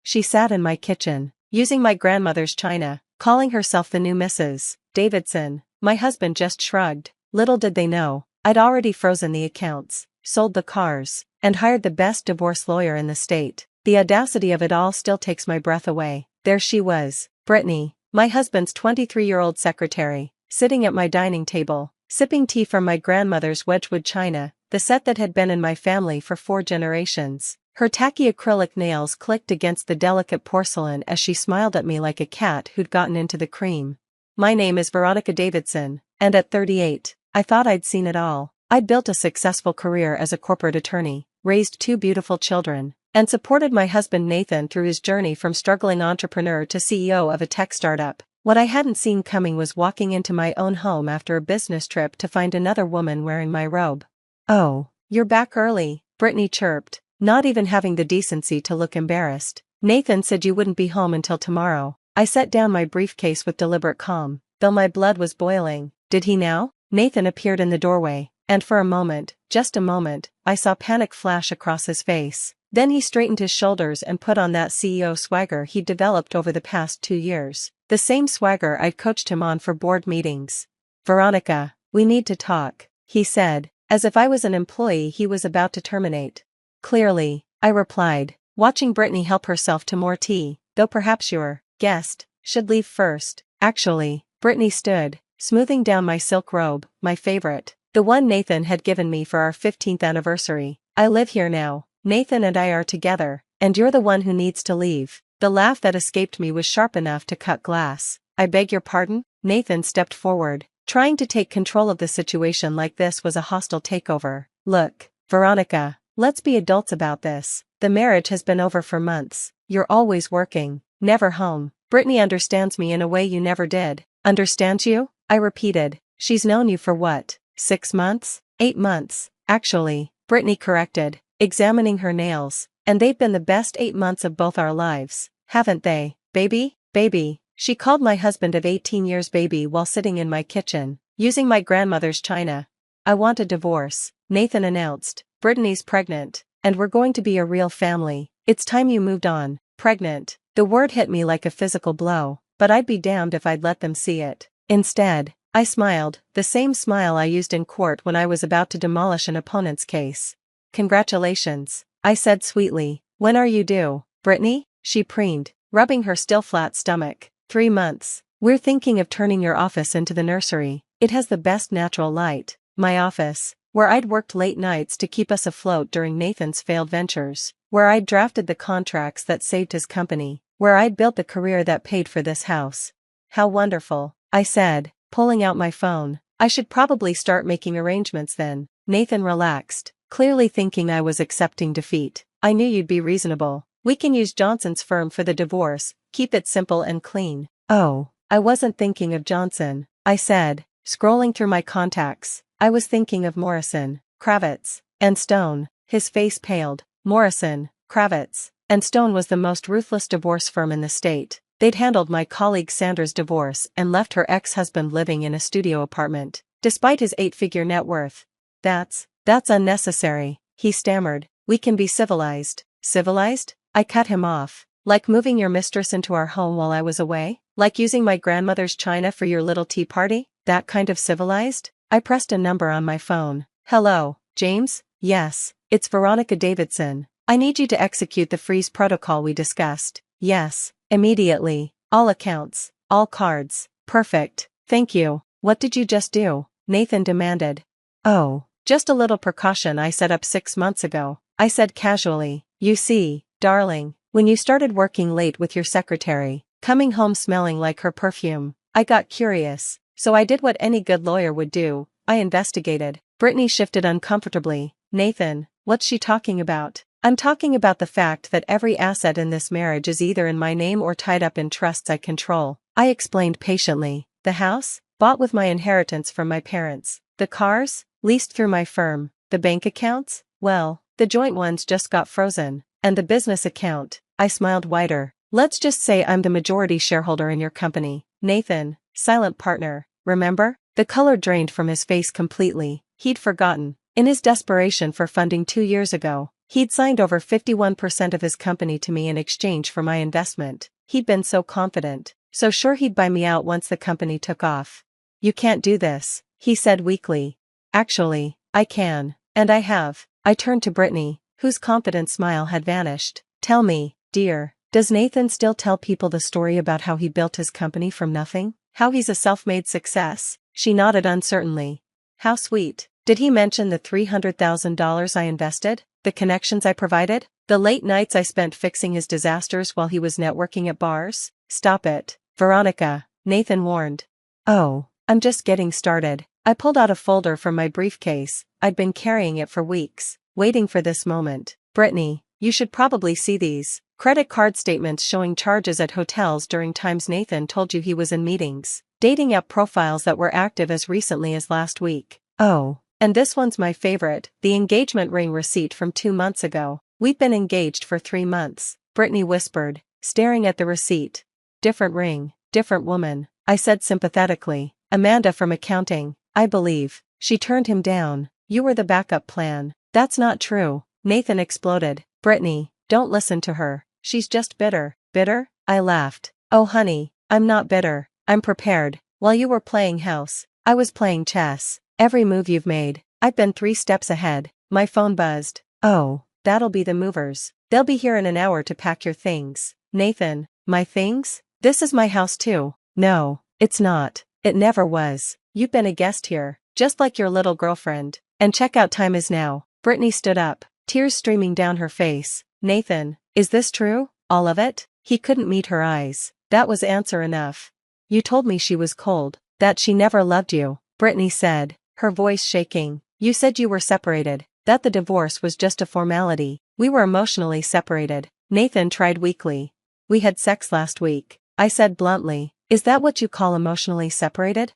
She sat in my kitchen, using my grandmother's china, calling herself the new Mrs. Davidson. My husband just shrugged. Little did they know, I'd already frozen the accounts, sold the cars, and hired the best divorce lawyer in the state. The audacity of it all still takes my breath away. There she was, Brittany, my husband's 23-year-old secretary, sitting at my dining table, sipping tea from my grandmother's Wedgwood china, the set that had been in my family for 4 generations. Her tacky acrylic nails clicked against the delicate porcelain as she smiled at me like a cat who'd gotten into the cream. My name is Veronica Davidson, and at 38, I thought I'd seen it all. I'd built a successful career as a corporate attorney, raised 2 beautiful children, and supported my husband Nathan through his journey from struggling entrepreneur to CEO of a tech startup. What I hadn't seen coming was walking into my own home after a business trip to find another woman wearing my robe. "Oh, you're back early," Brittany chirped, not even having the decency to look embarrassed. "Nathan said you wouldn't be home until tomorrow." I set down my briefcase with deliberate calm, though my blood was boiling. Did he now? Nathan appeared in the doorway, and for a moment, just a moment, I saw panic flash across his face. Then he straightened his shoulders and put on that CEO swagger he'd developed over the past 2 years. The same swagger I'd coached him on for board meetings. "Veronica, we need to talk," he said, as if I was an employee he was about to terminate. "Clearly," I replied, watching Brittany help herself to more tea, "though perhaps your guest should leave first." Actually, Brittany stood, smoothing down my silk robe, my favorite, the one Nathan had given me for our 15th anniversary. "I live here now. Nathan and I are together, and you're the one who needs to leave." The laugh that escaped me was sharp enough to cut glass. "I beg your pardon?" Nathan stepped forward, trying to take control of the situation like this was a hostile takeover. "Look, Veronica, let's be adults about this. The marriage has been over for months. You're always working, never home. Brittany understands me in a way you never did." "Understands you?" I repeated. "She's known you for what, 6 months? 8 months, actually," Brittany corrected, examining her nails. "And they've been the best 8 months of both our lives, haven't they, baby?" "Baby." She called my husband of 18 years baby while sitting in my kitchen, using my grandmother's china. "I want a divorce," Nathan announced. "Brittany's pregnant, and we're going to be a real family. It's time you moved on." Pregnant. The word hit me like a physical blow, but I'd be damned if I'd let them see it. Instead, I smiled, the same smile I used in court when I was about to demolish an opponent's case. "Congratulations," I said sweetly. "When are you due, Brittany?" She preened, rubbing her still flat stomach. 3 months. "We're thinking of turning your office into the nursery. It has the best natural light." My office, where I'd worked late nights to keep us afloat during Nathan's failed ventures, where I'd drafted the contracts that saved his company, where I'd built the career that paid for this house. "How wonderful," I said, pulling out my phone. "I should probably start making arrangements then." Nathan relaxed, clearly thinking I was accepting defeat. "I knew you'd be reasonable. We can use Johnson's firm for the divorce, keep it simple and clean." "Oh, I wasn't thinking of Johnson," I said, scrolling through my contacts. "I was thinking of Morrison, Kravitz, and Stone." His face paled. Morrison, Kravitz, and Stone was the most ruthless divorce firm in the state. They'd handled my colleague Sandra's divorce and left her ex-husband living in a studio apartment, despite his 8-figure net worth. That's unnecessary," he stammered. "We can be civilized." "Civilized?" I cut him off. "Like moving your mistress into our home while I was away? Like using my grandmother's china for your little tea party? That kind of civilized?" I pressed a number on my phone. "Hello, James?" "Yes, it's Veronica Davidson. I need you to execute the freeze protocol we discussed." "Yes, immediately. All accounts, all cards." "Perfect, thank you." "What did you just do?" Nathan demanded. "Oh, just a little precaution I set up 6 months ago," I said casually. "You see, darling, when you started working late with your secretary, coming home smelling like her perfume, I got curious, so I did what any good lawyer would do. I investigated." Brittany shifted uncomfortably. "Nathan, what's she talking about?" "I'm talking about the fact that every asset in this marriage is either in my name or tied up in trusts I control," I explained patiently. "The house? Bought with my inheritance from my parents. The cars? Leased through my firm. The bank accounts? Well, the joint ones just got frozen. And the business account," I smiled wider. "Let's just say I'm the majority shareholder in your company, Nathan, silent partner, remember?" The color drained from his face completely. He'd forgotten. In his desperation for funding 2 years ago, He'd signed over 51% of his company to me in exchange for my investment. He'd been so confident, so sure he'd buy me out once the company took off. You can't do this, he said weakly. Actually, I can, and I have. I turned to Brittany, whose confident smile had vanished. Tell me, dear, does Nathan still tell people the story about how he built his company from nothing? How he's a self-made success? She nodded uncertainly. How sweet. Did he mention the $300,000 I invested? The connections I provided? The late nights I spent fixing his disasters while he was networking at bars? Stop it, Veronica, Nathan warned. Oh, I'm just getting started. I pulled out a folder from my briefcase. I'd been carrying it for weeks, waiting for this moment. Brittany, you should probably see these. Credit card statements showing charges at hotels during times Nathan told you he was in meetings. Dating app profiles that were active as recently as last week. Oh, and this one's my favorite, the engagement ring receipt from 2 months ago. We've been engaged for 3 months, Brittany whispered, staring at the receipt. Different ring, different woman, I said sympathetically. Amanda from accounting, I believe. She turned him down. You were the backup plan. That's not true, Nathan exploded. Brittany, don't listen to her. She's just bitter. Bitter? I laughed. Oh honey, I'm not bitter. I'm prepared. While you were playing house, I was playing chess. Every move you've made, I've been 3 steps ahead. My phone buzzed. Oh, that'll be the movers. They'll be here in an hour to pack your things. Nathan, my things? This is my house too. No, it's not. It never was. You've been a guest here, just like your little girlfriend. And checkout time is now. Brittany stood up, tears streaming down her face. Nathan, is this true? All of it? He couldn't meet her eyes. That was answer enough. You told me she was cold, that she never loved you, Brittany said, her voice shaking. You said you were separated, that the divorce was just a formality. We were emotionally separated. Nathan tried weakly. We had sex last week, I said bluntly. Is that what you call emotionally separated?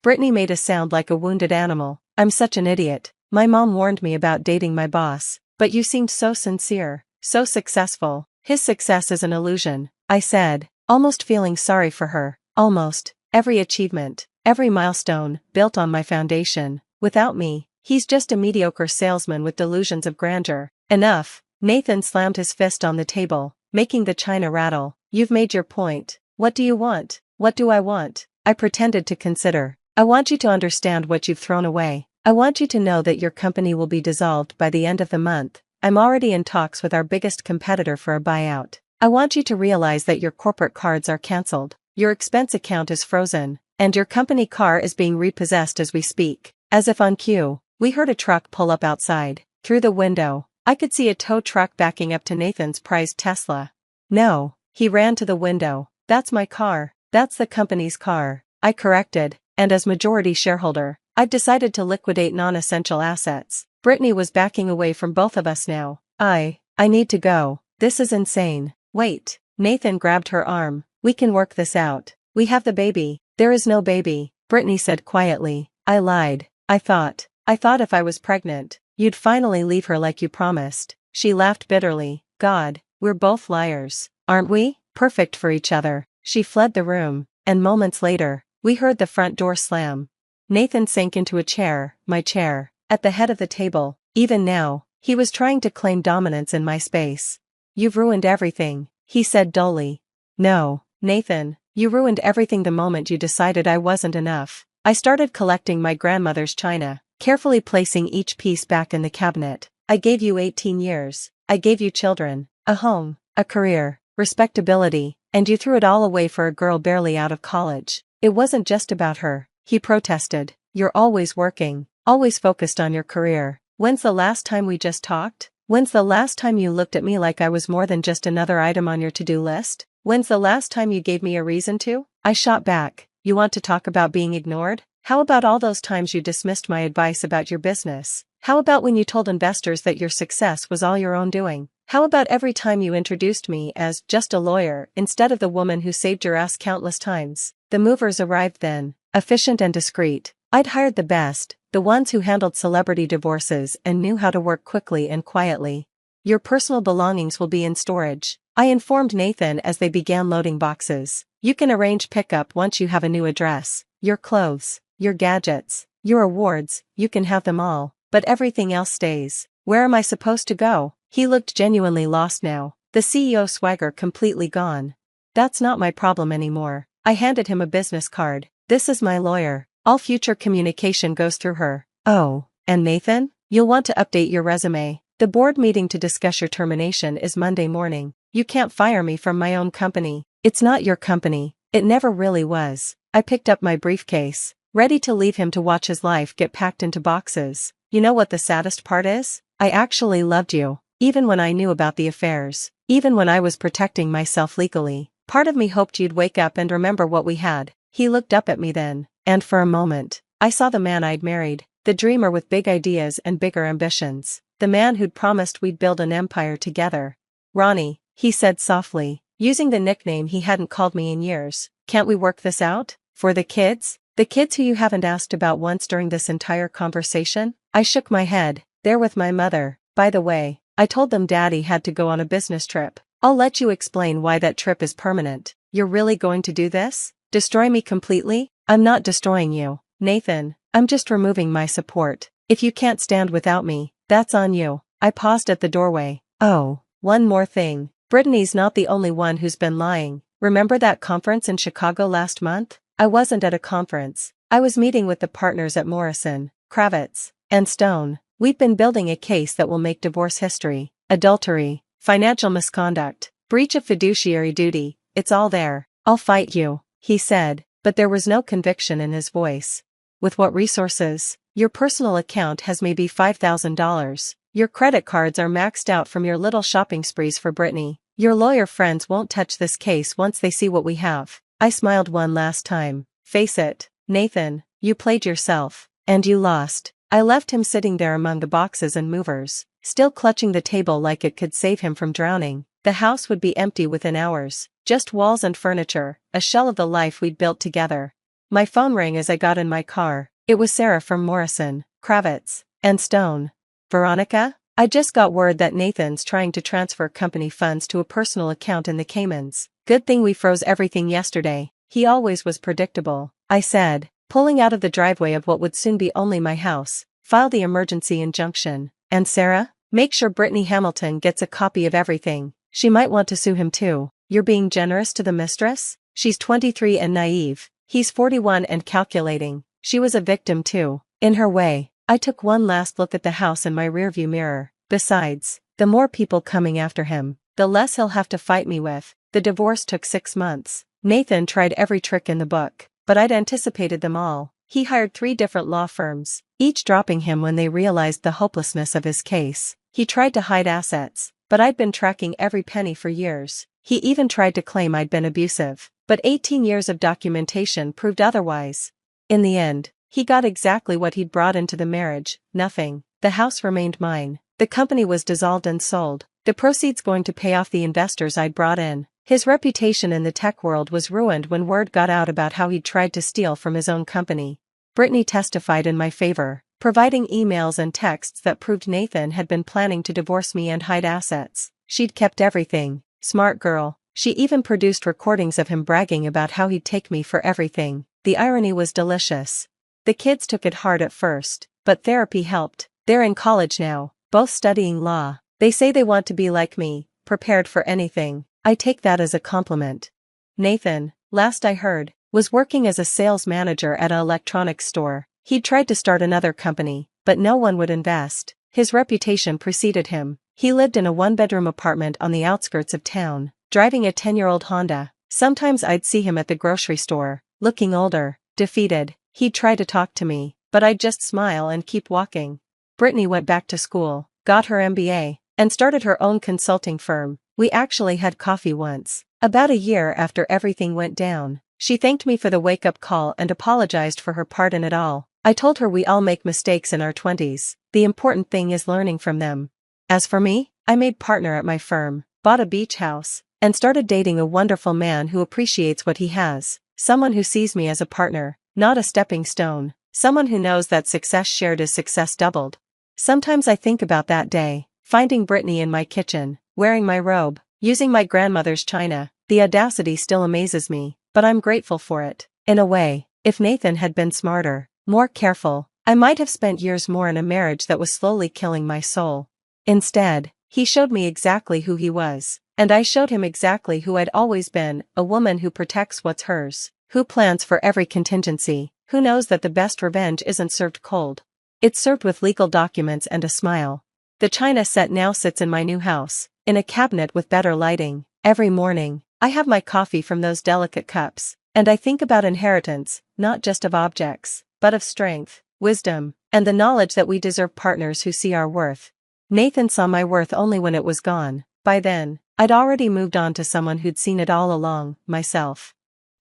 Brittany made a sound like a wounded animal. I'm such an idiot. My mom warned me about dating my boss, but you seemed so sincere, so successful. His success is an illusion, I said, almost feeling sorry for her. Almost. Every achievement, every milestone, built on my foundation. Without me, he's just a mediocre salesman with delusions of grandeur. Enough. Nathan slammed his fist on the table, making the china rattle. You've made your point. What do you want? What do I want? I pretended to consider. I want you to understand what you've thrown away. I want you to know that your company will be dissolved by the end of the month. I'm already in talks with our biggest competitor for a buyout. I want you to realize that your corporate cards are cancelled, your expense account is frozen, and your company car is being repossessed as we speak. As if on cue, we heard a truck pull up outside. Through the window, I could see a tow truck backing up to Nathan's prized Tesla. No, he ran to the window. That's my car. That's the company's car, I corrected, and as majority shareholder, I've decided to liquidate non-essential assets. Brittany was backing away from both of us now. I need to go. This is insane. Wait, Nathan grabbed her arm. We can work this out. We have the baby. There is no baby, Brittany said quietly. I lied. I thought if I was pregnant, you'd finally leave her like you promised. She laughed bitterly. God, we're both liars, aren't we? Perfect for each other. She fled the room, and moments later, we heard the front door slam. Nathan sank into a chair, my chair, at the head of the table. Even now, he was trying to claim dominance in my space. You've ruined everything, he said dully. No, Nathan, you ruined everything the moment you decided I wasn't enough. I started collecting my grandmother's china, carefully placing each piece back in the cabinet. I gave you 18 years. I gave you children, a home, a career, respectability, and you threw it all away for a girl barely out of college. It wasn't just about her, he protested. You're always working, always focused on your career. When's the last time we just talked? When's the last time you looked at me like I was more than just another item on your to-do list? When's the last time you gave me a reason to? I shot back. You want to talk about being ignored? How about all those times you dismissed my advice about your business? How about when you told investors that your success was all your own doing? How about every time you introduced me as just a lawyer instead of the woman who saved your ass countless times? The movers arrived then, efficient and discreet. I'd hired the best, the ones who handled celebrity divorces and knew how to work quickly and quietly. Your personal belongings will be in storage, I informed Nathan as they began loading boxes. You can arrange pickup once you have a new address. Your clothes, your gadgets, your awards, you can have them all, but everything else stays. Where am I supposed to go? He looked genuinely lost now, the CEO swagger completely gone. That's not my problem anymore. I handed him a business card. This is my lawyer. All future communication goes through her. Oh, and Nathan? You'll want to update your resume. The board meeting to discuss your termination is Monday morning. You can't fire me from my own company. It's not your company. It never really was. I picked up my briefcase, ready to leave him to watch his life get packed into boxes. You know what the saddest part is? I actually loved you, even when I knew about the affairs, even when I was protecting myself legally. Part of me hoped you'd wake up and remember what we had. He looked up at me then, and for a moment, I saw the man I'd married, the dreamer with big ideas and bigger ambitions, the man who'd promised we'd build an empire together. Ronnie, he said softly, using the nickname he hadn't called me in years. Can't we work this out? For the kids? The kids who you haven't asked about once during this entire conversation? I shook my head. They're with my mother. By the way, I told them Daddy had to go on a business trip. I'll let you explain why that trip is permanent. You're really going to do this? Destroy me completely? I'm not destroying you, Nathan. I'm just removing my support. If you can't stand without me, that's on you. I paused at the doorway. Oh, one more thing. Brittany's not the only one who's been lying. Remember that conference in Chicago last month? I wasn't at a conference. I was meeting with the partners at Morrison, Kravitz, and Stone. We've been building a case that will make divorce history. Adultery, financial misconduct, breach of fiduciary duty. It's all there. I'll fight you, he said, but there was no conviction in his voice. With what resources? Your personal account has maybe $5,000. Your credit cards are maxed out from your little shopping sprees for Brittany. Your lawyer friends won't touch this case once they see what we have. I smiled one last time. Face it, Nathan, you played yourself. And you lost. I left him sitting there among the boxes and movers, still clutching the table like it could save him from drowning. The house would be empty within hours, just walls and furniture, a shell of the life we'd built together. My phone rang as I got in my car. It was Sarah from Morrison, Kravitz, and Stone. Veronica? I just got word that Nathan's trying to transfer company funds to a personal account in the Caymans. Good thing we froze everything yesterday. He always was predictable, I said, pulling out of the driveway of what would soon be only my house. File the emergency injunction. And Sarah? Make sure Brittany Hamilton gets a copy of everything. She might want to sue him too. You're being generous to the mistress? She's 23 and naive. He's 41 and calculating. She was a victim too, in her way. I took one last look at the house in my rearview mirror. Besides, the more people coming after him, the less he'll have to fight me with. The divorce took 6 months. Nathan tried every trick in the book, but I'd anticipated them all. He hired 3 different law firms, each dropping him when they realized the hopelessness of his case. He tried to hide assets, but I'd been tracking every penny for years. He even tried to claim I'd been abusive, but 18 years of documentation proved otherwise. In the end, he got exactly what he'd brought into the marriage, nothing. The house remained mine. The company was dissolved and sold, the proceeds going to pay off the investors I'd brought in. His reputation in the tech world was ruined when word got out about how he'd tried to steal from his own company. Brittany testified in my favor, providing emails and texts that proved Nathan had been planning to divorce me and hide assets. She'd kept everything. Smart girl. She even produced recordings of him bragging about how he'd take me for everything. The irony was delicious. The kids took it hard at first, but therapy helped. They're in college now, both studying law. They say they want to be like me, prepared for anything. I take that as a compliment. Nathan, last I heard, was working as a sales manager at an electronics store. He'd tried to start another company, but no one would invest. His reputation preceded him. He lived in a 1-bedroom apartment on the outskirts of town, driving a 10-year-old Honda. Sometimes I'd see him at the grocery store, looking older, defeated. He'd try to talk to me, but I'd just smile and keep walking. Brittany went back to school, got her MBA, and started her own consulting firm. We actually had coffee once. About a year after everything went down, she thanked me for the wake-up call and apologized for her part in it all. I told her we all make mistakes in our 20s. The important thing is learning from them. As for me, I made partner at my firm, bought a beach house, and started dating a wonderful man who appreciates what he has. Someone who sees me as a partner, not a stepping stone. Someone who knows that success shared is success doubled. Sometimes I think about that day, finding Brittany in my kitchen, wearing my robe, using my grandmother's china. The audacity still amazes me, but I'm grateful for it. In a way, if Nathan had been smarter, more careful, I might have spent years more in a marriage that was slowly killing my soul. Instead, he showed me exactly who he was, and I showed him exactly who I'd always been, a woman who protects what's hers, who plans for every contingency, who knows that the best revenge isn't served cold. It's served with legal documents and a smile. The china set now sits in my new house, in a cabinet with better lighting. Every morning, I have my coffee from those delicate cups, and I think about inheritance, not just of objects, but of strength, wisdom, and the knowledge that we deserve partners who see our worth. Nathan saw my worth only when it was gone. By then, I'd already moved on to someone who'd seen it all along, myself.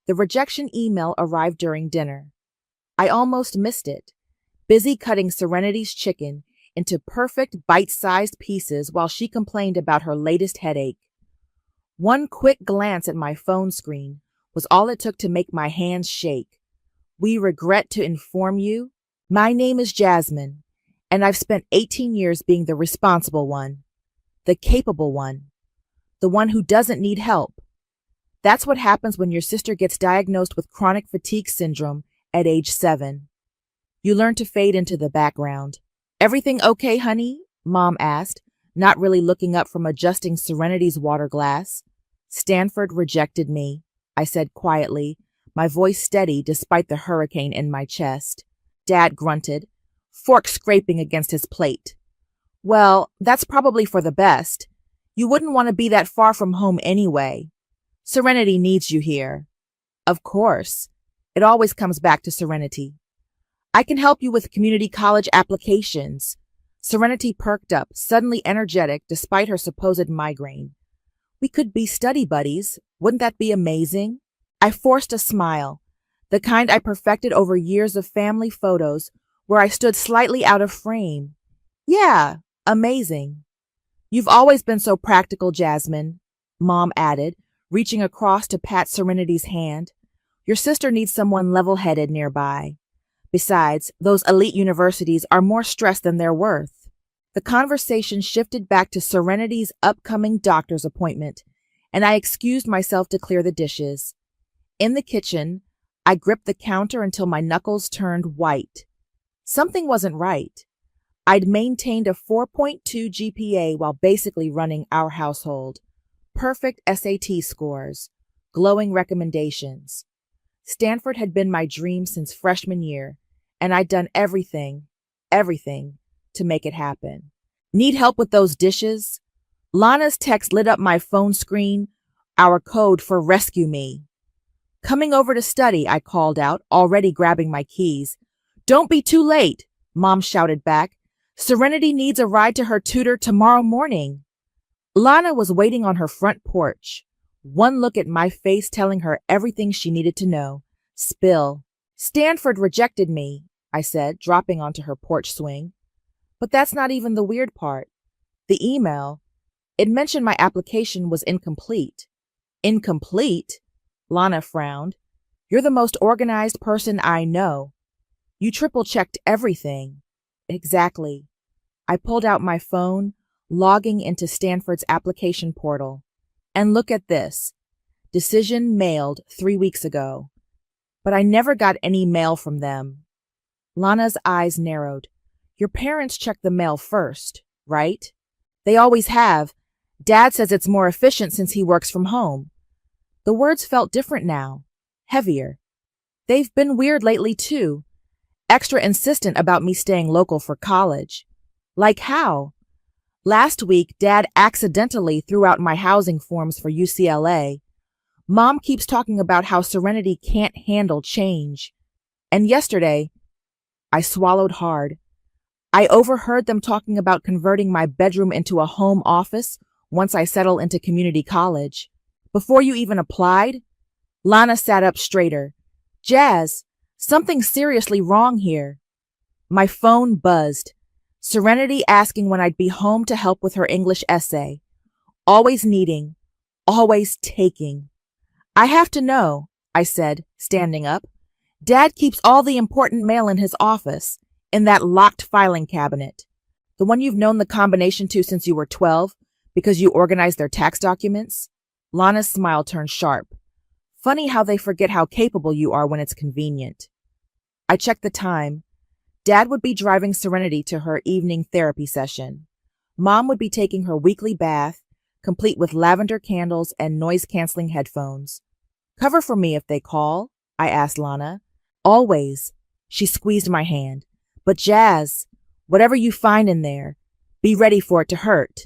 The rejection email arrived during dinner. I almost missed it, busy cutting Serenity's chicken into perfect bite-sized pieces while she complained about her latest headache. One quick glance at my phone screen was all it took to make my hands shake. We regret to inform you, my name is Jasmine, and I've spent 18 years being the responsible one, the capable one, the one who doesn't need help. That's what happens when your sister gets diagnosed with chronic fatigue syndrome at age 7. You learn to fade into the background. Everything okay, honey? Mom asked, not really looking up from adjusting Serenity's water glass. Stanford rejected me, I said quietly, my voice steady despite the hurricane in my chest. Dad grunted, fork scraping against his plate. Well, that's probably for the best. You wouldn't want to be that far from home anyway. Serenity needs you here. Of course. It always comes back to Serenity. I can help you with community college applications. Serenity perked up, suddenly energetic despite her supposed migraine. We could be study buddies. Wouldn't that be amazing? I forced a smile, the kind I perfected over years of family photos where I stood slightly out of frame. Yeah, amazing. You've always been so practical, Jasmine, Mom added, reaching across to pat Serenity's hand. Your sister needs someone level-headed nearby. Besides, those elite universities are more stress than they're worth. The conversation shifted back to Serenity's upcoming doctor's appointment, and I excused myself to clear the dishes. In the kitchen, I gripped the counter until my knuckles turned white. Something wasn't right. I'd maintained a 4.2 GPA while basically running our household. Perfect SAT scores, glowing recommendations. Stanford had been my dream since freshman year, and I'd done everything to make it happen. Need help with those dishes? Lana's text lit up my phone screen, our code for rescue me. Coming over to study, I called out, already grabbing my keys. Don't be too late, Mom shouted back. Serenity needs a ride to her tutor tomorrow morning. Lana was waiting on her front porch, one look at my face telling her everything she needed to know. Spill. Stanford rejected me, I said, dropping onto her porch swing. But that's not even the weird part. The email, it mentioned my application was incomplete. Incomplete? Lana frowned. You're the most organized person I know. You triple-checked everything. Exactly. I pulled out my phone, logging into Stanford's application portal. And look at this. Decision mailed 3 weeks ago. But I never got any mail from them. Lana's eyes narrowed. Your parents check the mail first, right? They always have. Dad says it's more efficient since he works from home. The words felt different now, heavier. They've been weird lately, too. Extra insistent about me staying local for college. Like how? Last week, Dad accidentally threw out my housing forms for UCLA. Mom keeps talking about how Serenity can't handle change. And yesterday, I swallowed hard. I overheard them talking about converting my bedroom into a home office once I settle into community college. Before you even applied? Lana sat up straighter. Jazz, something's seriously wrong here. My phone buzzed. Serenity asking when I'd be home to help with her English essay. Always needing, always taking. I have to know, I said, standing up. Dad keeps all the important mail in his office, in that locked filing cabinet. The one you've known the combination to since you were 12, because you organized their tax documents? Lana's smile turned sharp. Funny how they forget how capable you are when it's convenient. I checked the time. Dad would be driving Serenity to her evening therapy session. Mom would be taking her weekly bath, complete with lavender candles and noise-canceling headphones. Cover for me if they call, I asked Lana. Always. She squeezed my hand. But Jazz, whatever you find in there, be ready for it to hurt.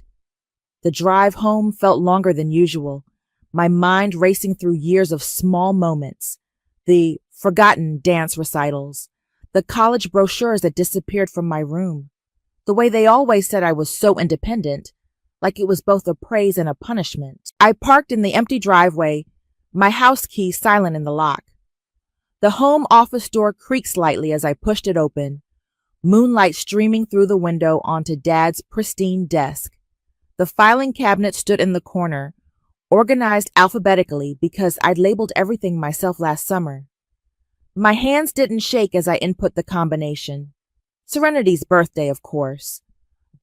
The drive home felt longer than usual, my mind racing through years of small moments, the forgotten dance recitals, the college brochures that disappeared from my room, the way they always said I was so independent, like it was both a praise and a punishment. I parked in the empty driveway, my house key silent in the lock. The home office door creaked slightly as I pushed it open, moonlight streaming through the window onto Dad's pristine desk. The filing cabinet stood in the corner, organized alphabetically because I'd labeled everything myself last summer. My hands didn't shake as I input the combination. Serenity's birthday, of course.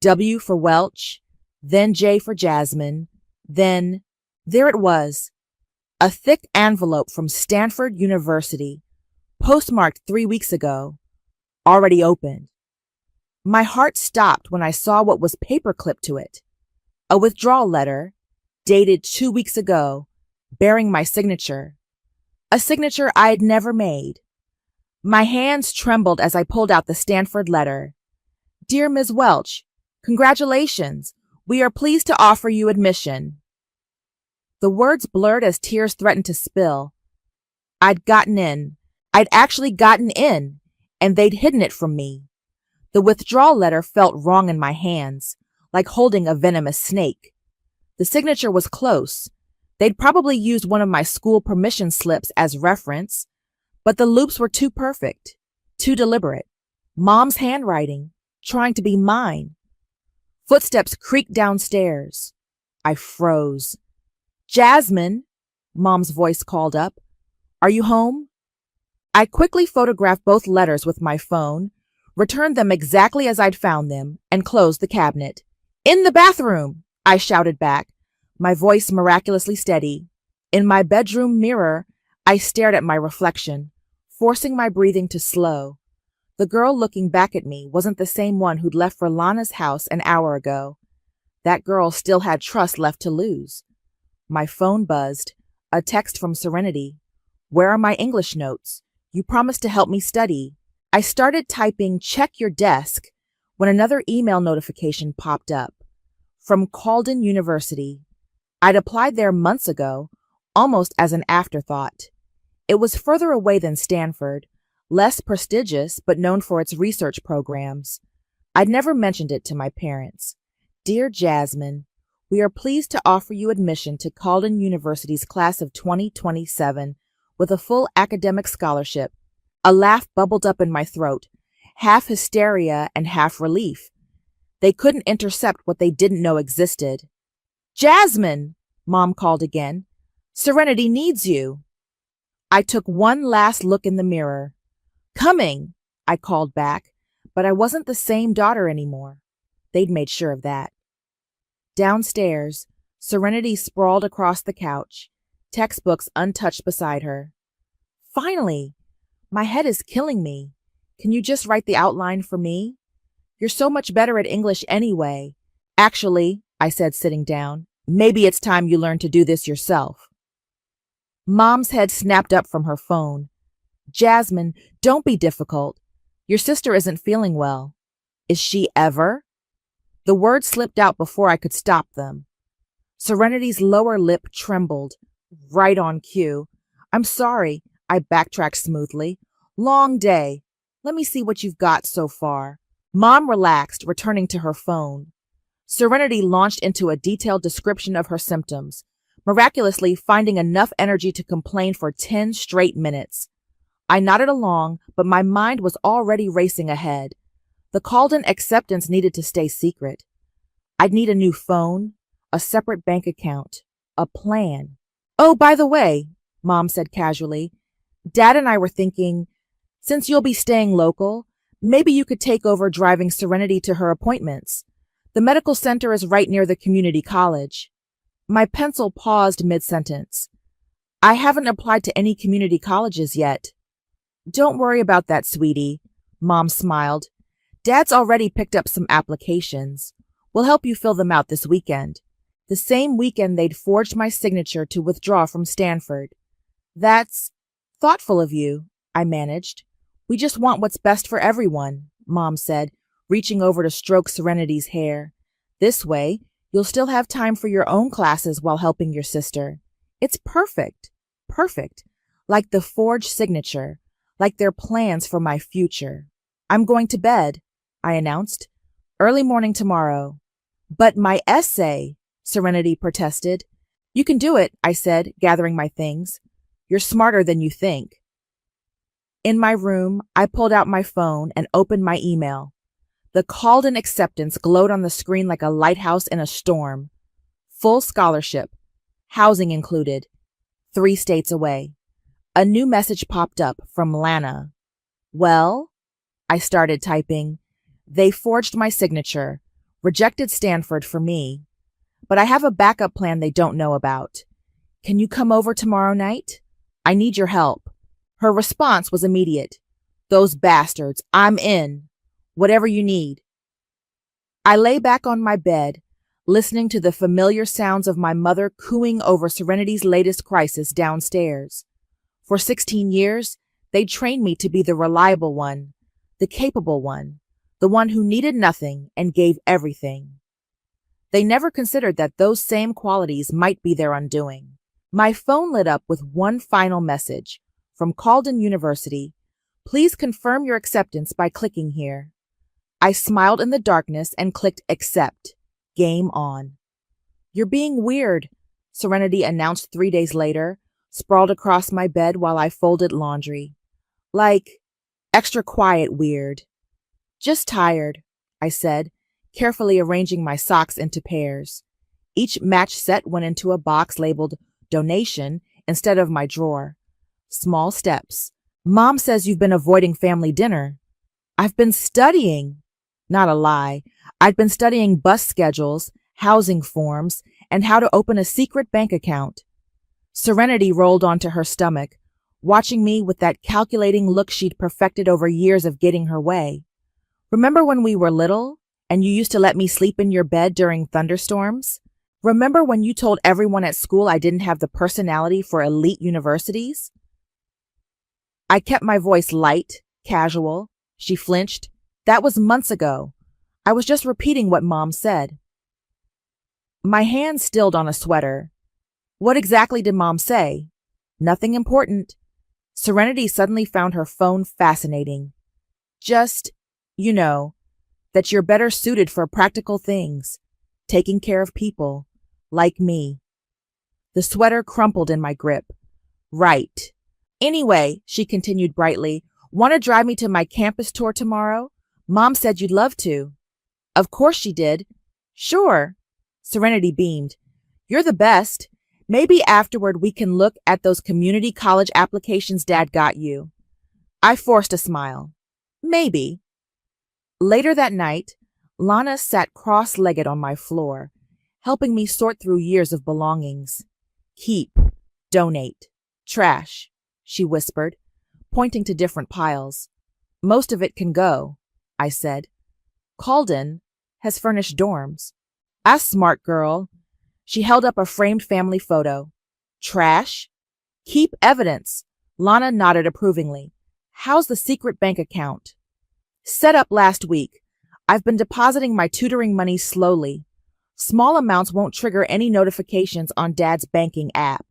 W for Welch, then J for Jasmine, then there it was, a thick envelope from Stanford University, postmarked 3 weeks ago, already opened. My heart stopped when I saw what was paperclipped to it. A withdrawal letter, dated 2 weeks ago, bearing my signature. A signature I had never made. My hands trembled as I pulled out the Stanford letter. Dear Ms. Welch, congratulations. We are pleased to offer you admission. The words blurred as tears threatened to spill. I'd actually gotten in, and they'd hidden it from me. The withdrawal letter felt wrong in my hands, like holding a venomous snake. The signature was close. They'd probably used one of my school permission slips as reference, but the loops were too perfect, too deliberate. Mom's handwriting, trying to be mine. Footsteps creaked downstairs. I froze. Jasmine, Mom's voice called up. Are you home? I quickly photographed both letters with my phone, returned them exactly as I'd found them, and closed the cabinet. In the bathroom, I shouted back, my voice miraculously steady. In my bedroom mirror, I stared at my reflection, forcing my breathing to slow. The girl looking back at me wasn't the same one who'd left for Lana's house an hour ago. That girl still had trust left to lose. My phone buzzed. A text from Serenity. Where are my English notes? You promised to help me study. I started typing check your desk when another email notification popped up. From Calden University. I'd applied there months ago, almost as an afterthought. It was further away than Stanford, less prestigious but known for its research programs. I'd never mentioned it to my parents. Dear Jasmine, we are pleased to offer you admission to Calden University's class of 2027 with a full academic scholarship. A laugh bubbled up in my throat, half hysteria and half relief. They couldn't intercept what they didn't know existed. Jasmine, Mom called again. Serenity needs you. I took one last look in the mirror. Coming, I called back, but I wasn't the same daughter anymore. They'd made sure of that. Downstairs, Serenity sprawled across the couch, textbooks untouched beside her. Finally, my head is killing me. Can you just write the outline for me? You're so much better at English anyway. Actually, I said, sitting down, maybe it's time you learn to do this yourself. Mom's head snapped up from her phone. Jasmine, don't be difficult. Your sister isn't feeling well. Is she ever? The words slipped out before I could stop them. Serenity's lower lip trembled. Right on cue. I'm sorry, I backtracked smoothly. Long day. Let me see what you've got so far. Mom relaxed, returning to her phone. Serenity launched into a detailed description of her symptoms, miraculously finding enough energy to complain for 10 straight minutes. I nodded along, but my mind was already racing ahead. The Calden acceptance needed to stay secret. I'd need a new phone, a separate bank account, a plan. Oh, by the way, Mom said casually, Dad and I were thinking, since you'll be staying local, maybe you could take over driving Serenity to her appointments. The medical center is right near the community college. My pencil paused mid-sentence. I haven't applied to any community colleges yet. Don't worry about that, sweetie, Mom smiled. Dad's already picked up some applications. We'll help you fill them out this weekend. The same weekend they'd forged my signature to withdraw from Stanford. That's thoughtful of you, I managed. We just want what's best for everyone, Mom said, reaching over to stroke Serenity's hair. This way, you'll still have time for your own classes while helping your sister. It's perfect. Perfect. Like the forged signature. Like their plans for my future. I'm going to bed, I announced. Early morning tomorrow. But my essay, Serenity protested. You can do it, I said, gathering my things. You're smarter than you think. In my room, I pulled out my phone and opened my email. The called-in acceptance glowed on the screen like a lighthouse in a storm. Full scholarship. Housing included. 3 states away. A new message popped up from Lana. Well, I started typing. They forged my signature. Rejected Stanford for me. But I have a backup plan they don't know about. Can you come over tomorrow night? I need your help. Her response was immediate. Those bastards, I'm in. Whatever you need. I lay back on my bed, listening to the familiar sounds of my mother cooing over Serenity's latest crisis downstairs. For 16 years, they trained me to be the reliable one, the capable one, the one who needed nothing and gave everything. They never considered that those same qualities might be their undoing. My phone lit up with one final message from Calden University. Please confirm your acceptance by clicking here. I smiled in the darkness and clicked accept. Game on. You're being weird, Serenity announced 3 days later, sprawled across my bed while I folded laundry. Like, extra quiet weird. Just tired, I said, carefully arranging my socks into pairs. Each match set went into a box labeled donation instead of my drawer. Small steps. Mom says you've been avoiding family dinner. I've been studying. Not a lie. I'd been studying bus schedules, housing forms, and how to open a secret bank account. Serenity rolled onto her stomach, watching me with that calculating look she'd perfected over years of getting her way. Remember when we were little, and you used to let me sleep in your bed during thunderstorms? Remember when you told everyone at school I didn't have the personality for elite universities? I kept my voice light, casual. She flinched. That was months ago. I was just repeating what Mom said. My hand stilled on a sweater. What exactly did Mom say? Nothing important. Serenity suddenly found her phone fascinating. Just, that you're better suited for practical things, taking care of people, like me. The sweater crumpled in my grip. Right. Anyway, she continued brightly, want to drive me to my campus tour tomorrow? Mom said you'd love to. Of course she did. Sure. Serenity beamed. You're the best. Maybe afterward we can look at those community college applications Dad got you. I forced a smile. Maybe. Later that night, Lana sat cross-legged on my floor, helping me sort through years of belongings. Keep, donate, trash, she whispered, pointing to different piles. Most of it can go, I said. Calden has furnished dorms. A smart girl. She held up a framed family photo. Trash? Keep evidence. Lana nodded approvingly. How's the secret bank account? Set up last week. I've been depositing my tutoring money slowly. Small amounts won't trigger any notifications on Dad's banking app.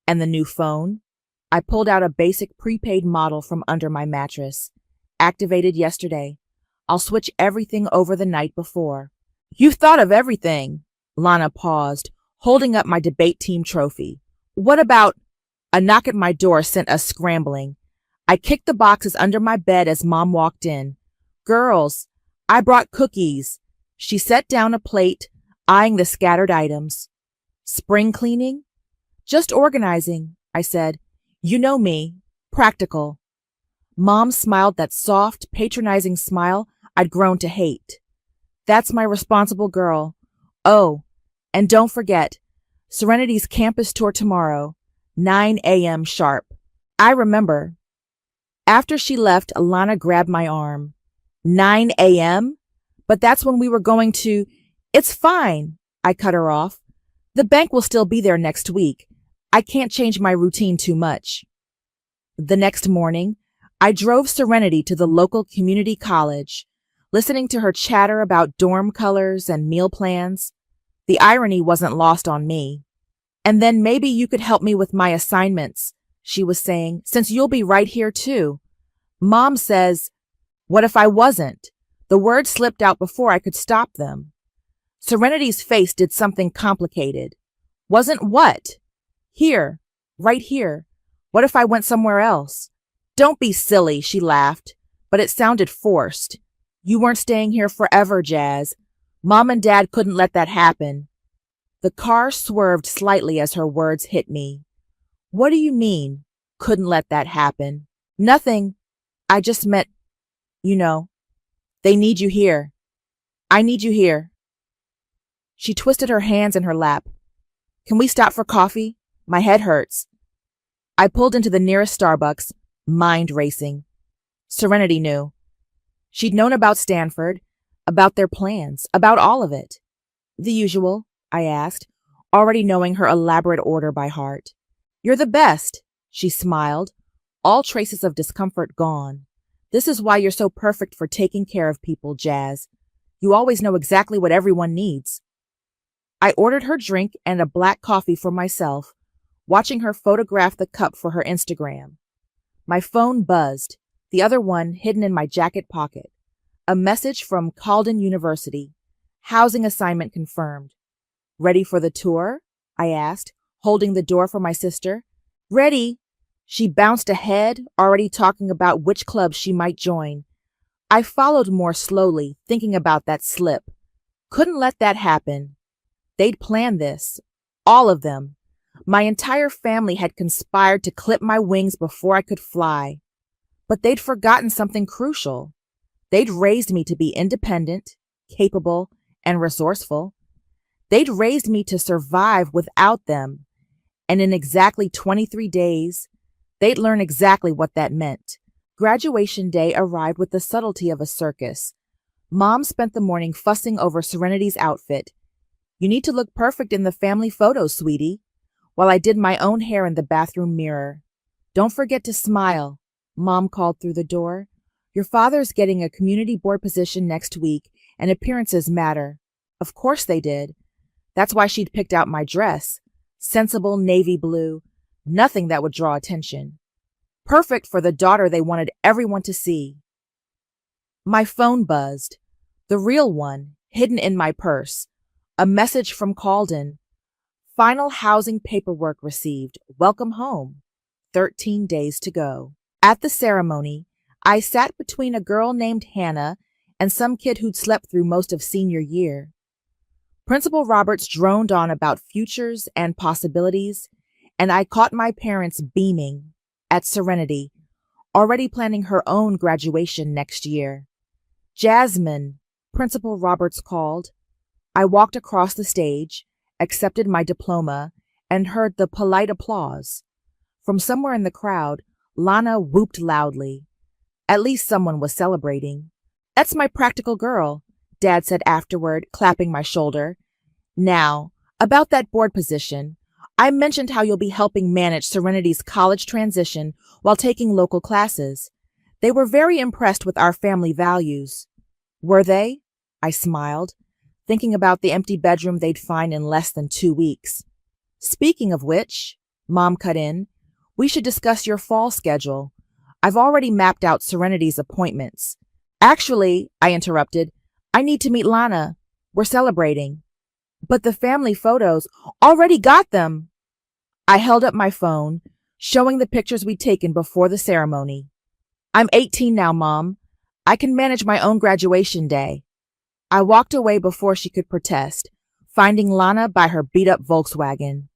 And the new phone? I pulled out a basic prepaid model from under my mattress. Activated yesterday. I'll switch everything over the night before. You've thought of everything. Lana paused, holding up my debate team trophy. What about... A knock at my door sent us scrambling. I kicked the boxes under my bed as Mom walked in. Girls, I brought cookies. She set down a plate, eyeing the scattered items. Spring cleaning? Just organizing, I said. You know me. Practical. Mom smiled that soft, patronizing smile I'd grown to hate. That's my responsible girl. Oh, and don't forget, Serenity's campus tour tomorrow, 9 a.m. sharp. I remember. After she left, Alana grabbed my arm. 9 a.m.? But that's when we were going to... It's fine, I cut her off. The bank will still be there next week. I can't change my routine too much. The next morning, I drove Serenity to the local community college, listening to her chatter about dorm colors and meal plans. The irony wasn't lost on me. And then maybe you could help me with my assignments, she was saying, since you'll be right here too. Mom says, what if I wasn't? The words slipped out before I could stop them. Serenity's face did something complicated. Wasn't what? Here, right here. What if I went somewhere else? Don't be silly, she laughed, but it sounded forced. You weren't staying here forever, Jazz. Mom and Dad couldn't let that happen. The car swerved slightly as her words hit me. What do you mean, couldn't let that happen? Nothing. I just meant, they need you here. I need you here. She twisted her hands in her lap. Can we stop for coffee? My head hurts. I pulled into the nearest Starbucks, mind racing. Serenity knew. She'd known about Stanford, about their plans, about all of it. The usual, I asked, already knowing her elaborate order by heart. You're the best, she smiled, all traces of discomfort gone. This is why you're so perfect for taking care of people, Jazz. You always know exactly what everyone needs. I ordered her drink and a black coffee for myself, watching her photograph the cup for her Instagram. My phone buzzed, the other one hidden in my jacket pocket. A message from Calden University. Housing assignment confirmed. Ready for the tour? I asked, holding the door for my sister. Ready. She bounced ahead, already talking about which club she might join. I followed more slowly, thinking about that slip. Couldn't let that happen. They'd planned this. All of them. My entire family had conspired to clip my wings before I could fly. But they'd forgotten something crucial. They'd raised me to be independent, capable, and resourceful. They'd raised me to survive without them. And in exactly 23 days, they'd learn exactly what that meant. Graduation day arrived with the subtlety of a circus. Mom spent the morning fussing over Serenity's outfit. You need to look perfect in the family photos, sweetie, while I did my own hair in the bathroom mirror. Don't forget to smile, Mom called through the door. Your father's getting a community board position next week, and appearances matter. Of course they did. That's why she'd picked out my dress. Sensible navy blue, nothing that would draw attention. Perfect for the daughter they wanted everyone to see. My phone buzzed. The real one, hidden in my purse. A message from Calden. Final housing paperwork received. Welcome home. 13 days to go. At the ceremony, I sat between a girl named Hannah and some kid who'd slept through most of senior year. Principal Roberts droned on about futures and possibilities, and I caught my parents beaming at Serenity, already planning her own graduation next year. Jasmine, Principal Roberts called. I walked across the stage, accepted my diploma, and heard the polite applause. From somewhere in the crowd, Lana whooped loudly. At least someone was celebrating. That's my practical girl, Dad said afterward, clapping my shoulder. Now, about that board position, I mentioned how you'll be helping manage Serenity's college transition while taking local classes. They were very impressed with our family values. Were they? I smiled, thinking about the empty bedroom they'd find in less than 2 weeks. Speaking of which, Mom cut in, we should discuss your fall schedule. I've already mapped out Serenity's appointments. Actually, I interrupted, I need to meet Lana. We're celebrating. But the family photos, already got them. I held up my phone, showing the pictures we'd taken before the ceremony. I'm 18 now, Mom. I can manage my own graduation day. I walked away before she could protest, finding Lana by her beat-up Volkswagen.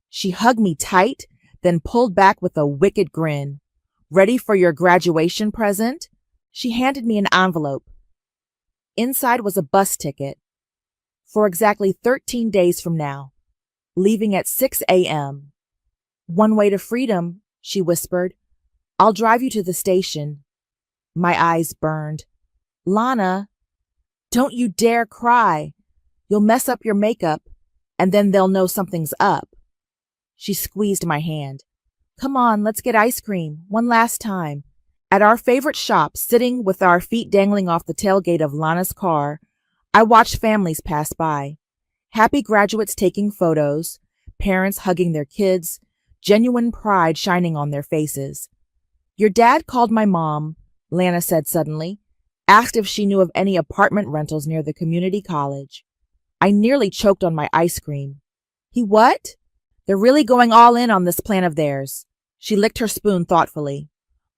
She hugged me tight, then pulled back with a wicked grin. Ready for your graduation present? She handed me an envelope. Inside was a bus ticket. For exactly 13 days from now, leaving at 6 a.m. One way to freedom, she whispered. I'll drive you to the station. My eyes burned. Lana, don't you dare cry. You'll mess up your makeup, and then they'll know something's up. She squeezed my hand. Come on, let's get ice cream, one last time. At our favorite shop, sitting with our feet dangling off the tailgate of Lana's car, I watched families pass by. Happy graduates taking photos, parents hugging their kids, genuine pride shining on their faces. Your dad called my mom, Lana said suddenly, asked if she knew of any apartment rentals near the community college. I nearly choked on my ice cream. He what? They're really going all in on this plan of theirs. She licked her spoon thoughtfully.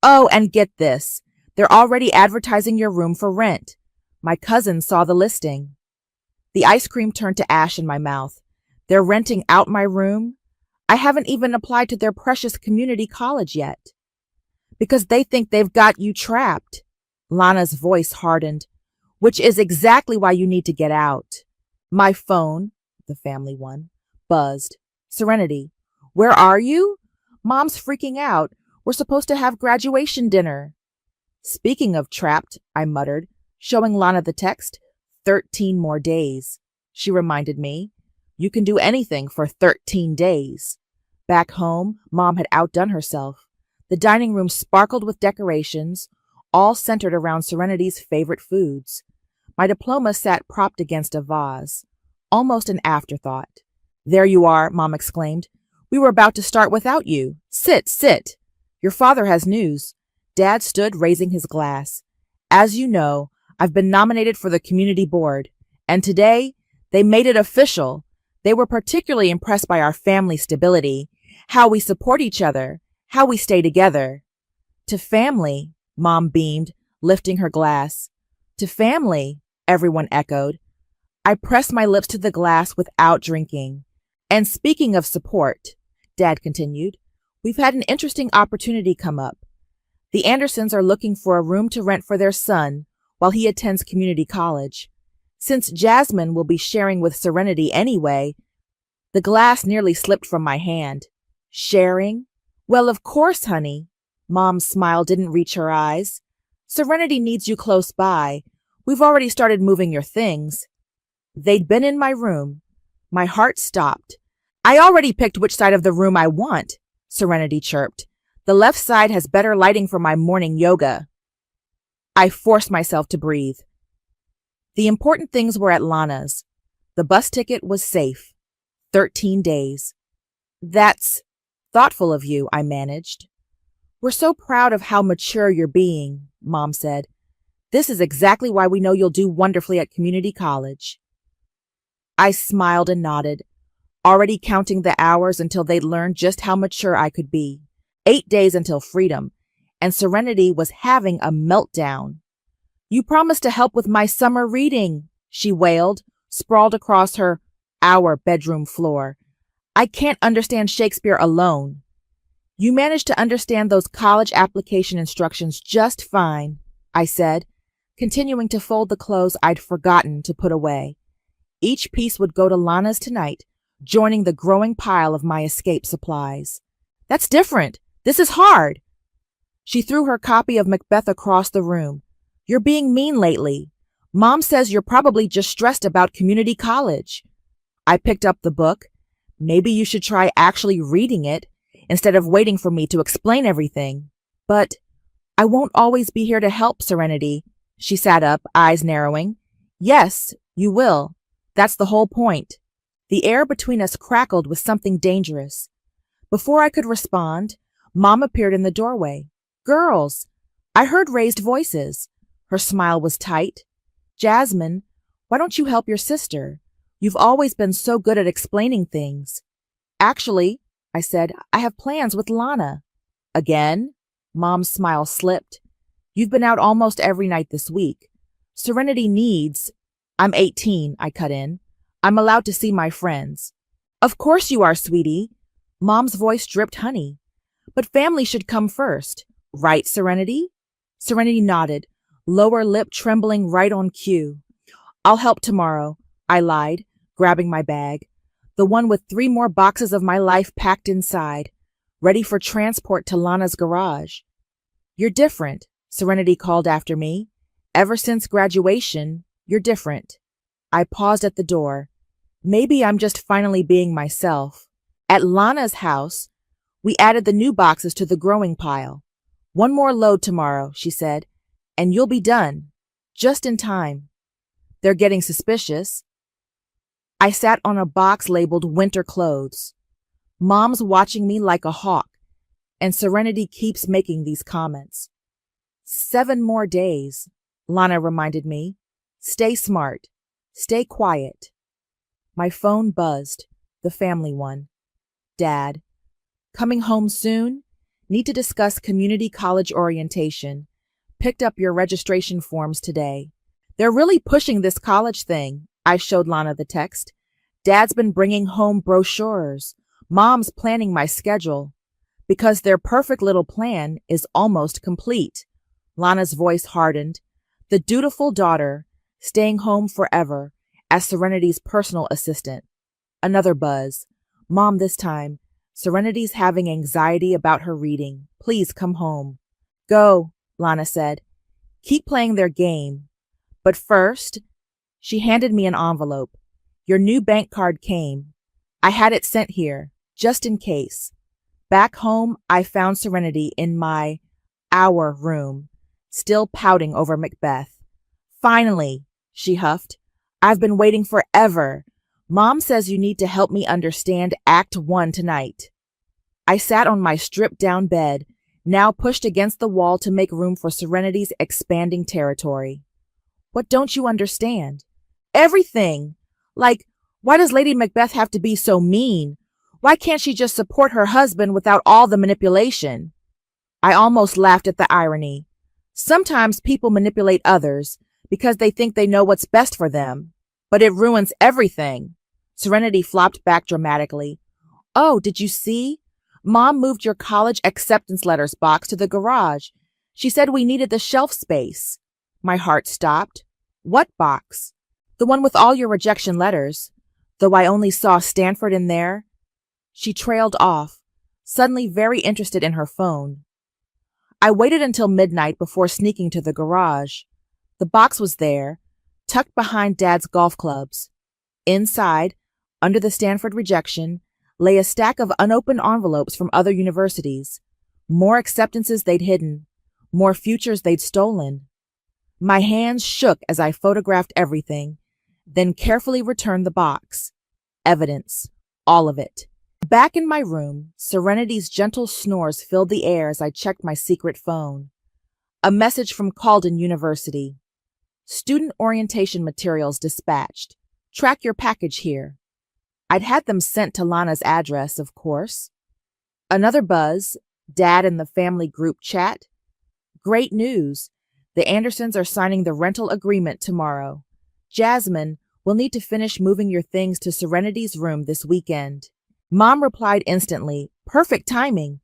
Oh, and get this. They're already advertising your room for rent. My cousin saw the listing. The ice cream turned to ash in my mouth. They're renting out my room? I haven't even applied to their precious community college yet. Because they think they've got you trapped. Lana's voice hardened. Which is exactly why you need to get out. My phone, the family one, buzzed. Serenity, where are you? Mom's freaking out. We're supposed to have graduation dinner. Speaking of trapped, I muttered, showing Lana the text. 13 more days. She reminded me. You can do anything for 13 days. Back home, Mom had outdone herself. The dining room sparkled with decorations, all centered around Serenity's favorite foods. My diploma sat propped against a vase, almost an afterthought. There you are, Mom exclaimed. We were about to start without you. Sit, sit. Your father has news. Dad stood raising his glass. As you know, I've been nominated for the community board, and today they made it official. They were particularly impressed by our family stability, how we support each other, how we stay together. To family, Mom beamed, lifting her glass. To family, everyone echoed. I pressed my lips to the glass without drinking. And speaking of support, Dad continued, we've had an interesting opportunity come up. The Andersons are looking for a room to rent for their son while he attends community college. Since Jasmine will be sharing with Serenity anyway, the glass nearly slipped from my hand. Sharing? Well, of course, honey. Mom's smile didn't reach her eyes. Serenity needs you close by. We've already started moving your things. They'd been in my room. My heart stopped. I already picked which side of the room I want, Serenity chirped. The left side has better lighting for my morning yoga. I forced myself to breathe. The important things were at Lana's. The bus ticket was safe. 13 days. That's thoughtful of you, I managed. We're so proud of how mature you're being, Mom said. This is exactly why we know you'll do wonderfully at community college. I smiled and nodded, already counting the hours until they'd learn just how mature I could be. 8 days until freedom, and Serenity was having a meltdown. You promised to help with my summer reading, she wailed, sprawled across our bedroom floor. I can't understand Shakespeare alone. You managed to understand those college application instructions just fine, I said, continuing to fold the clothes I'd forgotten to put away. Each piece would go to Lana's tonight, joining the growing pile of my escape supplies. That's different. This is hard. She threw her copy of Macbeth across the room. You're being mean lately. Mom says you're probably just stressed about community college. I picked up the book. Maybe you should try actually reading it instead of waiting for me to explain everything. But I won't always be here to help, Serenity. She sat up, eyes narrowing. Yes, you will. That's the whole point. The air between us crackled with something dangerous. Before I could respond, Mom appeared in the doorway. Girls! I heard raised voices. Her smile was tight. Jasmine, why don't you help your sister? You've always been so good at explaining things. Actually, I said, I have plans with Lana. Again? Mom's smile slipped. You've been out almost every night this week. Serenity needs... I'm 18, I cut in. I'm allowed to see my friends. Of course you are, sweetie. Mom's voice dripped honey. But family should come first. Right, Serenity? Serenity nodded, lower lip trembling right on cue. I'll help tomorrow, I lied, grabbing my bag. The one with 3 more boxes of my life packed inside, ready for transport to Lana's garage. You're different, Serenity called after me. Ever since graduation, you're different. I paused at the door. Maybe I'm just finally being myself. At Lana's house, we added the new boxes to the growing pile. One more load tomorrow, she said, and you'll be done. Just in time. They're getting suspicious. I sat on a box labeled winter clothes. Mom's watching me like a hawk, and Serenity keeps making these comments. 7 more days, Lana reminded me. Stay smart. Stay quiet. My phone buzzed, the family one. Dad, coming home soon? Need to discuss community college orientation. Picked up your registration forms today. They're really pushing this college thing. I showed Lana the text. Dad's been bringing home brochures. Mom's planning my schedule. Because their perfect little plan is almost complete. Lana's voice hardened. The dutiful daughter, staying home forever as Serenity's personal assistant. Another buzz. Mom, this time. Serenity's having anxiety about her reading. Please come home. Go, Lana said. Keep playing their game. But first, she handed me an envelope. Your new bank card came. I had it sent here, just in case. Back home, I found Serenity in our room, still pouting over Macbeth. Finally, she huffed. I've been waiting forever. Mom says you need to help me understand Act 1 tonight. I sat on my stripped-down bed, now pushed against the wall to make room for Serenity's expanding territory. What don't you understand? Everything. Like, why does Lady Macbeth have to be so mean? Why can't she just support her husband without all the manipulation? I almost laughed at the irony. Sometimes people manipulate others because they think they know what's best for them, but it ruins everything. Serenity flopped back dramatically. Oh, did you see? Mom moved your college acceptance letters box to the garage. She said we needed the shelf space. My heart stopped. What box? The one with all your rejection letters. Though I only saw Stanford in there. She trailed off, suddenly very interested in her phone. I waited until midnight before sneaking to the garage. The box was there, tucked behind Dad's golf clubs. Inside, under the Stanford rejection, lay a stack of unopened envelopes from other universities. More acceptances they'd hidden, more futures they'd stolen. My hands shook as I photographed everything, then carefully returned the box. Evidence, all of it. Back in my room, Serenity's gentle snores filled the air as I checked my secret phone. A message from Calden University. Student orientation materials dispatched. Track your package here. I'd had them sent to Lana's address, of course. Another buzz, Dad in the family group chat. Great news. The Andersons are signing the rental agreement tomorrow. Jasmine, we'll need to finish moving your things to Serenity's room this weekend. Mom replied instantly, perfect timing,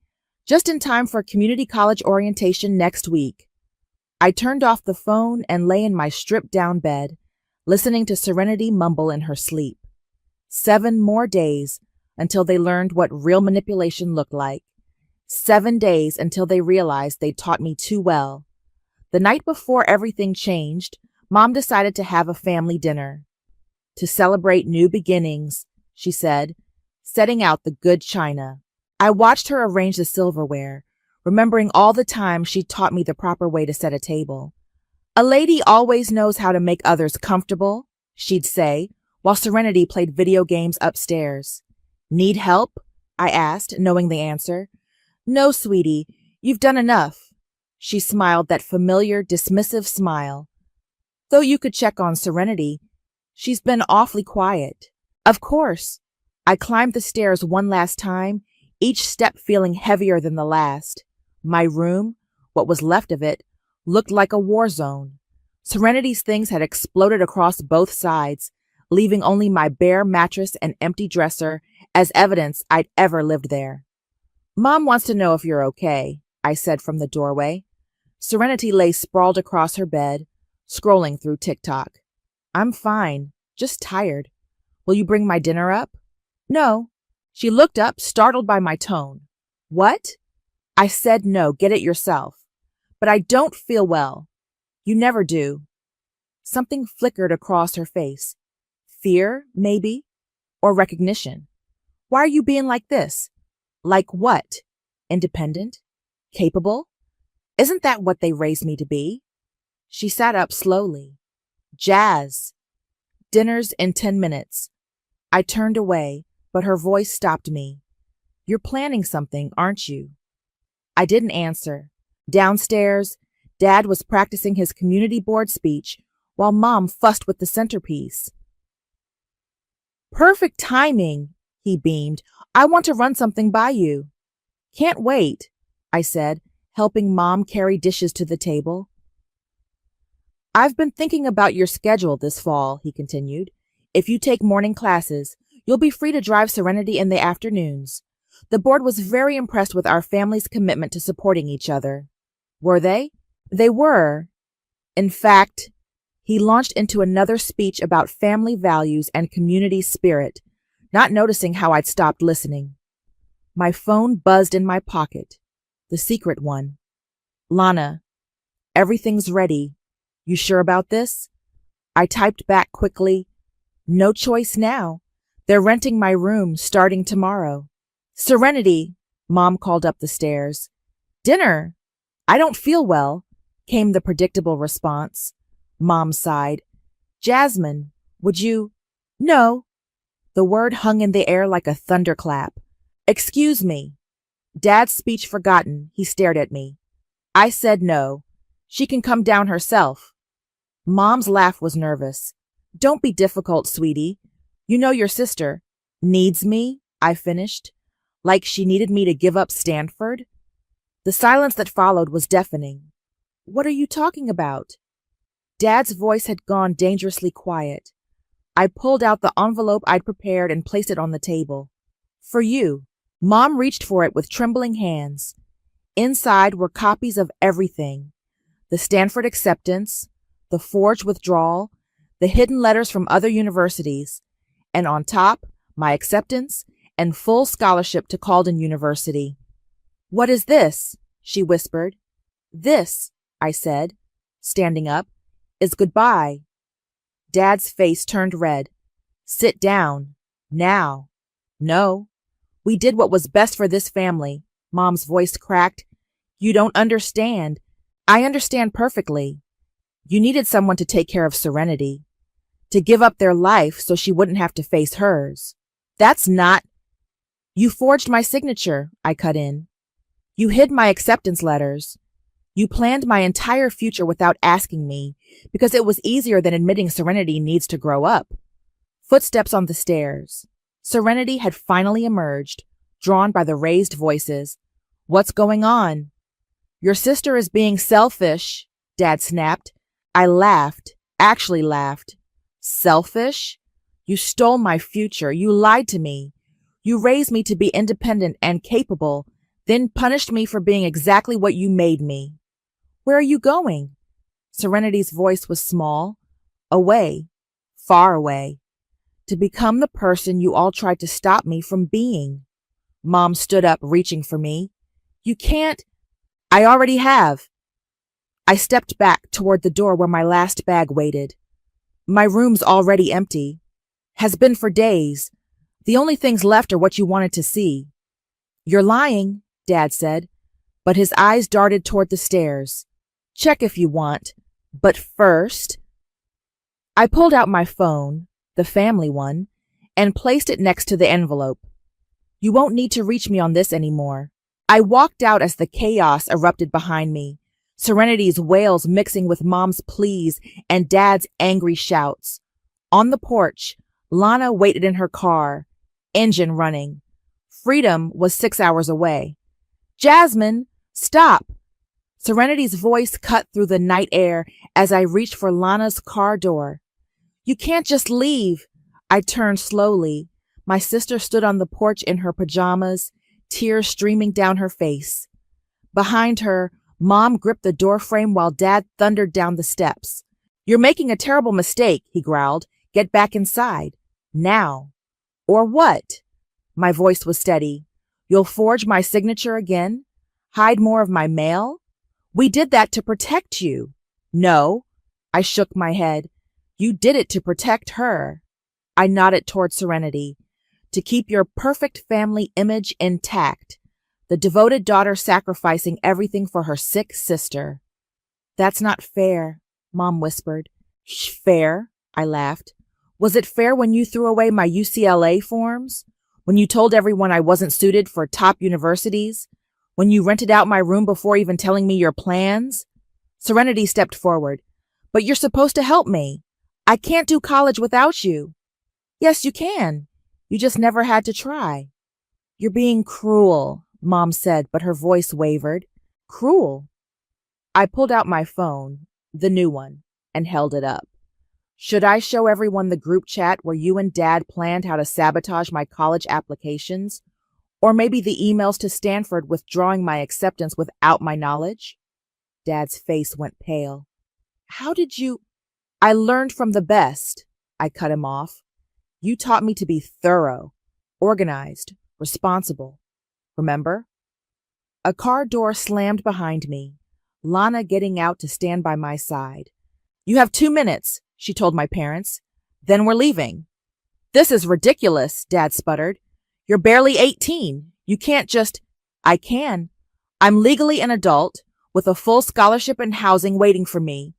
just in time for community college orientation next week. I turned off the phone and lay in my stripped-down bed, listening to Serenity mumble in her sleep. 7 more days until they learned what real manipulation looked like. 7 days until they realized they'd taught me too well. The night before everything changed, Mom decided to have a family dinner. To celebrate new beginnings, she said, setting out the good china. I watched her arrange the silverware, remembering all the times she taught me the proper way to set a table. A lady always knows how to make others comfortable, she'd say, while Serenity played video games upstairs. Need help? I asked, knowing the answer. No, sweetie, you've done enough. She smiled that familiar, dismissive smile. Though you could check on Serenity, she's been awfully quiet. Of course. I climbed the stairs one last time, each step feeling heavier than the last. My room, what was left of it, looked like a war zone. Serenity's things had exploded across both sides, leaving only my bare mattress and empty dresser as evidence I'd ever lived there. Mom wants to know if you're okay, I said from the doorway. Serenity lay sprawled across her bed, scrolling through TikTok. I'm fine, just tired. Will you bring my dinner up? No. She looked up, startled by my tone. What? I said no, get it yourself. But I don't feel well. You never do. Something flickered across her face. Fear, maybe? Or recognition? Why are you being like this? Like what? Independent? Capable? Isn't that what they raised me to be? She sat up slowly. Jazz. Dinner's in 10 minutes. I turned away, but her voice stopped me. You're planning something, aren't you? I didn't answer. Downstairs, Dad was practicing his community board speech while Mom fussed with the centerpiece. Perfect timing, he beamed. I want to run something by you. Can't wait, I said, helping Mom carry dishes to the table. I've been thinking about your schedule this fall, he continued. If you take morning classes, you'll be free to drive Serenity in the afternoons. The board was very impressed with our family's commitment to supporting each other. Were they? They were. In fact, he launched into another speech about family values and community spirit, not noticing how I'd stopped listening. My phone buzzed in my pocket. The secret one. Lana, everything's ready. You sure about this? I typed back quickly. No choice now. They're renting my room starting tomorrow. Serenity, Mom called up the stairs. Dinner. I don't feel well, came the predictable response. Mom sighed. Jasmine, would you? No. The word hung in the air like a thunderclap. Excuse me. Dad's speech forgotten, he stared at me. I said no. She can come down herself. Mom's laugh was nervous. Don't be difficult, sweetie. You know your sister needs me, I finished. Like she needed me to give up Stanford? The silence that followed was deafening. What are you talking about? Dad's voice had gone dangerously quiet. I pulled out the envelope I'd prepared and placed it on the table. For you. Mom reached for it with trembling hands. Inside were copies of everything. The Stanford acceptance, the forged withdrawal, the hidden letters from other universities, and on top, my acceptance and full scholarship to Calden University. What is this? She whispered. This, I said, standing up, is goodbye. Dad's face turned red. Sit down. Now. No. We did what was best for this family. Mom's voice cracked. You don't understand. I understand perfectly. You needed someone to take care of Serenity, to give up their life so she wouldn't have to face hers. That's not... You forged my signature, I cut in. You hid my acceptance letters. You planned my entire future without asking me, because it was easier than admitting Serenity needs to grow up. Footsteps on the stairs. Serenity had finally emerged, drawn by the raised voices. What's going on? Your sister is being selfish, Dad snapped. I laughed, actually laughed. Selfish? You stole my future. You lied to me. You raised me to be independent and capable, then punished me for being exactly what you made me. Where are you going? Serenity's voice was small. Away. Far away. To become the person you all tried to stop me from being. Mom stood up, reaching for me. You can't. I already have. I stepped back toward the door where my last bag waited. My room's already empty. Has been for days. The only things left are what you wanted to see. You're lying, Dad said, but his eyes darted toward the stairs. Check if you want, but first... I pulled out my phone, the family one, and placed it next to the envelope. You won't need to reach me on this anymore. I walked out as the chaos erupted behind me, Serenity's wails mixing with Mom's pleas and Dad's angry shouts. On the porch, Lana waited in her car, engine running. Freedom was 6 hours away. Jasmine, stop! Serenity's voice cut through the night air as I reached for Lana's car door. You can't just leave. I turned slowly. My sister stood on the porch in her pajamas, tears streaming down her face. Behind her, Mom gripped the doorframe while Dad thundered down the steps. You're making a terrible mistake, he growled. Get back inside. Now. Or what? My voice was steady. You'll forge my signature again? Hide more of my mail? We did that to protect you. No. I shook my head. You did it to protect her. I nodded toward Serenity. To keep your perfect family image intact. The devoted daughter sacrificing everything for her sick sister. That's not fair, Mom whispered. Fair? I laughed. Was it fair when you threw away my UCLA forms? When you told everyone I wasn't suited for top universities? When you rented out my room before even telling me your plans? Serenity stepped forward. But you're supposed to help me. I can't do college without you. Yes, you can. You just never had to try. You're being cruel, Mom said, but her voice wavered. Cruel? I pulled out my phone, the new one, and held it up. Should I show everyone the group chat where you and Dad planned how to sabotage my college applications? Or maybe the emails to Stanford withdrawing my acceptance without my knowledge? Dad's face went pale. How did you? I learned from the best. I cut him off. You taught me to be thorough, organized, responsible. Remember? A car door slammed behind me, Lana getting out to stand by my side. You have 2 minutes, she told my parents. Then we're leaving. This is ridiculous, Dad sputtered. You're barely 18. You can't just... I can. I'm legally an adult with a full scholarship and housing waiting for me.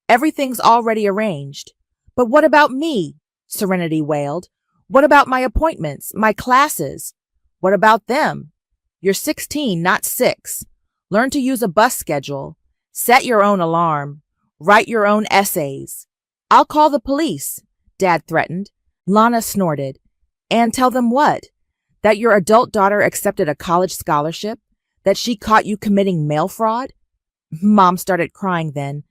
Everything's already arranged. But what about me? Serenity wailed. What about my appointments, my classes? What about them? You're 16, not 6. Learn to use a bus schedule. Set your own alarm. Write your own essays. I'll call the police, Dad threatened. Lana snorted. And tell them what? That your adult daughter accepted a college scholarship? That she caught you committing mail fraud? Mom started crying then.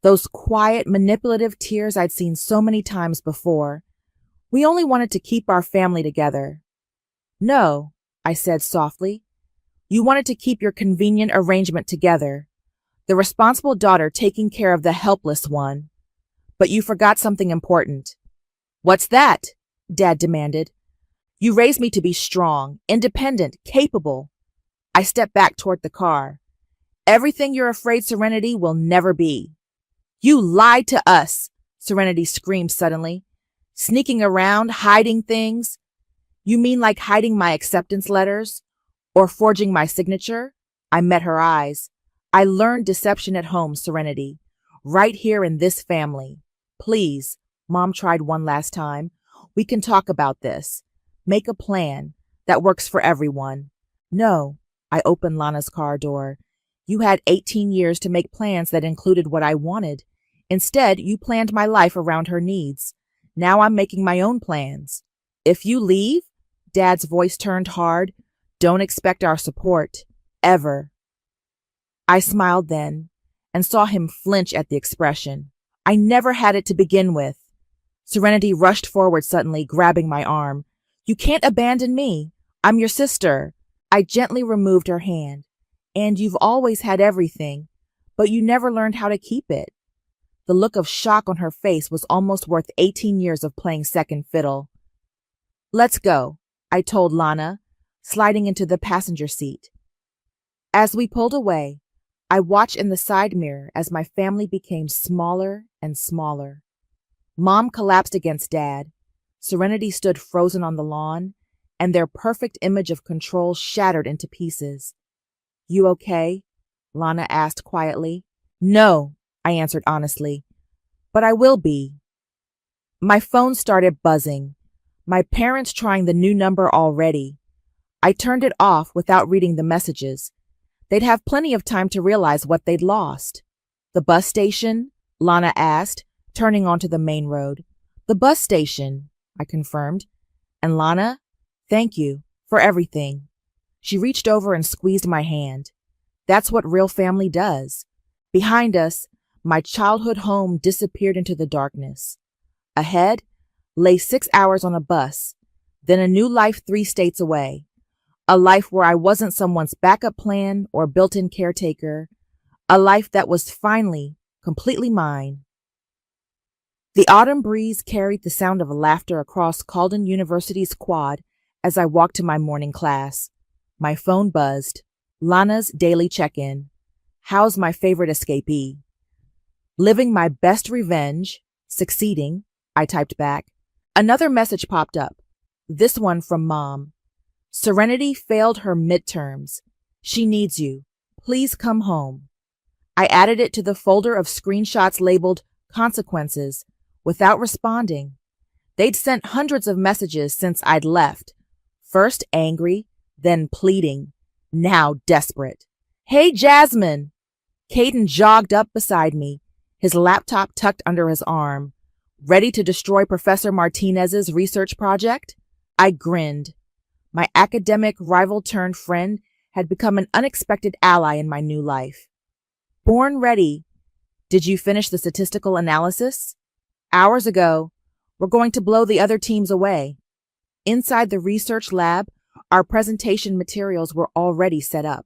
Those quiet, manipulative tears I'd seen so many times before. We only wanted to keep our family together. No, I said softly. You wanted to keep your convenient arrangement together. The responsible daughter taking care of the helpless one. But you forgot something important. What's that? Dad demanded. You raised me to be strong, independent, capable. I stepped back toward the car. Everything you're afraid Serenity will never be. You lied to us, Serenity screamed suddenly. Sneaking around, hiding things. You mean like hiding my acceptance letters? Or forging my signature? I met her eyes. I learned deception at home, Serenity. Right here in this family. Please, Mom tried one last time. We can talk about this. Make a plan that works for everyone. No, I opened Lana's car door. You had 18 years to make plans that included what I wanted. Instead, you planned my life around her needs. Now I'm making my own plans. If you leave, Dad's voice turned hard, don't expect our support. Ever. I smiled then and saw him flinch at the expression. I never had it to begin with. Serenity rushed forward suddenly, grabbing my arm. You can't abandon me. I'm your sister. I gently removed her hand. And you've always had everything, but you never learned how to keep it. The look of shock on her face was almost worth 18 years of playing second fiddle. Let's go, I told Lana, sliding into the passenger seat. As we pulled away, I watched in the side mirror as my family became smaller and smaller. Mom collapsed against Dad. Serenity stood frozen on the lawn, and their perfect image of control shattered into pieces. You okay? Lana asked quietly. No, I answered honestly, but I will be. My phone started buzzing. My parents trying the new number already. I turned it off without reading the messages. They'd have plenty of time to realize what they'd lost. The bus station? Lana asked, turning onto the main road. The bus station, I confirmed. And Lana, thank you for everything. She reached over and squeezed my hand. That's what real family does. Behind us, my childhood home disappeared into the darkness. Ahead lay 6 hours on a bus, then a new life 3 states away. A life where I wasn't someone's backup plan or built-in caretaker. A life that was finally completely mine. The autumn breeze carried the sound of laughter across Calden University's quad as I walked to my morning class. My phone buzzed. Lana's daily check-in. How's my favorite escapee? Living my best revenge. Succeeding, I typed back. Another message popped up, this one from Mom. Serenity failed her midterms. She needs you. Please come home. I added it to the folder of screenshots labeled consequences without responding. They'd sent hundreds of messages since I'd left. First angry, then pleading, now desperate. Hey, Jasmine! Caden jogged up beside me, his laptop tucked under his arm. Ready to destroy Professor Martinez's research project? I grinned. My academic rival turned friend had become an unexpected ally in my new life. Born ready. Did you finish the statistical analysis? Hours ago. We're going to blow the other teams away. Inside the research lab, our presentation materials were already set up.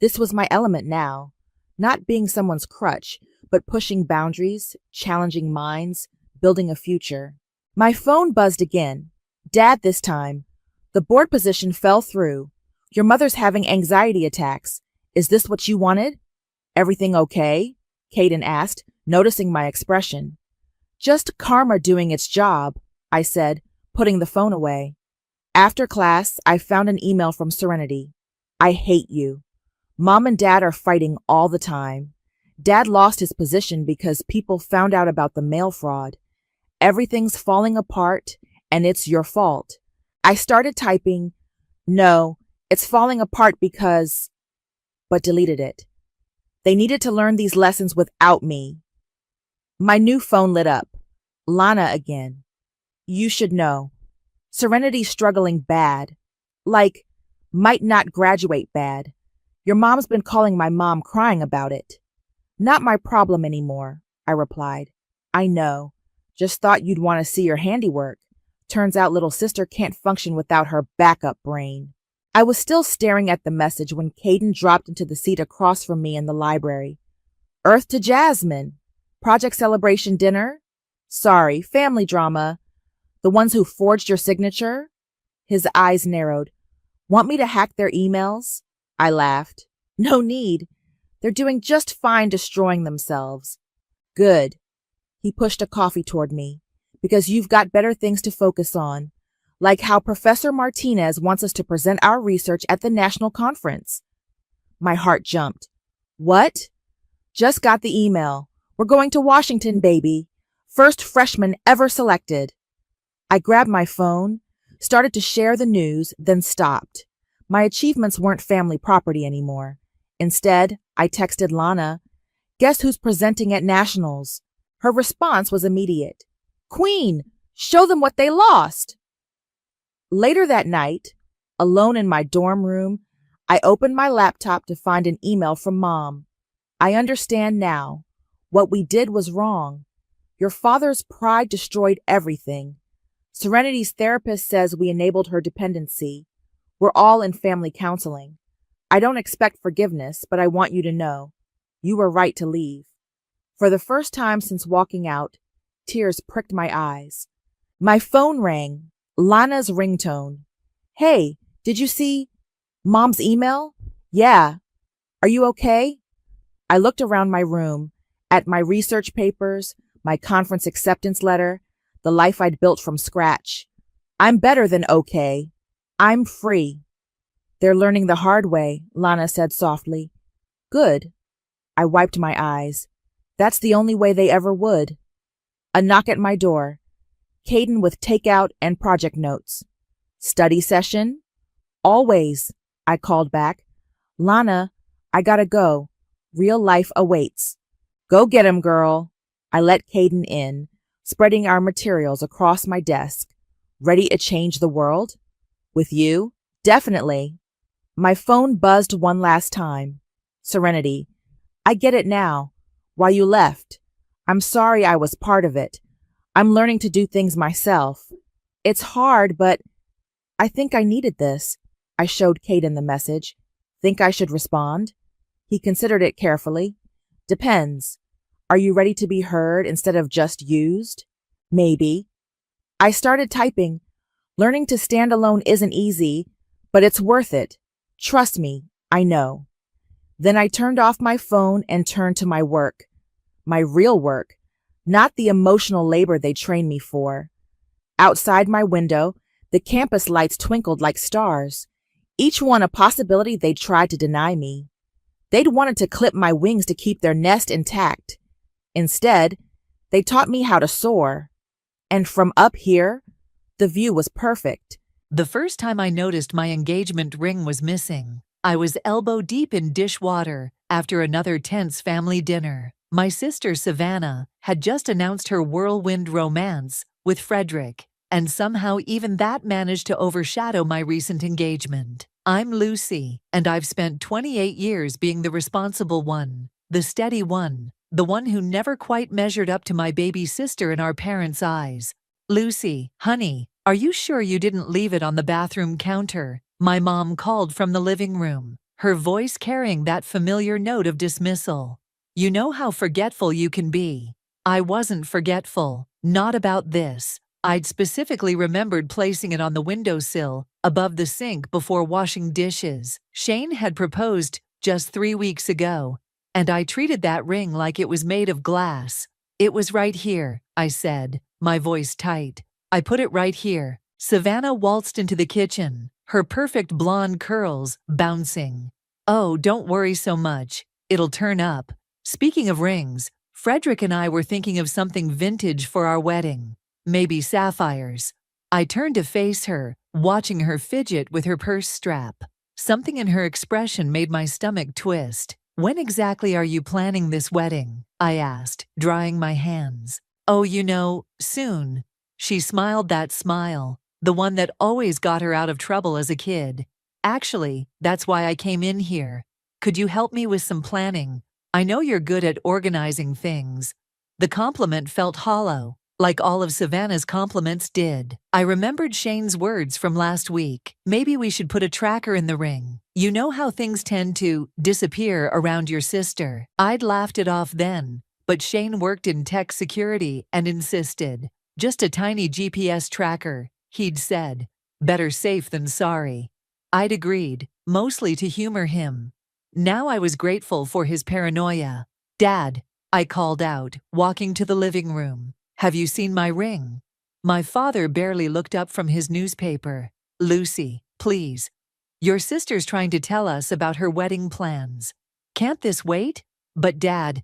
This was my element now, not being someone's crutch, but pushing boundaries, challenging minds, building a future. My phone buzzed again. Dad this time. The board position fell through. Your mother's having anxiety attacks. Is this what you wanted? Everything okay? Caden asked, noticing my expression. Just karma doing its job, I said, putting the phone away. After class, I found an email from Serenity. I hate you. Mom and Dad are fighting all the time. Dad lost his position because people found out about the mail fraud. Everything's falling apart, and it's your fault. I started typing, no, it's falling apart because, but deleted it. They needed to learn these lessons without me. My new phone lit up. Lana again. You should know. Serenity's struggling bad. Like, might not graduate bad. Your mom's been calling my mom crying about it. Not my problem anymore, I replied. I know. Just thought you'd want to see your handiwork. Turns out little sister can't function without her backup brain. I was still staring at the message when Caden dropped into the seat across from me in the library. Earth to Jasmine. Project celebration dinner? Sorry, family drama. The ones who forged your signature? His eyes narrowed. Want me to hack their emails? I laughed. No need. They're doing just fine destroying themselves. Good. He pushed a coffee toward me. Because you've got better things to focus on. Like how Professor Martinez wants us to present our research at the national conference. My heart jumped. What? Just got the email. We're going to Washington, baby. First freshman ever selected. I grabbed my phone, started to share the news, then stopped. My achievements weren't family property anymore. Instead, I texted Lana, guess who's presenting at nationals? Her response was immediate. Queen, show them what they lost. Later that night, alone in my dorm room, I opened my laptop to find an email from Mom. I understand now. What we did was wrong. Your father's pride destroyed everything. Serenity's therapist says we enabled her dependency. We're all in family counseling. I don't expect forgiveness, but I want you to know. You were right to leave. For the first time since walking out, tears pricked my eyes. My phone rang. Lana's ringtone. Hey, did you see Mom's email? Yeah. Are you okay? I looked around my room, at my research papers, my conference acceptance letter, the life I'd built from scratch. I'm better than okay. I'm free. They're learning the hard way, Lana said softly. Good. I wiped my eyes. That's the only way they ever would. A knock at my door. Caden with takeout and project notes. Study session? Always, I called back. Lana, I gotta go. Real life awaits. Go get him, girl. I let Caden in, spreading our materials across my desk. Ready to change the world? With you? Definitely. My phone buzzed one last time. Serenity. I get it now. Why you left. I'm sorry I was part of it. I'm learning to do things myself. It's hard, but I think I needed this. I showed Caden the message. Think I should respond? He considered it carefully. Depends. Are you ready to be heard instead of just used? Maybe. I started typing. Learning to stand alone isn't easy, but it's worth it. Trust me, I know. Then I turned off my phone and turned to my work. My real work, not the emotional labor they trained me for. Outside my window, the campus lights twinkled like stars, each one a possibility they'd tried to deny me. They'd wanted to clip my wings to keep their nest intact. Instead, they taught me how to soar. And from up here, the view was perfect. The first time I noticed my engagement ring was missing, I was elbow deep in dishwater after another tense family dinner. My sister Savannah had just announced her whirlwind romance with Frederick, and somehow even that managed to overshadow my recent engagement. I'm Lucy, and I've spent 28 years being the responsible one, the steady one, the one who never quite measured up to my baby sister in our parents' eyes. Lucy, honey, are you sure you didn't leave it on the bathroom counter? My mom called from the living room, her voice carrying that familiar note of dismissal. You know how forgetful you can be. I wasn't forgetful, not about this. I'd specifically remembered placing it on the windowsill, above the sink before washing dishes. Shane had proposed just 3 weeks ago, and I treated that ring like it was made of glass. It was right here, I said, my voice tight. I put it right here. Savannah waltzed into the kitchen, her perfect blonde curls bouncing. Oh, don't worry so much. It'll turn up. Speaking of rings, Frederick and I were thinking of something vintage for our wedding. Maybe sapphires. I turned to face her, watching her fidget with her purse strap. Something in her expression made my stomach twist. When exactly are you planning this wedding? I asked, drying my hands. Oh, soon. She smiled that smile, the one that always got her out of trouble as a kid. Actually, that's why I came in here. Could you help me with some planning? I know you're good at organizing things. The compliment felt hollow, like all of Savannah's compliments did. I remembered Shane's words from last week. Maybe we should put a tracker in the ring. You know how things tend to disappear around your sister. I'd laughed it off then, but Shane worked in tech security and insisted. Just a tiny GPS tracker, he'd said. Better safe than sorry. I'd agreed, mostly to humor him. Now I was grateful for his paranoia. Dad, I called out, walking to the living room. Have you seen my ring? My father barely looked up from his newspaper. Lucy, please. Your sister's trying to tell us about her wedding plans. Can't this wait? But Dad.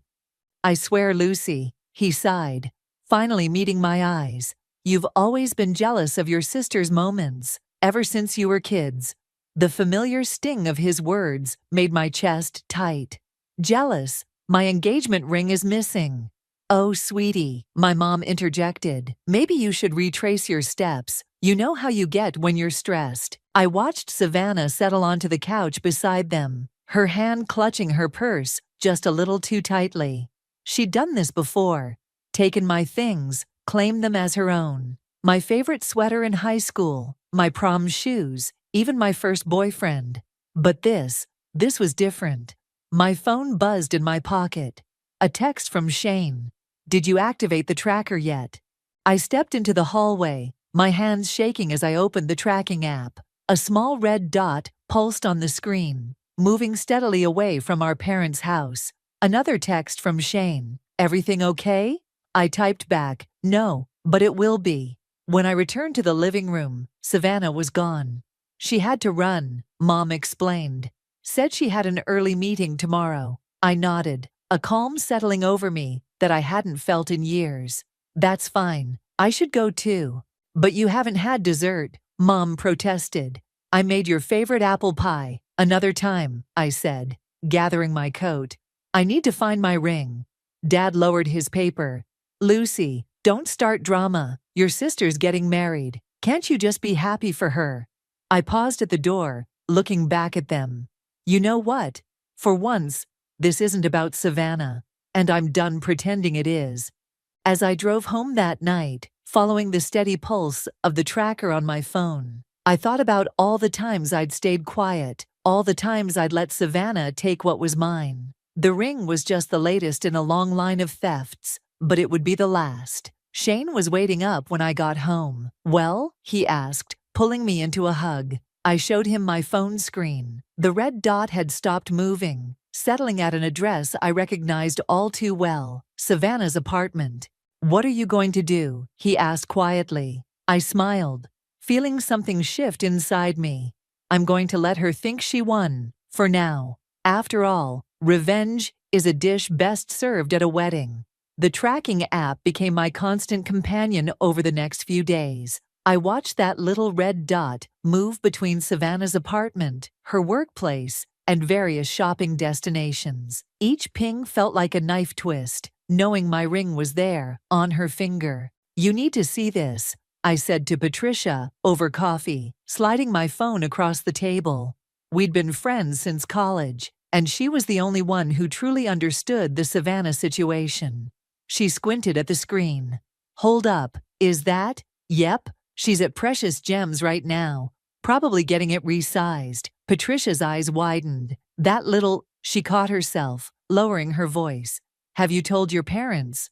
I swear, Lucy, he sighed, finally meeting my eyes. You've always been jealous of your sister's moments, ever since you were kids. The familiar sting of his words made my chest tight. Jealous? My engagement ring is missing. Oh, sweetie, my mom interjected. Maybe you should retrace your steps. You know how you get when you're stressed. I watched Savannah settle onto the couch beside them, her hand clutching her purse just a little too tightly. She'd done this before. Taken my things, claimed them as her own. My favorite sweater in high school, my prom shoes, even my first boyfriend. But this was different. My phone buzzed in my pocket. A text from Shane. Did you activate the tracker yet? I stepped into the hallway, my hands shaking as I opened the tracking app. A small red dot pulsed on the screen, moving steadily away from our parents' house. Another text from Shane. Everything okay? I typed back, no, but it will be. When I returned to the living room, Savannah was gone. She had to run, Mom explained. Said she had an early meeting tomorrow. I nodded, a calm settling over me that I hadn't felt in years. That's fine. I should go too. But you haven't had dessert, Mom protested. I made your favorite apple pie. Another time, I said, gathering my coat. I need to find my ring. Dad lowered his paper. Lucy, don't start drama. Your sister's getting married. Can't you just be happy for her? I paused at the door, looking back at them. You know what? For once, this isn't about Savannah, and I'm done pretending it is. As I drove home that night, following the steady pulse of the tracker on my phone, I thought about all the times I'd stayed quiet, all the times I'd let Savannah take what was mine. The ring was just the latest in a long line of thefts, but it would be the last. Shane was waiting up when I got home. Well, he asked, pulling me into a hug. I showed him my phone screen. The red dot had stopped moving, settling at an address I recognized all too well, Savannah's apartment. What are you going to do? He asked quietly. I smiled, feeling something shift inside me. I'm going to let her think she won, for now. After all, revenge is a dish best served at a wedding. The tracking app became my constant companion over the next few days. I watched that little red dot move between Savannah's apartment, her workplace, and various shopping destinations. Each ping felt like a knife twist, knowing my ring was there, on her finger. "You need to see this," I said to Patricia, over coffee, sliding my phone across the table. We'd been friends since college, and she was the only one who truly understood the Savannah situation. She squinted at the screen. "Hold up, is that?" "Yep, she's at Precious Gems right now, probably getting it resized." Patricia's eyes widened. "That little—" She caught herself, lowering her voice. "Have you told your parents?"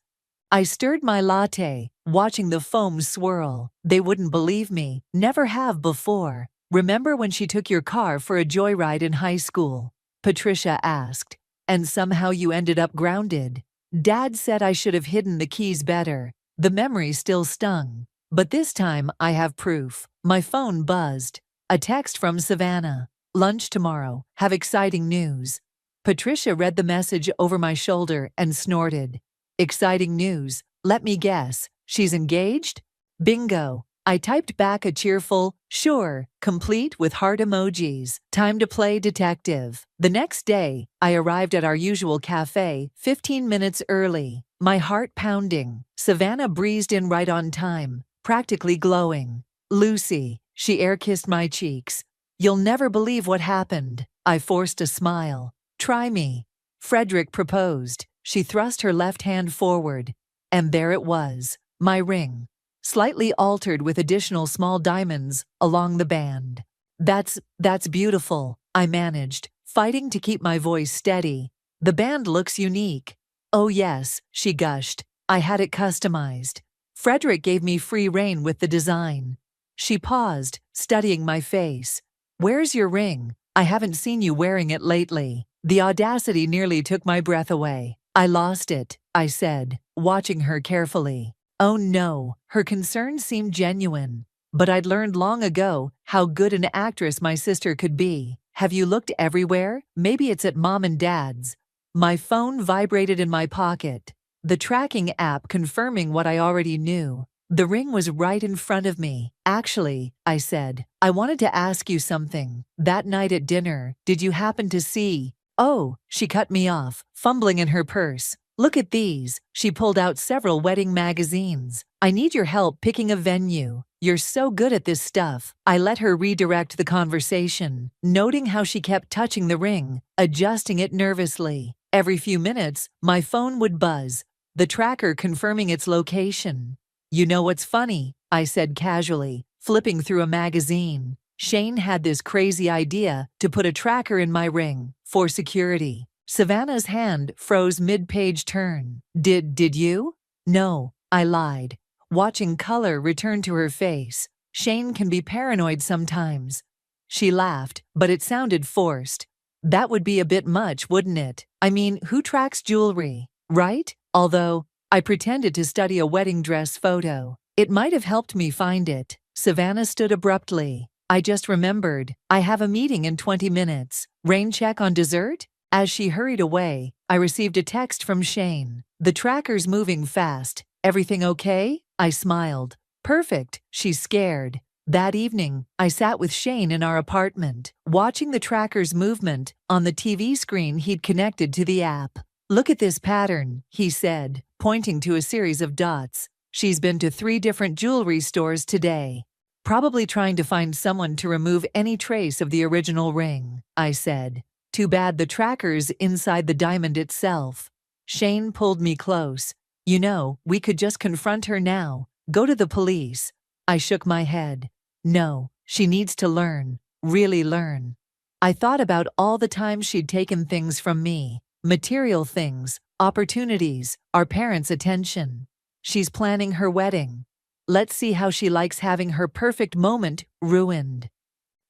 I stirred my latte, watching the foam swirl. "They wouldn't believe me, never have before." "Remember when she took your car for a joyride in high school?" Patricia asked. "And somehow you ended up grounded." Dad said I should have hidden the keys better. The memory still stung. But this time I have proof. My phone buzzed. A text from Savannah. "Lunch tomorrow. Have exciting news." Patricia read the message over my shoulder and snorted. "Exciting news? Let me guess. She's engaged?" Bingo. I typed back a cheerful, "Sure," complete with heart emojis. Time to play detective. The next day, I arrived at our usual cafe, 15 minutes early, my heart pounding. Savannah breezed in right on time, practically glowing. "Lucy," she air-kissed my cheeks. "You'll never believe what happened." I forced a smile. "Try me." Frederick proposed. She thrust her left hand forward. And there it was, my ring. Slightly altered with additional small diamonds along the band. That's beautiful," I managed, fighting to keep my voice steady. "The band looks unique." "Oh yes," she gushed. "I had it customized. Frederick gave me free rein with the design." She paused, studying my face. "Where's your ring? I haven't seen you wearing it lately." The audacity nearly took my breath away. "I lost it," I said, watching her carefully. Oh no, her concern seemed genuine. But I'd learned long ago how good an actress my sister could be. "Have you looked everywhere? Maybe it's at Mom and Dad's." My phone vibrated in my pocket. The tracking app confirming what I already knew. The ring was right in front of me. "Actually," I said, "I wanted to ask you something. That night at dinner, did you happen to see—" "Oh," she cut me off, fumbling in her purse. "Look at these." She pulled out several wedding magazines. "I need your help picking a venue. You're so good at this stuff." I let her redirect the conversation, noting how she kept touching the ring, adjusting it nervously. Every few minutes, my phone would buzz, the tracker confirming its location. "You know what's funny?" I said casually, flipping through a magazine. "Shane had this crazy idea to put a tracker in my ring, for security." Savannah's hand froze mid-page turn. Did you?" "No," I lied, watching color return to her face. "Shane can be paranoid sometimes." She laughed, but it sounded forced. "That would be a bit much, wouldn't it? I mean, who tracks jewelry, right?" Although, I pretended to study a wedding dress photo. It might have helped me find it. Savannah stood abruptly. "I just remembered. I have a meeting in 20 minutes. Rain check on dessert?" As she hurried away, I received a text from Shane. "The tracker's moving fast. Everything okay?" I smiled. "Perfect." She's scared. That evening, I sat with Shane in our apartment, watching the tracker's movement on the TV screen he'd connected to the app. "Look at this pattern," he said, pointing to a series of dots. "She's been to 3 different jewelry stores today. Probably trying to find someone to remove any trace of the original ring," I said. "Too bad the tracker's inside the diamond itself." Shane pulled me close. "You know, we could just confront her now, go to the police." I shook my head. "No, she needs to learn, really learn." I thought about all the times she'd taken things from me, material things, opportunities, our parents' attention. She's planning her wedding. Let's see how she likes having her perfect moment ruined.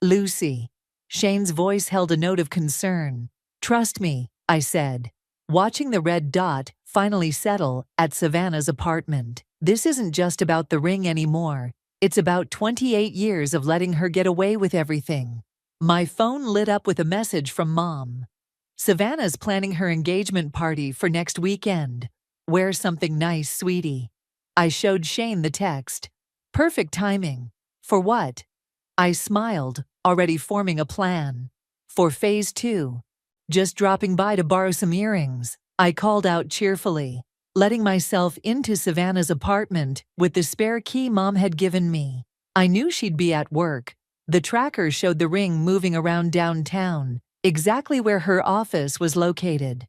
"Lucy." Shane's voice held a note of concern. "Trust me," I said, watching the red dot finally settle at Savannah's apartment. "This isn't just about the ring anymore. It's about 28 years of letting her get away with everything. My phone lit up with a message from Mom. Savannah's planning her engagement party for next weekend. Wear something nice, sweetie. I showed Shane the text. Perfect timing. For what? I smiled, already forming a plan. For phase 2. Just dropping by to borrow some earrings, I called out cheerfully, letting myself into Savannah's apartment with the spare key Mom had given me. I knew she'd be at work. The tracker showed the ring moving around downtown, exactly where her office was located.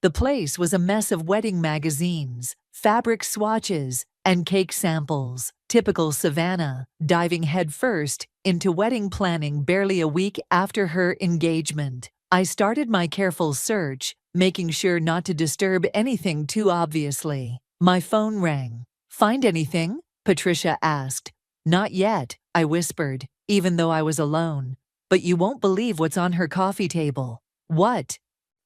The place was a mess of wedding magazines, fabric swatches, and cake samples. Typical Savannah, diving headfirst into wedding planning barely a week after her engagement. I started my careful search, making sure not to disturb anything too obviously. My phone rang. "Find anything?" Patricia asked. "Not yet," I whispered, even though I was alone. "But you won't believe what's on her coffee table." "What?"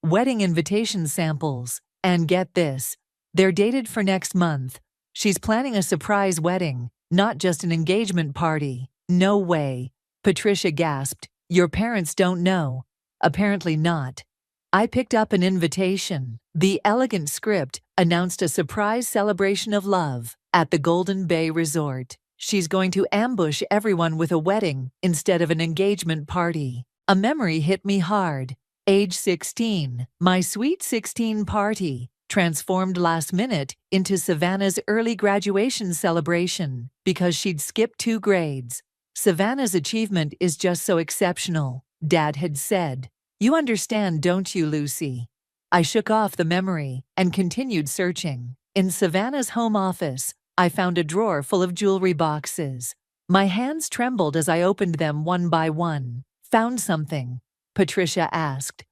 "Wedding invitation samples. And get this, they're dated for next month. She's planning a surprise wedding, not just an engagement party." "No way," Patricia gasped. "Your parents don't know." "Apparently not." I picked up an invitation. The elegant script announced a surprise celebration of love at the Golden Bay Resort. She's going to ambush everyone with a wedding instead of an engagement party. A memory hit me hard. Age 16, my sweet 16 party, transformed last minute into Savannah's early graduation celebration because she'd skipped 2 grades. "Savannah's achievement is just so exceptional," Dad had said. "You understand, don't you, Lucy?" I shook off the memory and continued searching. In Savannah's home office, I found a drawer full of jewelry boxes. My hands trembled as I opened them one by one. "Found something?" Patricia asked.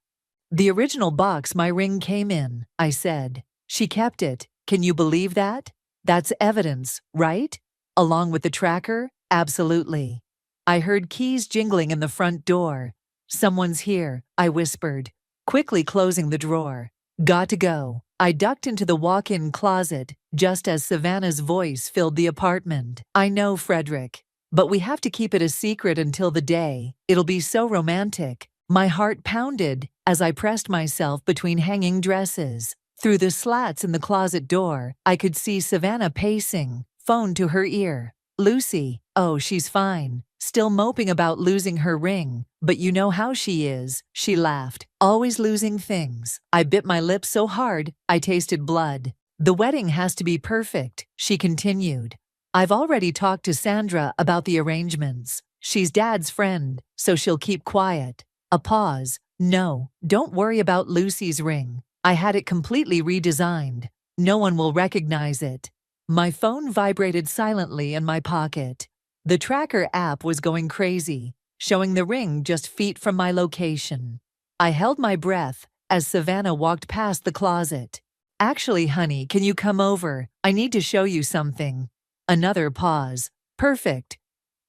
"The original box my ring came in," I said. "She kept it. Can you believe that? That's evidence, right? Along with the tracker?" "Absolutely." I heard keys jingling in the front door. "Someone's here," I whispered, quickly closing the drawer. "Got to go." I ducked into the walk-in closet just as Savannah's voice filled the apartment. "I know, Frederick, but we have to keep it a secret until the day. It'll be so romantic." My heart pounded as I pressed myself between hanging dresses. Through the slats in the closet door, I could see Savannah pacing, phone to her ear. "Lucy, oh, she's fine. Still moping about losing her ring, but you know how she is," she laughed. "Always losing things." I bit my lip so hard, I tasted blood. "The wedding has to be perfect," she continued. "I've already talked to Sandra about the arrangements. She's Dad's friend, so she'll keep quiet." A pause. "No, don't worry about Lucy's ring. I had it completely redesigned. No one will recognize it." My phone vibrated silently in my pocket. The tracker app was going crazy, showing the ring just feet from my location. I held my breath as Savannah walked past the closet. "Actually, honey, can you come over? I need to show you something." Another pause. "Perfect.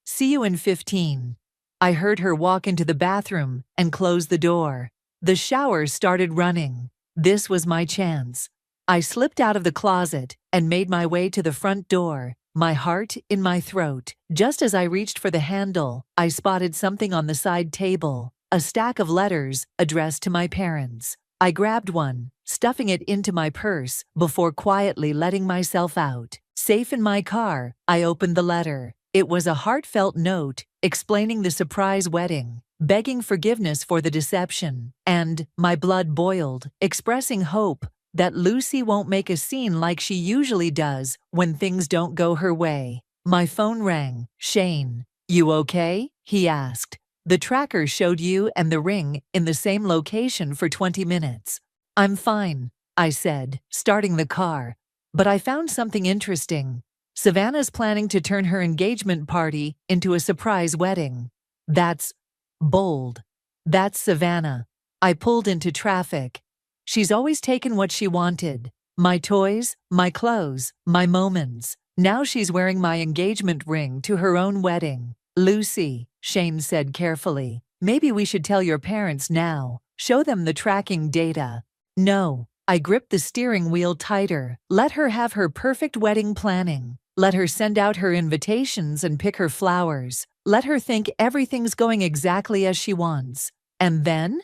See you in 15. I heard her walk into the bathroom and close the door. The shower started running. This was my chance. I slipped out of the closet and made my way to the front door, my heart in my throat. Just as I reached for the handle, I spotted something on the side table, a stack of letters addressed to my parents. I grabbed one, stuffing it into my purse before quietly letting myself out. Safe in my car, I opened the letter. It was a heartfelt note explaining the surprise wedding, begging forgiveness for the deception, and my blood boiled, expressing hope that Lucy won't make a scene like she usually does when things don't go her way. My phone rang. "Shane, you okay?" he asked. "The tracker showed you and the ring in the same location for 20 minutes. "I'm fine," I said, starting the car. "But I found something interesting. Savannah's planning to turn her engagement party into a surprise wedding." "That's bold." "That's Savannah." I pulled into traffic. She's always taken what she wanted. My toys, my clothes, my moments. Now she's wearing my engagement ring to her own wedding. "Lucy," Shane said carefully, "maybe we should tell your parents now. Show them the tracking data." "No." I gripped the steering wheel tighter. "Let her have her perfect wedding planning. Let her send out her invitations and pick her flowers. Let her think everything's going exactly as she wants. And then?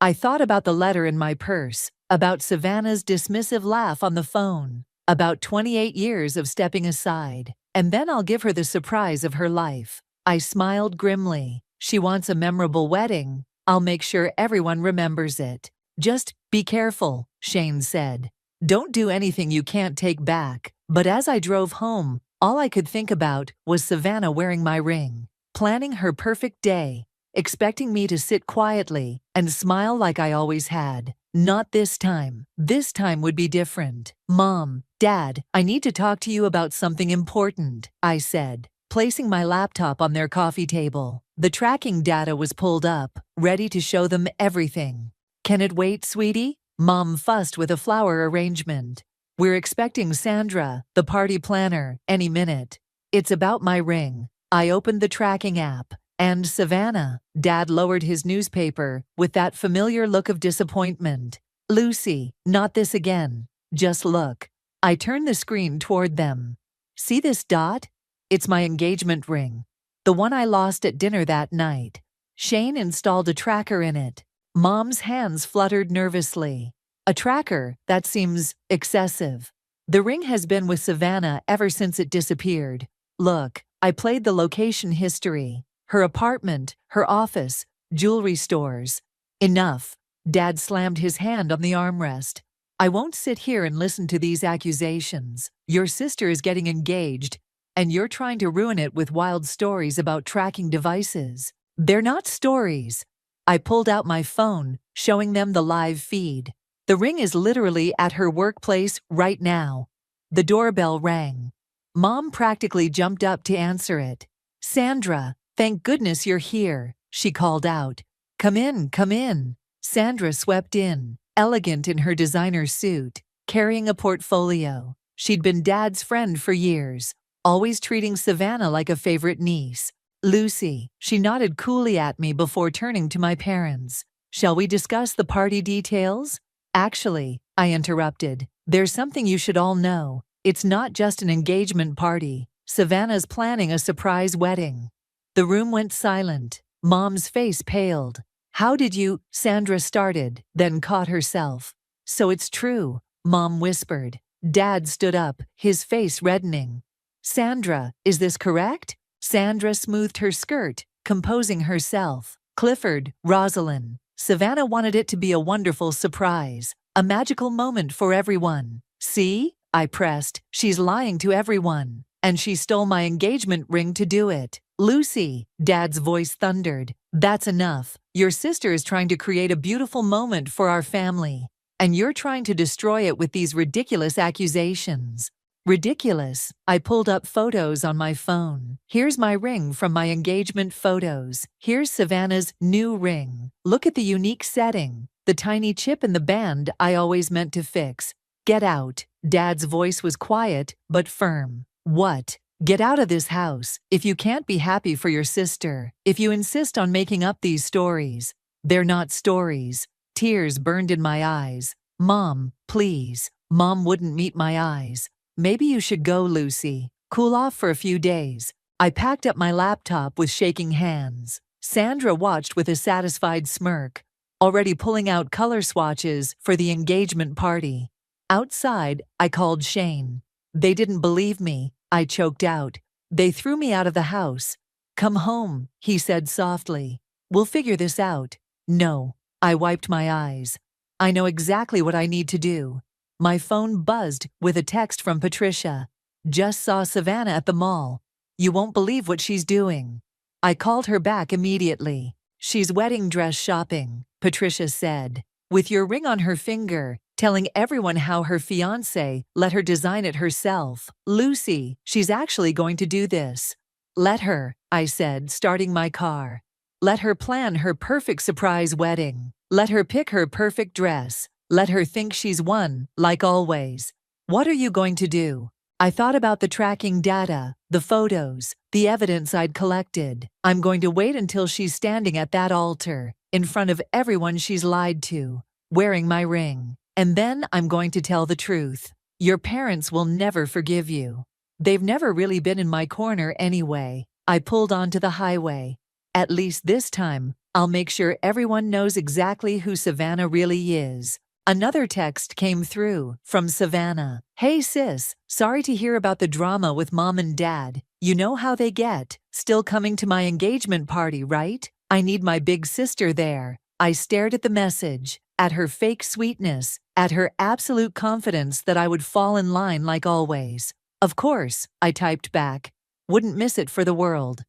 I thought about the letter in my purse, about Savannah's dismissive laugh on the phone, about 28 years of stepping aside. And then I'll give her the surprise of her life. I smiled grimly. She wants a memorable wedding. I'll make sure everyone remembers it. Just be careful, Shane said. Don't do anything you can't take back. But as I drove home, all I could think about was Savannah wearing my ring, planning her perfect day, expecting me to sit quietly and smile like I always had. Not this time. This time would be different. Mom, Dad, I need to talk to you about something important, I said, placing my laptop on their coffee table. The tracking data was pulled up, ready to show them everything. Can it wait, sweetie? Mom fussed with a flower arrangement. We're expecting Sandra, the party planner, any minute. It's about my ring. I opened the tracking app. And Savannah, Dad lowered his newspaper with that familiar look of disappointment. Lucy, not this again. Just look. I turned the screen toward them. See this dot? It's my engagement ring. The one I lost at dinner that night. Shane installed a tracker in it. Mom's hands fluttered nervously. A tracker? That seems excessive. The ring has been with Savannah ever since it disappeared. Look, I played the location history. Her apartment, her office, jewelry stores. Enough. Dad slammed his hand on the armrest. I won't sit here and listen to these accusations. Your sister is getting engaged, and you're trying to ruin it with wild stories about tracking devices. They're not stories. I pulled out my phone, showing them the live feed. The ring is literally at her workplace right now. The doorbell rang. Mom practically jumped up to answer it. Sandra, thank goodness you're here, she called out. Come in, come in. Sandra swept in, elegant in her designer suit, carrying a portfolio. She'd been Dad's friend for years, always treating Savannah like a favorite niece. Lucy, she nodded coolly at me before turning to my parents. Shall we discuss the party details? Actually, I interrupted, there's something you should all know. It's not just an engagement party. Savannah's planning a surprise wedding. The room went silent. Mom's face paled. How did you? Sandra started, then caught herself. So it's true, Mom whispered. Dad stood up, his face reddening. Sandra, is this correct? Sandra smoothed her skirt, composing herself. Clifford, Rosalind. Savannah wanted it to be a wonderful surprise, a magical moment for everyone. See? I pressed. She's lying to everyone. And she stole my engagement ring to do it. Lucy, Dad's voice thundered. That's enough. Your sister is trying to create a beautiful moment for our family. And you're trying to destroy it with these ridiculous accusations. Ridiculous. I pulled up photos on my phone. Here's my ring from my engagement photos. Here's Savannah's new ring. Look at the unique setting. The tiny chip in the band I always meant to fix. Get out. Dad's voice was quiet, but firm. What? Get out of this house. If you can't be happy for your sister, if you insist on making up these stories, they're not stories. Tears burned in my eyes. Mom, please. Mom wouldn't meet my eyes. Maybe you should go, Lucy. Cool off for a few days. I packed up my laptop with shaking hands. Sandra watched with a satisfied smirk, already pulling out color swatches for the engagement party. Outside, I called Shane. They didn't believe me, I choked out. They threw me out of the house. Come home, he said softly. We'll figure this out. No, I wiped my eyes. I know exactly what I need to do. My phone buzzed with a text from Patricia. Just saw Savannah at the mall. You won't believe what she's doing. I called her back immediately. She's wedding dress shopping, Patricia said, with your ring on her finger, telling everyone how her fiancé let her design it herself. Lucy, she's actually going to do this. Let her, I said, starting my car. Let her plan her perfect surprise wedding. Let her pick her perfect dress. Let her think she's won, like always. What are you going to do? I thought about the tracking data, the photos, the evidence I'd collected. I'm going to wait until she's standing at that altar, in front of everyone she's lied to, wearing my ring. And then I'm going to tell the truth. Your parents will never forgive you. They've never really been in my corner anyway. I pulled onto the highway. At least this time, I'll make sure everyone knows exactly who Savannah really is. Another text came through from Savannah. Hey sis, sorry to hear about the drama with mom and dad. You know how they get. Still coming to my engagement party, right? I need my big sister there. I stared at the message, at her fake sweetness, at her absolute confidence that I would fall in line like always. Of course, I typed back. Wouldn't miss it for the world.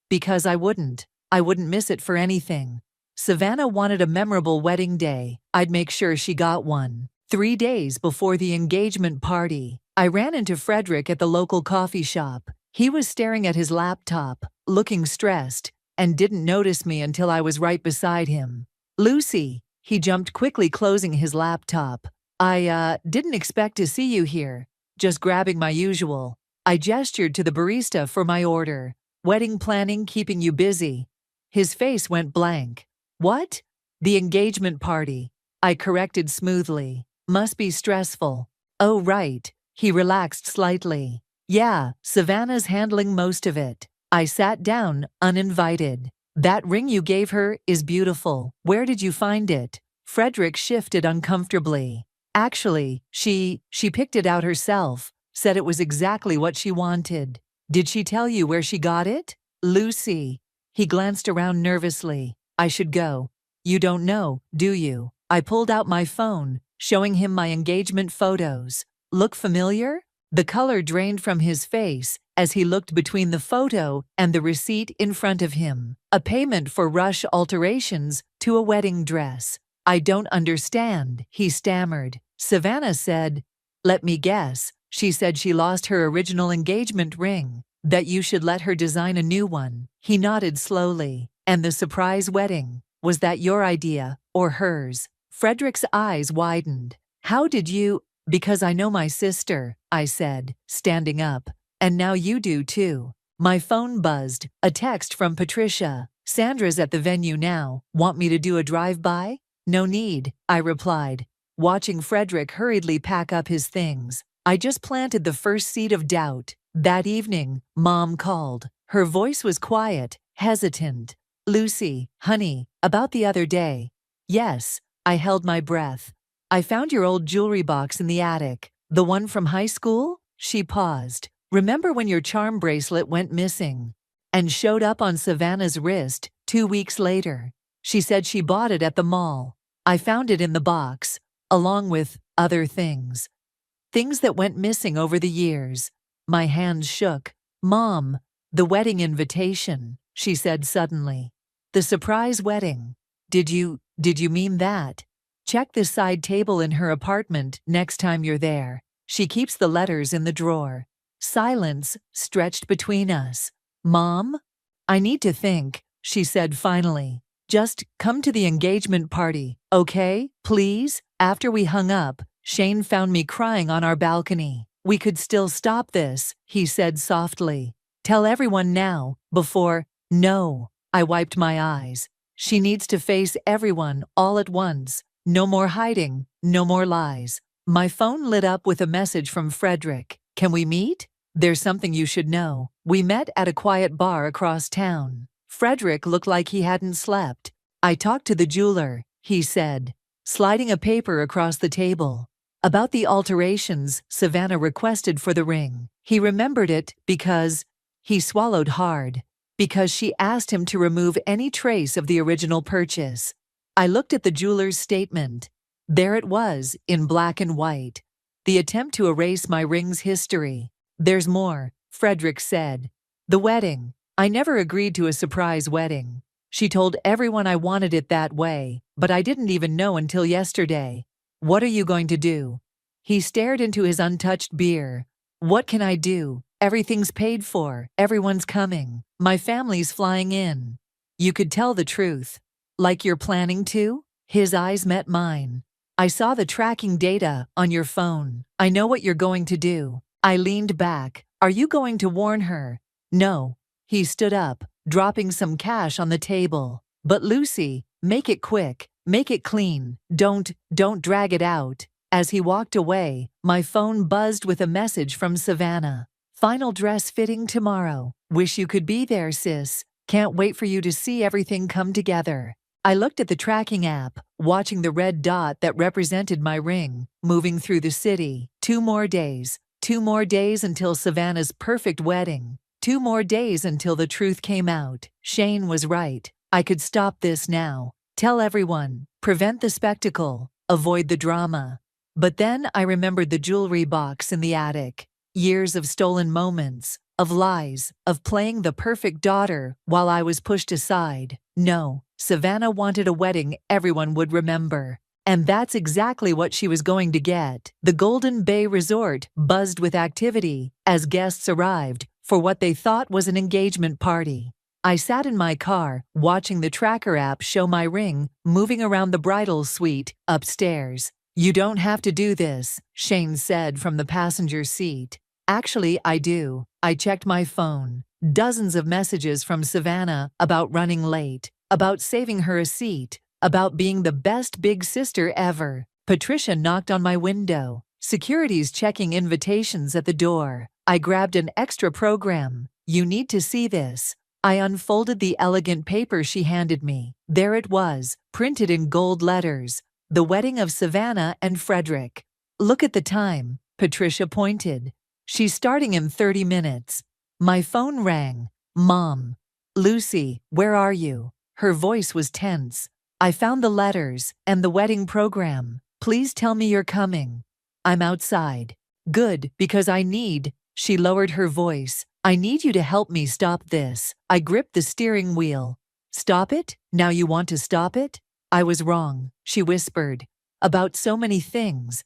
Because I wouldn't. I wouldn't miss it for anything. Savannah wanted a memorable wedding day. I'd make sure she got one. 3 days before the engagement party, I ran into Frederick at the local coffee shop. He was staring at his laptop, looking stressed, and didn't notice me until I was right beside him. Lucy, he jumped quickly, closing his laptop. I didn't expect to see you here. Just grabbing my usual. I gestured to the barista for my order. Wedding planning keeping you busy? His face went blank. What? The engagement party. I corrected smoothly. Must be stressful. Oh, right. He relaxed slightly. Yeah, Savannah's handling most of it. I sat down, uninvited. That ring you gave her is beautiful. Where did you find it? Frederick shifted uncomfortably. Actually, she picked it out herself, said it was exactly what she wanted. Did she tell you where she got it? Lucy. He glanced around nervously. I should go. You don't know, do you? I pulled out my phone, showing him my engagement photos. Look familiar? The color drained from his face as he looked between the photo and the receipt in front of him. A payment for rush alterations to a wedding dress. I don't understand, he stammered. Savannah said, let me guess. She said she lost her original engagement ring, that you should let her design a new one. He nodded slowly. And the surprise wedding, was that your idea, or hers? Frederick's eyes widened. How did you? Because I know my sister, I said, standing up. And now you do too. My phone buzzed. A text from Patricia. Sandra's at the venue now. Want me to do a drive-by? No need, I replied, watching Frederick hurriedly pack up his things. I just planted the first seed of doubt. That evening, Mom called. Her voice was quiet, hesitant. Lucy, honey, about the other day. Yes, I held my breath. I found your old jewelry box in the attic. The one from high school? She paused. Remember when your charm bracelet went missing and showed up on Savannah's wrist 2 weeks later? She said she bought it at the mall. I found it in the box, along with other things. Things that went missing over the years. My hands shook. Mom, the wedding invitation, she said suddenly. The surprise wedding. Did you mean that? Check the side table in her apartment next time you're there. She keeps the letters in the drawer. Silence stretched between us. Mom? I need to think, she said finally. Just come to the engagement party, okay? Please? After we hung up, Shane found me crying on our balcony. We could still stop this, he said softly. Tell everyone now, before. No. I wiped my eyes. She needs to face everyone all at once. No more hiding, no more lies. My phone lit up with a message from Frederick. Can we meet? There's something you should know. We met at a quiet bar across town. Frederick looked like he hadn't slept. I talked to the jeweler, he said, sliding a paper across the table. About the alterations Savannah requested for the ring. He remembered it because he swallowed hard. Because she asked him to remove any trace of the original purchase. I looked at the jeweler's statement. There it was, in black and white. The attempt to erase my ring's history. There's more, Frederick said. The wedding. I never agreed to a surprise wedding. She told everyone I wanted it that way, but I didn't even know until yesterday. What are you going to do? He stared into his untouched beer. What can I do? Everything's paid for. Everyone's coming. My family's flying in. You could tell the truth. Like you're planning to? His eyes met mine. I saw the tracking data on your phone. I know what you're going to do. I leaned back. Are you going to warn her? No. He stood up, dropping some cash on the table. But Lucy, make it quick. Make it clean. Don't drag it out. As he walked away, my phone buzzed with a message from Savannah. Final dress fitting tomorrow. Wish you could be there, sis. Can't wait for you to see everything come together. I looked at the tracking app, watching the red dot that represented my ring, moving through the city. 2 more days. 2 more days until Savannah's perfect wedding. 2 more days until the truth came out. Shane was right. I could stop this now. Tell everyone. Prevent the spectacle. Avoid the drama. But then I remembered the jewelry box in the attic. Years of stolen moments, of lies, of playing the perfect daughter while I was pushed aside. No, Savannah wanted a wedding everyone would remember. And that's exactly what she was going to get. The Golden Bay Resort buzzed with activity as guests arrived for what they thought was an engagement party. I sat in my car, watching the tracker app show my ring moving around the bridal suite upstairs. You don't have to do this, Shane said from the passenger seat. Actually, I do. I checked my phone. Dozens of messages from Savannah about running late, about saving her a seat, about being the best big sister ever. Patricia knocked on my window. Security's checking invitations at the door. I grabbed an extra program. You need to see this. I unfolded the elegant paper she handed me. There it was, printed in gold letters. The wedding of Savannah and Frederick. Look at the time, Patricia pointed. She's starting in 30 minutes. My phone rang. Mom. Lucy, where are you? Her voice was tense. I found the letters and the wedding program. Please tell me you're coming. I'm outside. Good, because I need. She lowered her voice. I need you to help me stop this. I gripped the steering wheel. Stop it? Now you want to stop it? I was wrong, she whispered. About so many things.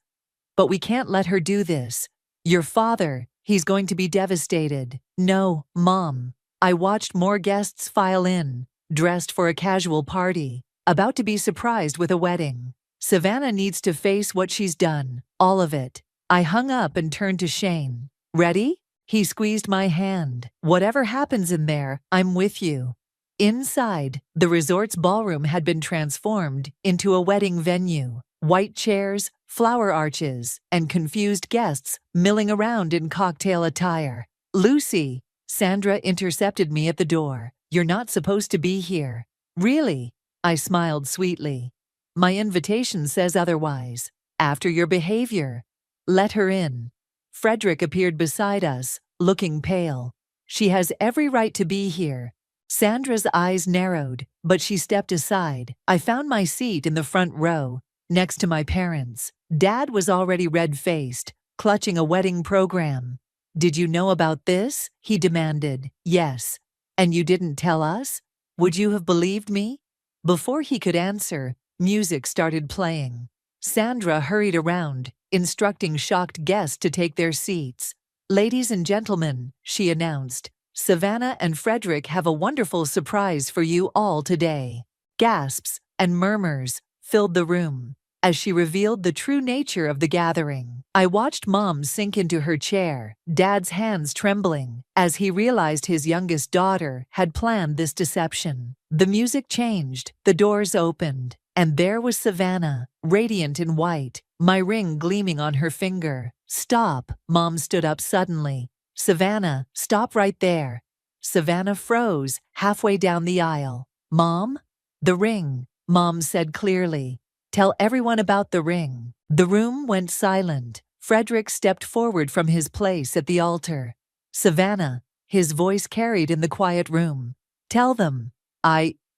But we can't let her do this. Your father, he's going to be devastated. No, Mom. I watched more guests file in, dressed for a casual party, about to be surprised with a wedding. Savannah needs to face what she's done, all of it. I hung up and turned to Shane. Ready? He squeezed my hand. Whatever happens in there, I'm with you. Inside, the resort's ballroom had been transformed into a wedding venue. White chairs, flower arches, and confused guests milling around in cocktail attire. Lucy, Sandra intercepted me at the door. You're not supposed to be here. Really? I smiled sweetly. My invitation says otherwise. After your behavior. Let her in. Frederick appeared beside us, looking pale. She has every right to be here. Sandra's eyes narrowed, but she stepped aside. I found my seat in the front row, next to my parents. Dad was already red-faced, clutching a wedding program. Did you know about this? He demanded. Yes. And you didn't tell us? Would you have believed me? Before he could answer, music started playing. Sandra hurried around, instructing shocked guests to take their seats. Ladies and gentlemen, she announced, Savannah and Frederick have a wonderful surprise for you all today. Gasps and murmurs filled the room as she revealed the true nature of the gathering. I watched Mom sink into her chair, Dad's hands trembling, as he realized his youngest daughter had planned this deception. The music changed, the doors opened, and there was Savannah, radiant in white, my ring gleaming on her finger. Stop, Mom stood up suddenly. Savannah, stop right there. Savannah froze, halfway down the aisle. Mom? The ring, Mom said clearly. Tell everyone about the ring. The room went silent. Frederick stepped forward from his place at the altar. Savannah, his voice carried in the quiet room. Tell them.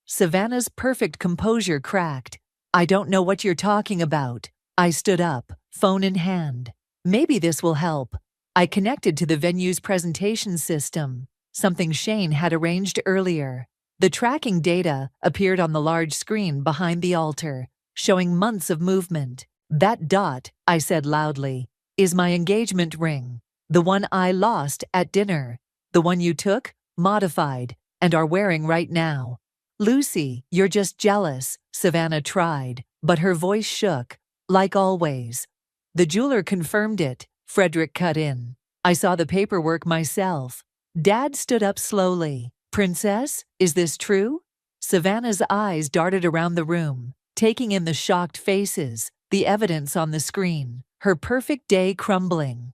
Savannah's perfect composure cracked. I don't know what you're talking about. I stood up, phone in hand. Maybe this will help. I connected to the venue's presentation system, something Shane had arranged earlier. The tracking data appeared on the large screen behind the altar, showing months of movement. That dot, I said loudly, is my engagement ring. The one I lost at dinner. The one you took, modified, and are wearing right now. Lucy, you're just jealous, Savannah tried, but her voice shook, like always. The jeweler confirmed it, Frederick cut in. I saw the paperwork myself. Dad stood up slowly. Princess, is this true? Savannah's eyes darted around the room, taking in the shocked faces, the evidence on the screen, her perfect day crumbling.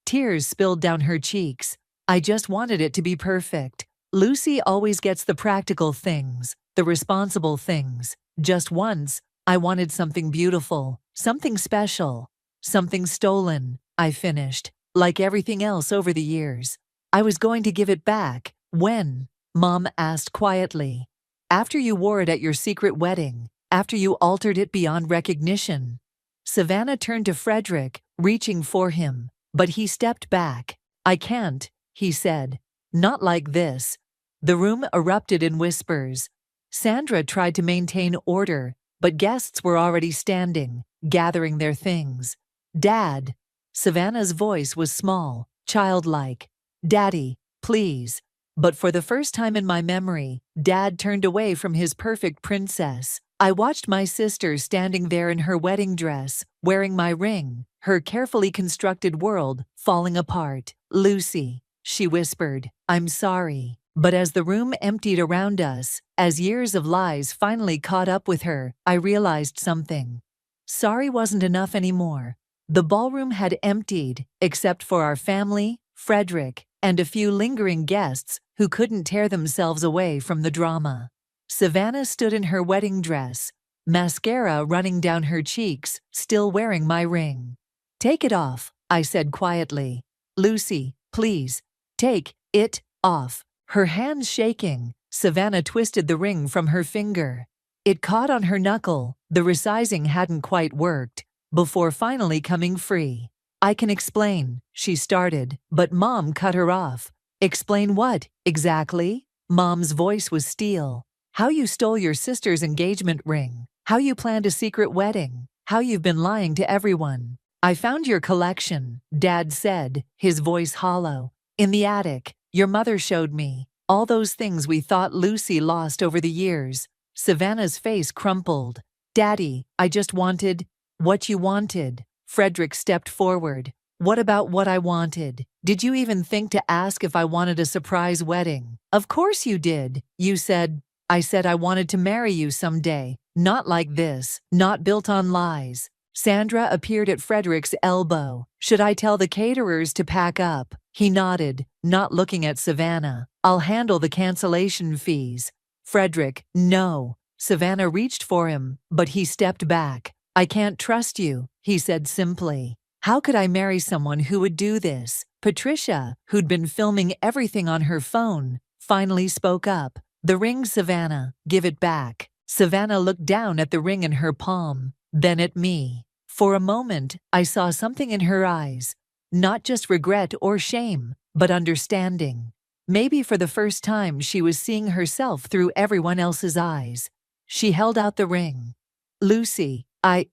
Tears spilled down her cheeks. I just wanted it to be perfect. Lucy always gets the practical things, the responsible things. Just once, I wanted something beautiful, something special, something stolen, I finished, like everything else over the years. I was going to give it back. When? Mom asked quietly. After you wore it at your secret wedding, after you altered it beyond recognition. Savannah turned to Frederick, reaching for him, but he stepped back. I can't, he said. Not like this. The room erupted in whispers. Sandra tried to maintain order, but guests were already standing, gathering their things. Dad. Savannah's voice was small, childlike. Daddy, please. But for the first time in my memory, Dad turned away from his perfect princess. I watched my sister standing there in her wedding dress, wearing my ring, her carefully constructed world falling apart. Lucy, she whispered, I'm sorry. But as the room emptied around us, as years of lies finally caught up with her, I realized something. Sorry wasn't enough anymore. The ballroom had emptied, except for our family, Frederick, and a few lingering guests who couldn't tear themselves away from the drama. Savannah stood in her wedding dress, mascara running down her cheeks, still wearing my ring. Take it off, I said quietly. Lucy, please, take it off. Her hands shaking, Savannah twisted the ring from her finger. It caught on her knuckle, the resizing hadn't quite worked, before finally coming free. I can explain, she started, but Mom cut her off. Explain what, exactly? Mom's voice was steel. How you stole your sister's engagement ring. How you planned a secret wedding. How you've been lying to everyone. I found your collection, Dad said, his voice hollow. In the attic. Your mother showed me. All those things we thought Lucy lost over the years. Savannah's face crumpled. Daddy, I just wanted what you wanted. Frederick stepped forward. What about what I wanted? Did you even think to ask if I wanted a surprise wedding? Of course you did. You said, I said I wanted to marry you someday. Not like this. Not built on lies. Sandra appeared at Frederick's elbow. Should I tell the caterers to pack up? He nodded, not looking at Savannah. I'll handle the cancellation fees. Frederick, no. Savannah reached for him, but he stepped back. I can't trust you, he said simply. How could I marry someone who would do this? Patricia, who'd been filming everything on her phone, finally spoke up. The ring, Savannah, give it back. Savannah looked down at the ring in her palm, then at me. For a moment, I saw something in her eyes. Not just regret or shame, but understanding. Maybe for the first time she was seeing herself through everyone else's eyes. She held out the ring. Lucy, I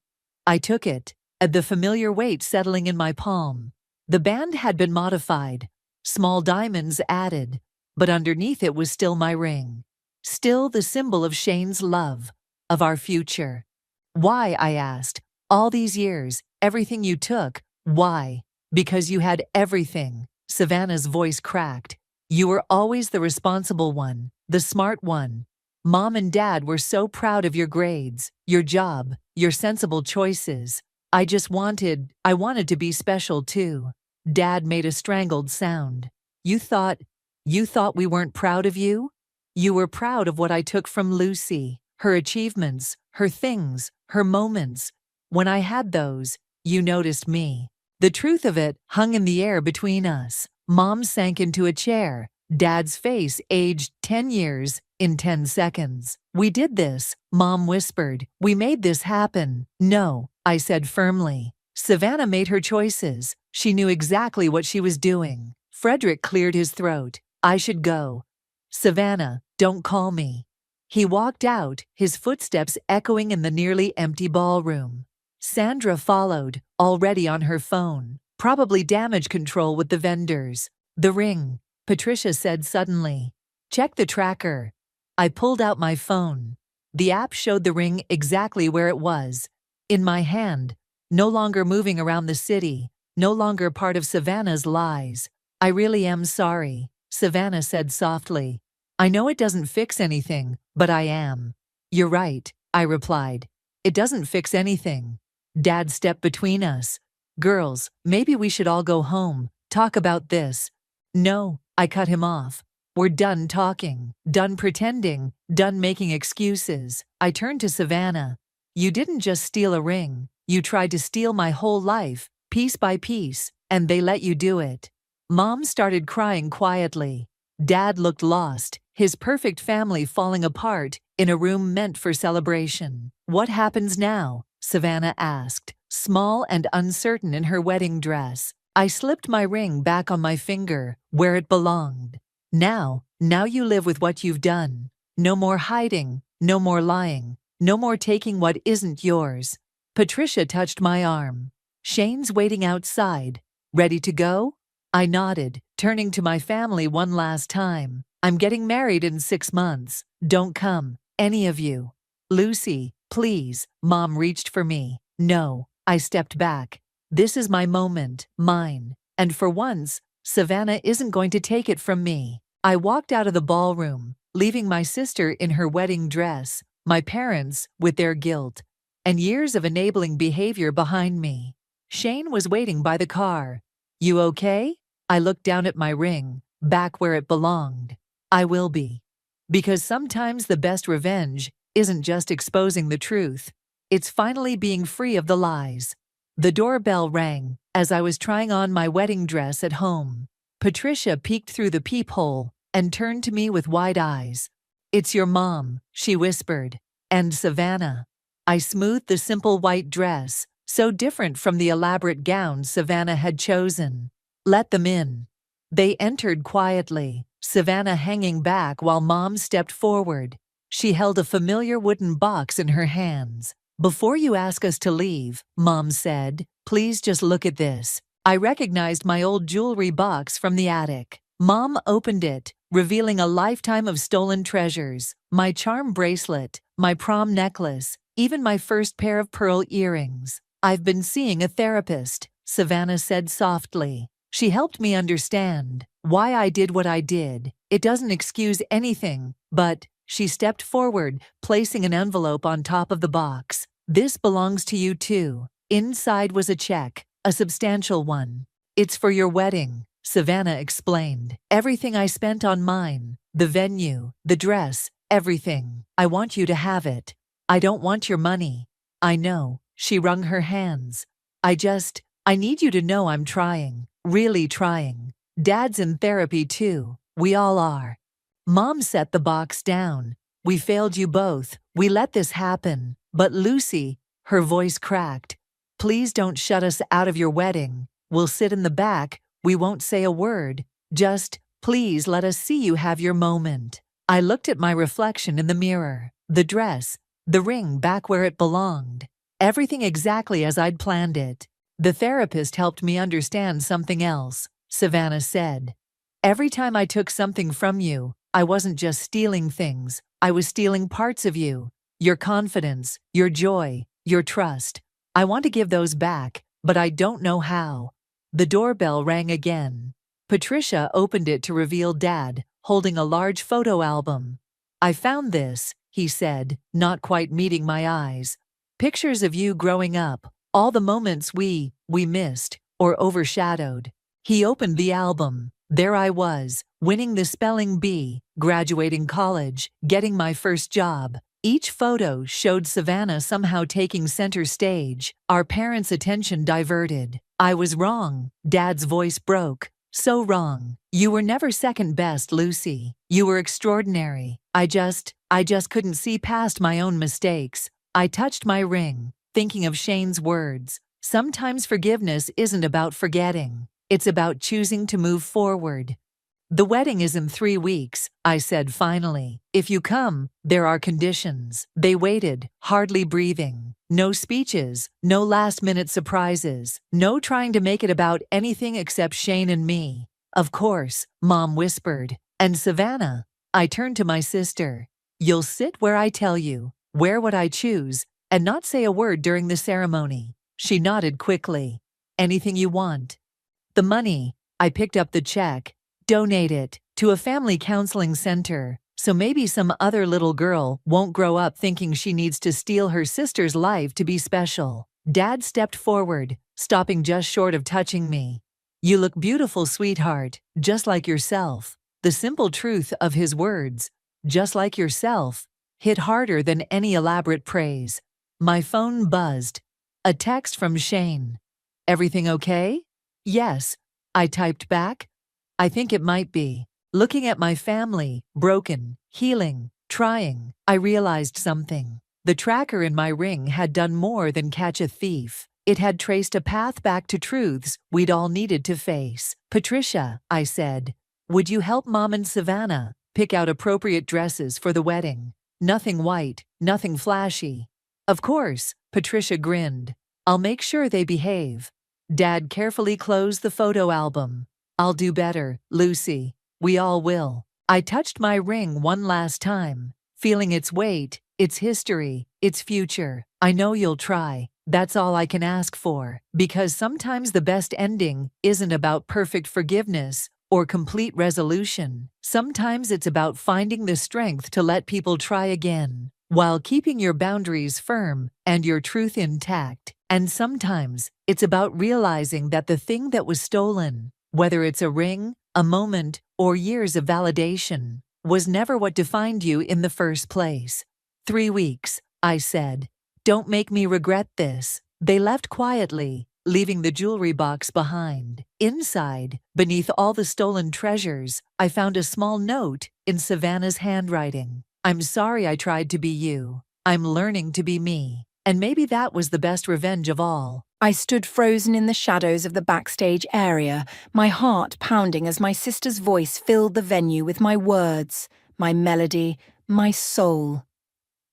took it, the familiar weight settling in my palm. The band had been modified, small diamonds added, but underneath it was still my ring. Still the symbol of Shane's love, of our future. Why, I asked, all these years, everything you took, why? Because you had everything. Savannah's voice cracked. You were always the responsible one, the smart one. Mom and Dad were so proud of your grades, your job, your sensible choices. I wanted to be special too. Dad made a strangled sound. You thought we weren't proud of you? You were proud of what I took from Lucy, her achievements, her things, her moments. When I had those, you noticed me. The truth of it hung in the air between us. Mom sank into a chair. Dad's face aged 10 years in 10 seconds. We did this, Mom whispered. We made this happen. No, I said firmly. Savannah made her choices. She knew exactly what she was doing. Frederick cleared his throat. I should go. Savannah, don't call me. He walked out, his footsteps echoing in the nearly empty ballroom. Sandra followed, already on her phone. Probably damage control with the vendors. The ring, Patricia said suddenly. Check the tracker. I pulled out my phone. The app showed the ring exactly where it was. In my hand, no longer moving around the city, no longer part of Savannah's lies. I really am sorry, Savannah said softly. I know it doesn't fix anything, but I am. You're right, I replied. It doesn't fix anything. Dad stepped between us. Girls, maybe we should all go home. talk about this." "No," I cut him off. "We're done talking, done pretending, done making excuses." I turned to Savannah. "You didn't just steal a ring. You tried to steal my whole life, piece by piece, and they let you do it." Mom started crying quietly. Dad looked lost, his perfect family falling apart in a room meant for celebration. "What happens now?" Savannah asked, small and uncertain in her wedding dress. I slipped my ring back on my finger, where it belonged. Now you live with what you've done. No more hiding, no more lying, no more taking what isn't yours." Patricia touched my arm. "Shane's waiting outside. Ready to go?" I nodded, turning to my family one last time. "I'm getting married in 6 months. Don't come, any of you." "Lucy, please." Mom reached for me. "No." I stepped back. "This is my moment, mine. And for once, Savannah isn't going to take it from me." I walked out of the ballroom, leaving my sister in her wedding dress, my parents with their guilt, and years of enabling behavior behind me. Shane was waiting by the car. "You okay?" I looked down at my ring, back where it belonged. "I will be." Because sometimes the best revenge isn't just exposing the truth. It's finally being free of the lies. The doorbell rang as I was trying on my wedding dress at home. Patricia peeked through the peephole and turned to me with wide eyes. "It's your mom," she whispered. "And Savannah." I smoothed the simple white dress, so different from the elaborate gown Savannah had chosen. "Let them in." They entered quietly, Savannah hanging back while Mom stepped forward. She held a familiar wooden box in her hands. "Before you ask us to leave," Mom said, "please just look at this." I recognized my old jewelry box from the attic. Mom opened it, revealing a lifetime of stolen treasures. My charm bracelet, my prom necklace, even my first pair of pearl earrings. "I've been seeing a therapist," Savannah said softly. "She helped me understand why I did what I did. It doesn't excuse anything, but..." She stepped forward, placing an envelope on top of the box. "This belongs to you too." Inside was a check, a substantial one. "It's for your wedding," Savannah explained. "Everything I spent on mine, the venue, the dress, everything. I want you to have it. I don't want your money." "I know." She wrung her hands. I need you to know I'm trying, really trying. Dad's in therapy too. We all are." Mom set the box down. "We failed you both. We let this happen. But Lucy," her voice cracked, "please don't shut us out of your wedding. We'll sit in the back. We won't say a word. Just, please let us see you have your moment." I looked at my reflection in the mirror. The dress, the ring back where it belonged. Everything exactly as I'd planned it. "The therapist helped me understand something else," Savannah said. "Every time I took something from you, I wasn't just stealing things. I was stealing parts of you. Your confidence, your joy, your trust. I want to give those back, but I don't know how." The doorbell rang again. Patricia opened it to reveal Dad, holding a large photo album. "I found this," he said, not quite meeting my eyes. "Pictures of you growing up, all the moments we missed or overshadowed." He opened the album. There I was, winning the spelling bee, graduating college, getting my first job. Each photo showed Savannah somehow taking center stage, our parents' attention diverted. "I was wrong," Dad's voice broke. "So wrong. You were never second best, Lucy. You were extraordinary. I just couldn't see past my own mistakes." I touched my ring, thinking of Shane's words. Sometimes forgiveness isn't about forgetting. It's about choosing to move forward. "The wedding is in 3 weeks," I said finally. "If you come, there are conditions." They waited, hardly breathing. No speeches, no last-minute surprises, no trying to make it about anything except Shane and me. "Of course," Mom whispered. "And Savannah," I turned to my sister, "you'll sit where I tell you, wear what I choose, and not say a word during the ceremony." She nodded quickly. "Anything you want." "The money," I picked up the check. "Donate it to a family counseling center, so maybe some other little girl won't grow up thinking she needs to steal her sister's life to be special." Dad stepped forward, stopping just short of touching me. "You look beautiful, sweetheart, just like yourself." The simple truth of his words, "just like yourself," hit harder than any elaborate praise. My phone buzzed. A text from Shane. "Everything okay?" "Yes," I typed back. "I think it might be." Looking at my family, broken, healing, trying, I realized something. The tracker in my ring had done more than catch a thief. It had traced a path back to truths we'd all needed to face. "Patricia," I said, "would you help Mom and Savannah pick out appropriate dresses for the wedding? Nothing white, nothing flashy." "Of course," Patricia grinned. "I'll make sure they behave." Dad carefully closed the photo album. "I'll do better, Lucy. We all will." I touched my ring one last time, feeling its weight, its history, its future. "I know you'll try. That's all I can ask for." Because sometimes the best ending isn't about perfect forgiveness or complete resolution. Sometimes it's about finding the strength to let people try again, while keeping your boundaries firm and your truth intact. And sometimes it's about realizing that the thing that was stolen, whether it's a ring, a moment, or years of validation, was never what defined you in the first place. 3 weeks, I said. "Don't make me regret this." They left quietly, leaving the jewelry box behind. Inside, beneath all the stolen treasures, I found a small note in Savannah's handwriting. "I'm sorry I tried to be you. I'm learning to be me." And maybe that was the best revenge of all. I stood frozen in the shadows of the backstage area, my heart pounding as my sister's voice filled the venue with my words, my melody, my soul.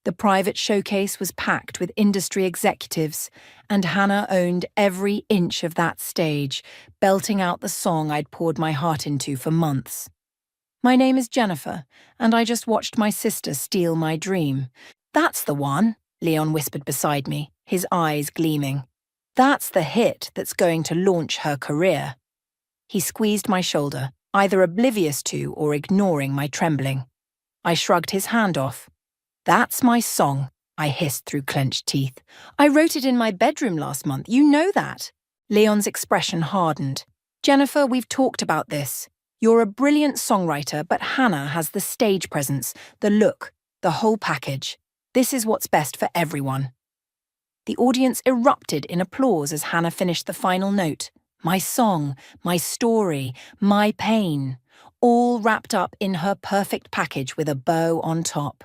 The private showcase was packed with industry executives, and Hannah owned every inch of that stage, belting out the song I'd poured my heart into for months. "My name is Jennifer, and I just watched my sister steal my dream." "That's the one," Leon whispered beside me, his eyes gleaming. "That's the hit that's going to launch her career." He squeezed my shoulder, either oblivious to or ignoring my trembling. I shrugged his hand off. "That's my song," I hissed through clenched teeth. "I wrote it in my bedroom last month, you know that." Leon's expression hardened. "Jennifer, we've talked about this. You're a brilliant songwriter, but Hannah has the stage presence, the look, the whole package. This is what's best for everyone." The audience erupted in applause as Hannah finished the final note. My song, my story, my pain, all wrapped up in her perfect package with a bow on top.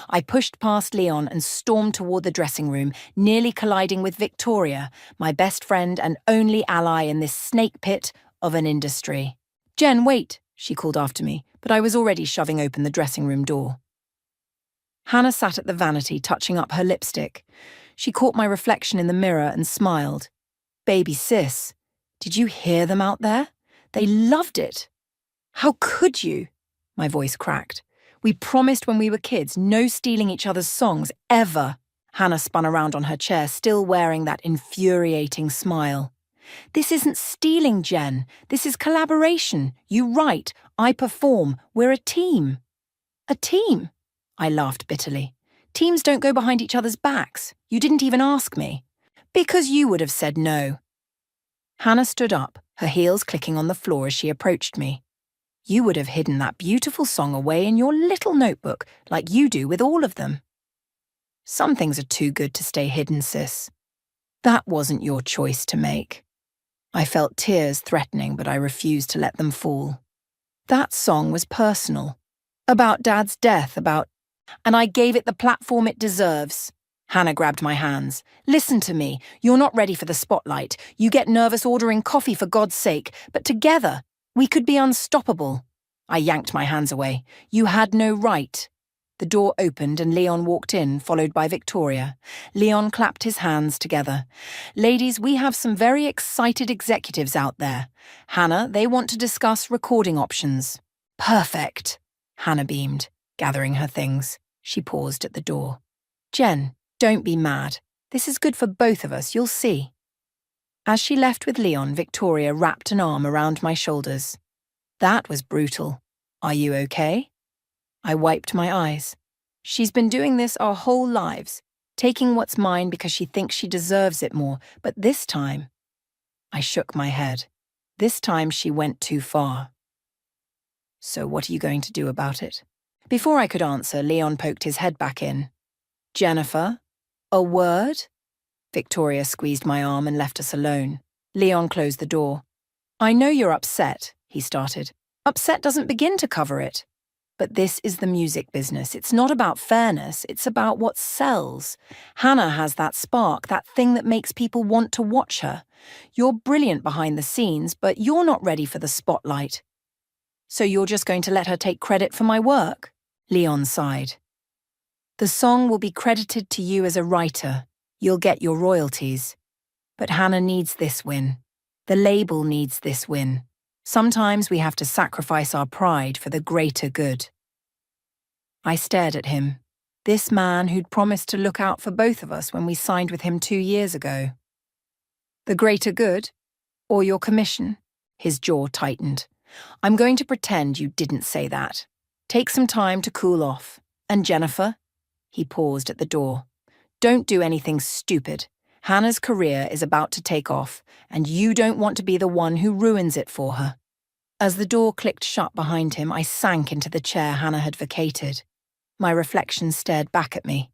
I pushed past Leon and stormed toward the dressing room, nearly colliding with Victoria, my best friend and only ally in this snake pit of an industry. "Jen, wait," she called after me, but I was already shoving open the dressing room door. Hannah sat at the vanity, touching up her lipstick. She caught my reflection in the mirror and smiled. "Baby sis, did you hear them out there? They loved it." "How could you?" My voice cracked. "We promised when we were kids, no stealing each other's songs, ever." Hannah spun around on her chair, still wearing that infuriating smile. "This isn't stealing, Jen. This is collaboration. You write, I perform. We're a team." "A team?" I laughed bitterly. "Teams don't go behind each other's backs. You didn't even ask me." "Because you would have said no." Hannah stood up, her heels clicking on the floor as she approached me. "You would have hidden that beautiful song away in your little notebook, like you do with all of them." "Some things are too good to stay hidden, sis. That wasn't your choice to make." I felt tears threatening, but I refused to let them fall. "That song was personal. About Dad's death, and I gave it the platform it deserves." Hannah grabbed my hands. "Listen to me. You're not ready for the spotlight. You get nervous ordering coffee for God's sake, but together, we could be unstoppable." I yanked my hands away. "You had no right." The door opened and Leon walked in, followed by Victoria. Leon clapped his hands together. "Ladies, we have some very excited executives out there. Hannah, they want to discuss recording options." "Perfect," Hannah beamed, gathering her things. She paused at the door. "Jen, don't be mad. This is good for both of us, you'll see." As she left with Leon, Victoria wrapped an arm around my shoulders. "That was brutal. Are you okay?" I wiped my eyes. "She's been doing this our whole lives, taking what's mine because she thinks she deserves it more, but this time..." I shook my head. This time she went too far. So what are you going to do about it? Before I could answer, Leon poked his head back in. Jennifer? A word? Victoria squeezed my arm and left us alone. Leon closed the door. I know you're upset, he started. Upset doesn't begin to cover it. But this is the music business. It's not about fairness, it's about what sells. Hannah has that spark, that thing that makes people want to watch her. You're brilliant behind the scenes, but you're not ready for the spotlight. So you're just going to let her take credit for my work? Leon sighed. The song will be credited to you as a writer. You'll get your royalties. But Hannah needs this win. The label needs this win. Sometimes we have to sacrifice our pride for the greater good. I stared at him. This man who'd promised to look out for both of us when we signed with him 2 years ago. The greater good? Or your commission? His jaw tightened. I'm going to pretend you didn't say that. Take some time to cool off. And Jennifer? He paused at the door. Don't do anything stupid. Hannah's career is about to take off, and you don't want to be the one who ruins it for her. As the door clicked shut behind him, I sank into the chair Hannah had vacated. My reflection stared back at me.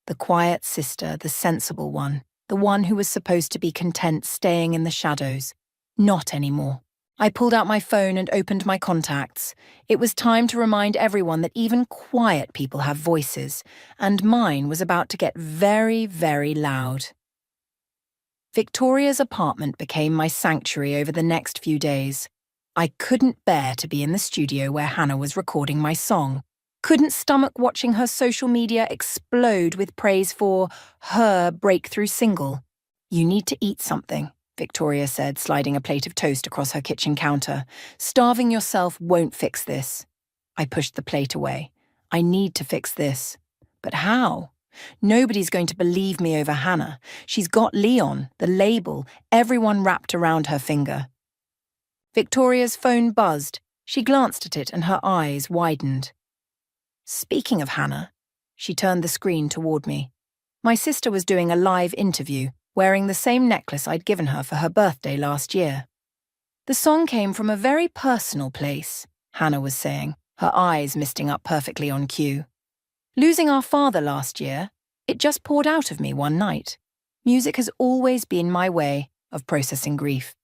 The quiet sister, the sensible one, the one who was supposed to be content staying in the shadows. Not anymore. I pulled out my phone and opened my contacts. It was time to remind everyone that even quiet people have voices, and mine was about to get very, very loud. Victoria's apartment became my sanctuary over the next few days. I couldn't bear to be in the studio where Hannah was recording my song. Couldn't stomach watching her social media explode with praise for her breakthrough single. You need to eat something, Victoria said, sliding a plate of toast across her kitchen counter. Starving yourself won't fix this. I pushed the plate away. I need to fix this. But how? Nobody's going to believe me over Hannah. She's got Leon, the label, everyone wrapped around her finger. Victoria's phone buzzed. She glanced at it and her eyes widened. Speaking of Hannah, she turned the screen toward me. My sister was doing a live interview, wearing the same necklace I'd given her for her birthday last year. The song came from a very personal place, Hannah was saying, her eyes misting up perfectly on cue. Losing our father last year, it just poured out of me one night. Music has always been my way of processing grief.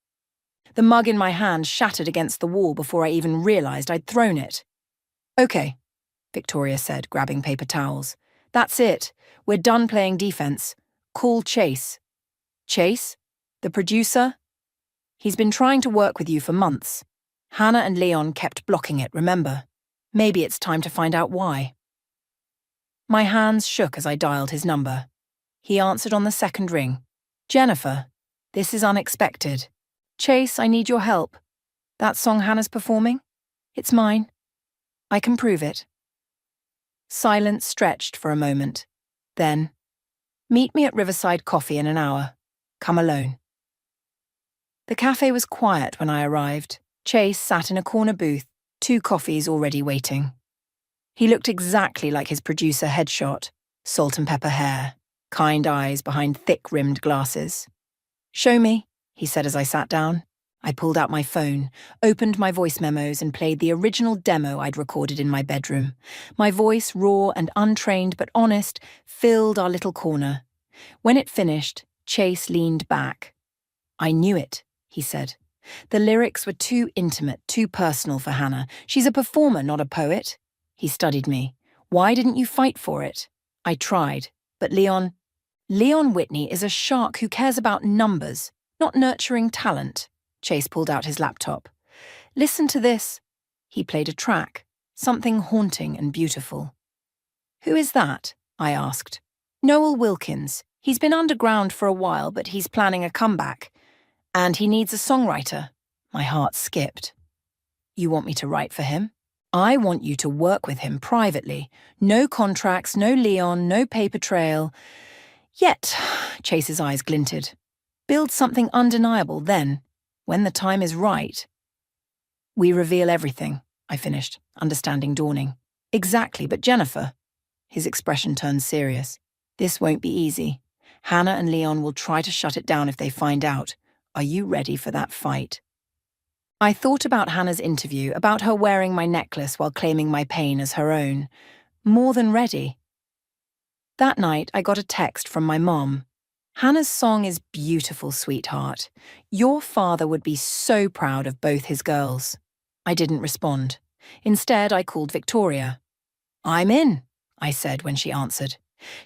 The mug in my hand shattered against the wall before I even realized I'd thrown it. Okay, Victoria said, grabbing paper towels. That's it. We're done playing defense. Call Chase. Chase? The producer? He's been trying to work with you for months. Hannah and Leon kept blocking it, remember? Maybe it's time to find out why. My hands shook as I dialed his number. He answered on the second ring. Jennifer, this is unexpected. Chase, I need your help. That song Hannah's performing? It's mine. I can prove it. Silence stretched for a moment. Then, meet me at Riverside Coffee in an hour. Come alone. The cafe was quiet when I arrived. Chase sat in a corner booth, 2 coffees already waiting. He looked exactly like his producer headshot, salt and pepper hair, kind eyes behind thick-rimmed glasses. Show me, he said as I sat down. I pulled out my phone, opened my voice memos and played the original demo I'd recorded in my bedroom. My voice, raw and untrained but honest, filled our little corner. When it finished, Chase leaned back. I knew it, he said. The lyrics were too intimate, too personal for Hannah. She's a performer, not a poet. He studied me. Why didn't you fight for it? I tried, but Leon Whitney is a shark who cares about numbers, not nurturing talent. Chase pulled out his laptop. Listen to this. He played a track, something haunting and beautiful. Who is that? I asked. Noel Wilkins. He's been underground for a while, but he's planning a comeback. And he needs a songwriter. My heart skipped. You want me to write for him? I want you to work with him privately. No contracts, no Leon, no paper trail. Yet, Chase's eyes glinted. Build something undeniable then, when the time is right. We reveal everything, I finished, understanding dawning. Exactly, but Jennifer. His expression turned serious. This won't be easy. Hannah and Leon will try to shut it down if they find out. Are you ready for that fight? I thought about Hannah's interview, about her wearing my necklace while claiming my pain as her own. More than ready. That night, I got a text from my mom. Hannah's song is beautiful, sweetheart. Your father would be so proud of both his girls. I didn't respond. Instead, I called Victoria. I'm in, I said when she answered.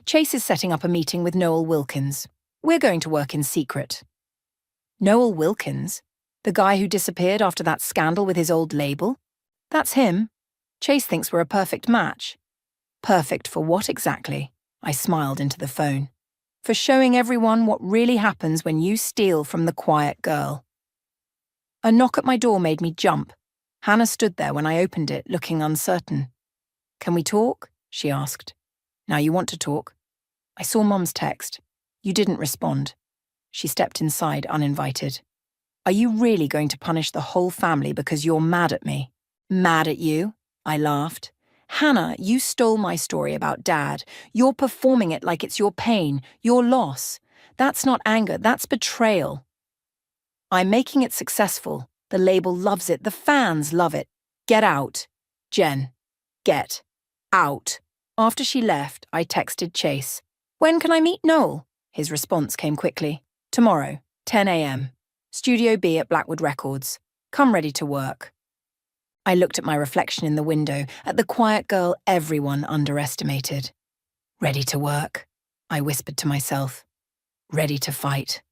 Chase is setting up a meeting with Noel Wilkins. We're going to work in secret. Noel Wilkins? The guy who disappeared after that scandal with his old label? That's him. Chase thinks we're a perfect match. Perfect for what exactly? I smiled into the phone. For showing everyone what really happens when you steal from the quiet girl. A knock at my door made me jump. Hannah stood there when I opened it, looking uncertain. Can we talk? She asked. Now you want to talk? I saw Mum's text. You didn't respond. She stepped inside uninvited. Are you really going to punish the whole family because you're mad at me? Mad at you? I laughed. Hannah, you stole my story about Dad. You're performing it like it's your pain, your loss. That's not anger, that's betrayal. I'm making it successful. The label loves it, the fans love it. Get out. Jen, get out. After she left, I texted Chase. When can I meet Noel? His response came quickly. Tomorrow, 10 a.m. Studio B at Blackwood Records. Come ready to work. I looked at my reflection in the window, at the quiet girl everyone underestimated. Ready to work, I whispered to myself. Ready to fight.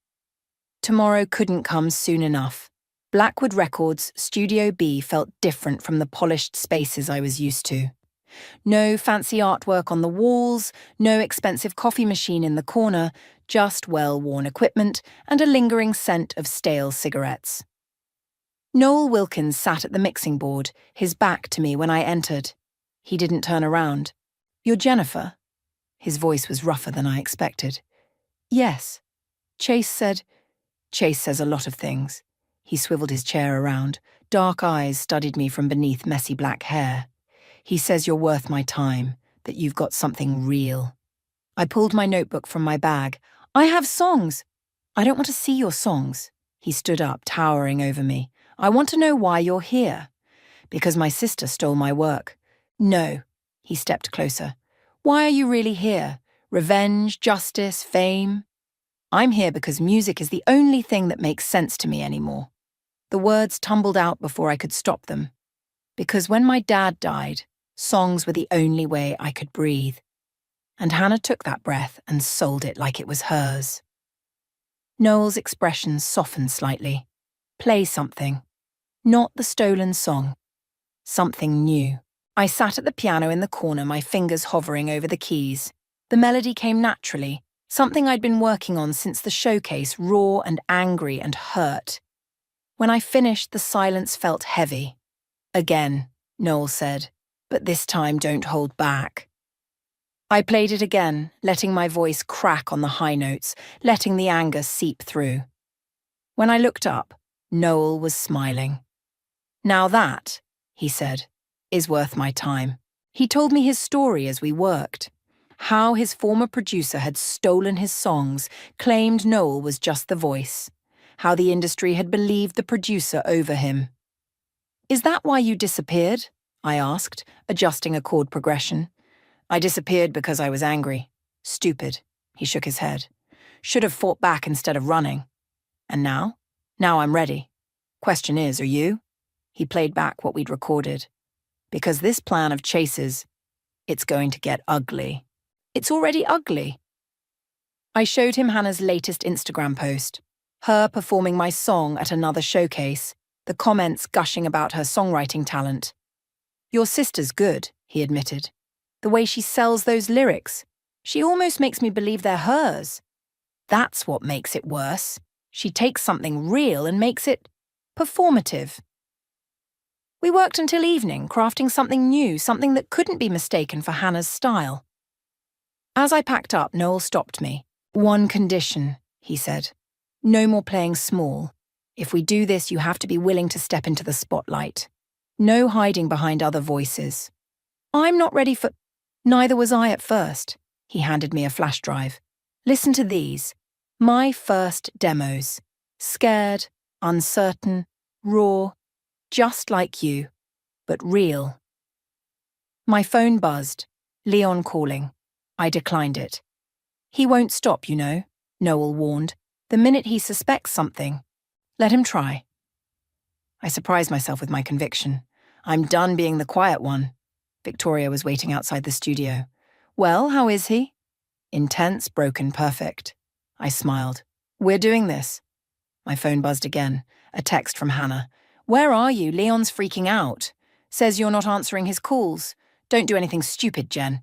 Tomorrow couldn't come soon enough. Blackwood Records Studio B felt different from the polished spaces I was used to. No fancy artwork on the walls, no expensive coffee machine in the corner, just well-worn equipment and a lingering scent of stale cigarettes. Noel Wilkins sat at the mixing board, his back to me when I entered. He didn't turn around. You're Jennifer? His voice was rougher than I expected. Yes. Chase said... Chase says a lot of things. He swiveled his chair around. Dark eyes studied me from beneath messy black hair. He says you're worth my time, that you've got something real. I pulled my notebook from my bag. I have songs. I don't want to see your songs. He stood up, towering over me. I want to know why you're here. Because my sister stole my work. No. He stepped closer. Why are you really here? Revenge, justice, fame? I'm here because music is the only thing that makes sense to me anymore. The words tumbled out before I could stop them. Because when my dad died, songs were the only way I could breathe. And Hannah took that breath and sold it like it was hers. Noel's expression softened slightly. Play something. Not the stolen song. Something new. I sat at the piano in the corner, my fingers hovering over the keys. The melody came naturally, something I'd been working on since the showcase, raw and angry and hurt. When I finished, the silence felt heavy. Again, Noel said, but this time don't hold back. I played it again, letting my voice crack on the high notes, letting the anger seep through. When I looked up, Noel was smiling. Now that, he said, is worth my time. He told me his story as we worked. How his former producer had stolen his songs, claimed Noel was just the voice. How the industry had believed the producer over him. Is that why you disappeared? I asked, adjusting a chord progression. I disappeared because I was angry. Stupid. He shook his head. Should have fought back instead of running. And now? Now I'm ready. Question is, are you? He played back what we'd recorded. Because this plan of Chase's, it's going to get ugly. It's already ugly. I showed him Hannah's latest Instagram post. Her performing my song at another showcase. The comments gushing about her songwriting talent. Your sister's good, he admitted. The way she sells those lyrics. She almost makes me believe they're hers. That's what makes it worse. She takes something real and makes it performative. We worked until evening, crafting something new, something that couldn't be mistaken for Hannah's style. As I packed up, Noel stopped me. One condition, he said. No more playing small. If we do this, you have to be willing to step into the spotlight. No hiding behind other voices. I'm not ready for... Neither was I at first. He handed me a flash drive. Listen to these. My first demos. Scared, uncertain, raw, just like you, but real. My phone buzzed. Leon calling. I declined it. He won't stop, you know, Noel warned. The minute he suspects something, let him try. I surprised myself with my conviction. I'm done being the quiet one. Victoria was waiting outside the studio. Well, how is he? Intense, broken, perfect. I smiled. We're doing this. My phone buzzed again. A text from Hannah. Where are you? Leon's freaking out. Says you're not answering his calls. Don't do anything stupid, Jen.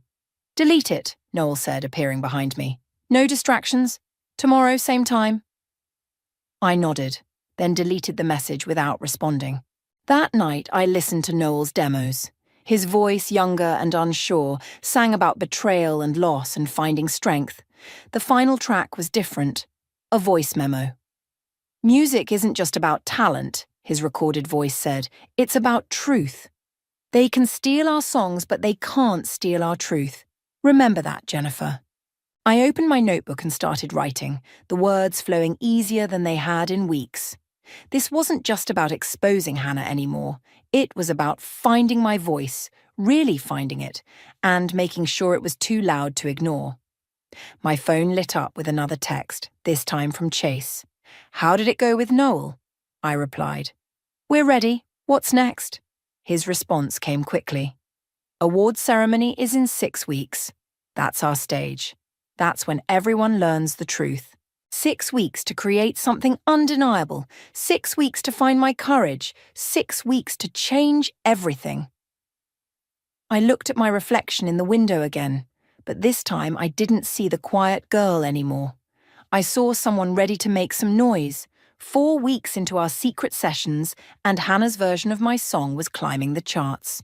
Delete it, Noel said, appearing behind me. No distractions. Tomorrow, same time. I nodded, then deleted the message without responding. That night, I listened to Noel's demos. His voice, younger and unsure, sang about betrayal and loss and finding strength. The final track was different. A voice memo. Music isn't just about talent, his recorded voice said. It's about truth. They can steal our songs, but they can't steal our truth. Remember that, Jennifer. I opened my notebook and started writing, the words flowing easier than they had in weeks. This wasn't just about exposing Hannah anymore. It was about finding my voice, really finding it, and making sure it was too loud to ignore. My phone lit up with another text, this time from Chase. How did it go with Noel? I replied. We're ready. What's next? His response came quickly. Awards ceremony is in 6 weeks. That's our stage. That's when everyone learns the truth. 6 weeks to create something undeniable. 6 weeks to find my courage. 6 weeks to change everything. I looked at my reflection in the window again, but this time I didn't see the quiet girl anymore. I saw someone ready to make some noise. 4 weeks into our secret sessions, and Hannah's version of my song was climbing the charts.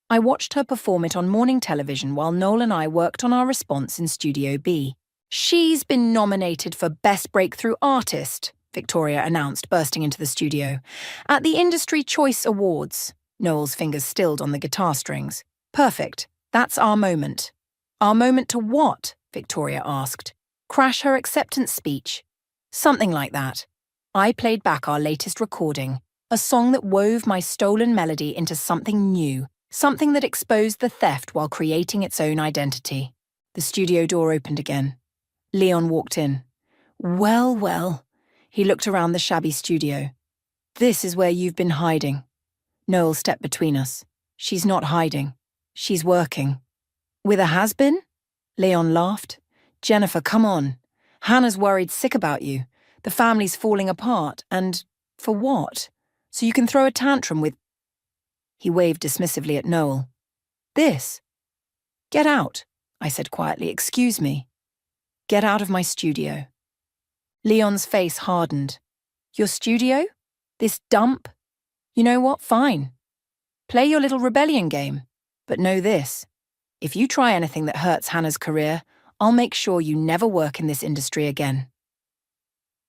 I watched her perform it on morning television while Noel and I worked on our response in Studio B. She's been nominated for Best Breakthrough Artist, Victoria announced, bursting into the studio. At the Industry Choice Awards. Noel's fingers stilled on the guitar strings. Perfect. That's our moment. Our moment to what? Victoria asked. Crash her acceptance speech. Something like that. I played back our latest recording, a song that wove my stolen melody into something new, something that exposed the theft while creating its own identity. The studio door opened again. Leon walked in. Well, well. He looked around the shabby studio. This is where you've been hiding. Noel stepped between us. She's not hiding. She's working. With a has-been? Leon laughed. Jennifer, come on. Hannah's worried sick about you. The family's falling apart, and for what? So you can throw a tantrum with... He waved dismissively at Noel. This? Get out, I said quietly. Excuse me. Get out of my studio. Leon's face hardened. Your studio? This dump? You know what? Fine. Play your little rebellion game. But know this. If you try anything that hurts Hannah's career, I'll make sure you never work in this industry again.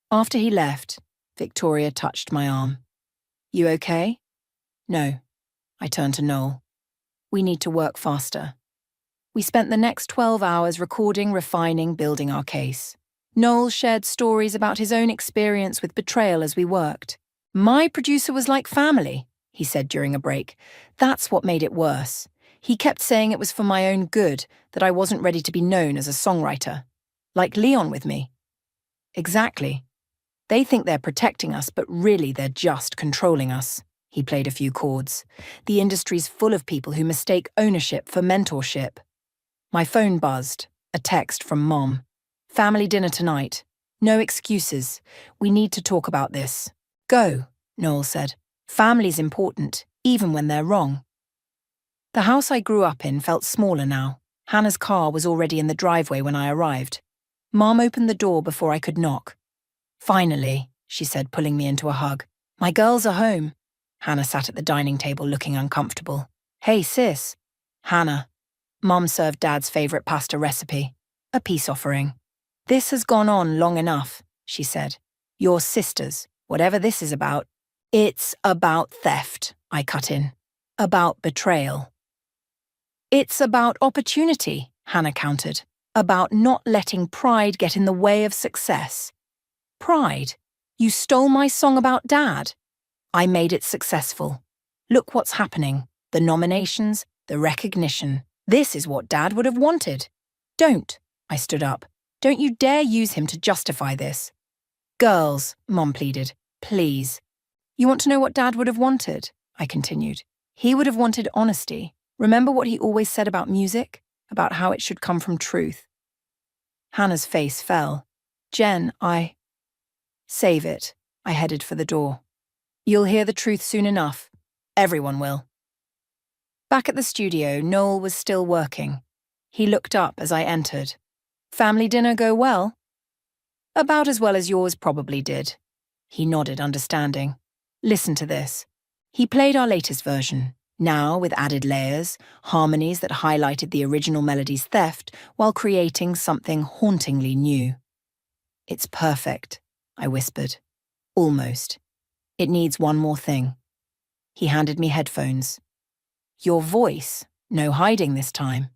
After he left, Victoria touched my arm. You okay? No. I turned to Noel. We need to work faster. We spent the next 12 hours recording, refining, building our case. Noel shared stories about his own experience with betrayal as we worked. My producer was like family, he said during a break. That's what made it worse. He kept saying it was for my own good, that I wasn't ready to be known as a songwriter. Like Leon with me. Exactly. They think they're protecting us, but really they're just controlling us. He played a few chords. The industry's full of people who mistake ownership for mentorship. My phone buzzed. A text from Mom. Family dinner tonight. No excuses. We need to talk about this. Go, Noel said. Family's important, even when they're wrong. The house I grew up in felt smaller now. Hannah's car was already in the driveway when I arrived. Mom opened the door before I could knock. Finally, she said, pulling me into a hug. My girls are home. Hannah sat at the dining table looking uncomfortable. Hey, sis. Hannah. Mom served Dad's favourite pasta recipe. A peace offering. This has gone on long enough, she said. Your sisters, whatever this is about. It's about theft, I cut in. About betrayal. It's about opportunity, Hannah countered. About not letting pride get in the way of success. Pride? You stole my song about Dad? I made it successful. Look what's happening. The nominations, the recognition. This is what Dad would have wanted. Don't, I stood up. Don't you dare use him to justify this. Girls, Mom pleaded, please. You want to know what Dad would have wanted? I continued. He would have wanted honesty. Remember what he always said about music? About how it should come from truth. Hannah's face fell. Jen, Save it. I headed for the door. You'll hear the truth soon enough. Everyone will. Back at the studio, Noel was still working. He looked up as I entered. Family dinner go well? About as well as yours probably did. He nodded, understanding. Listen to this. He played our latest version, now with added layers, harmonies that highlighted the original melody's theft while creating something hauntingly new. It's perfect, I whispered. Almost. It needs one more thing. He handed me headphones. Your voice, no hiding this time.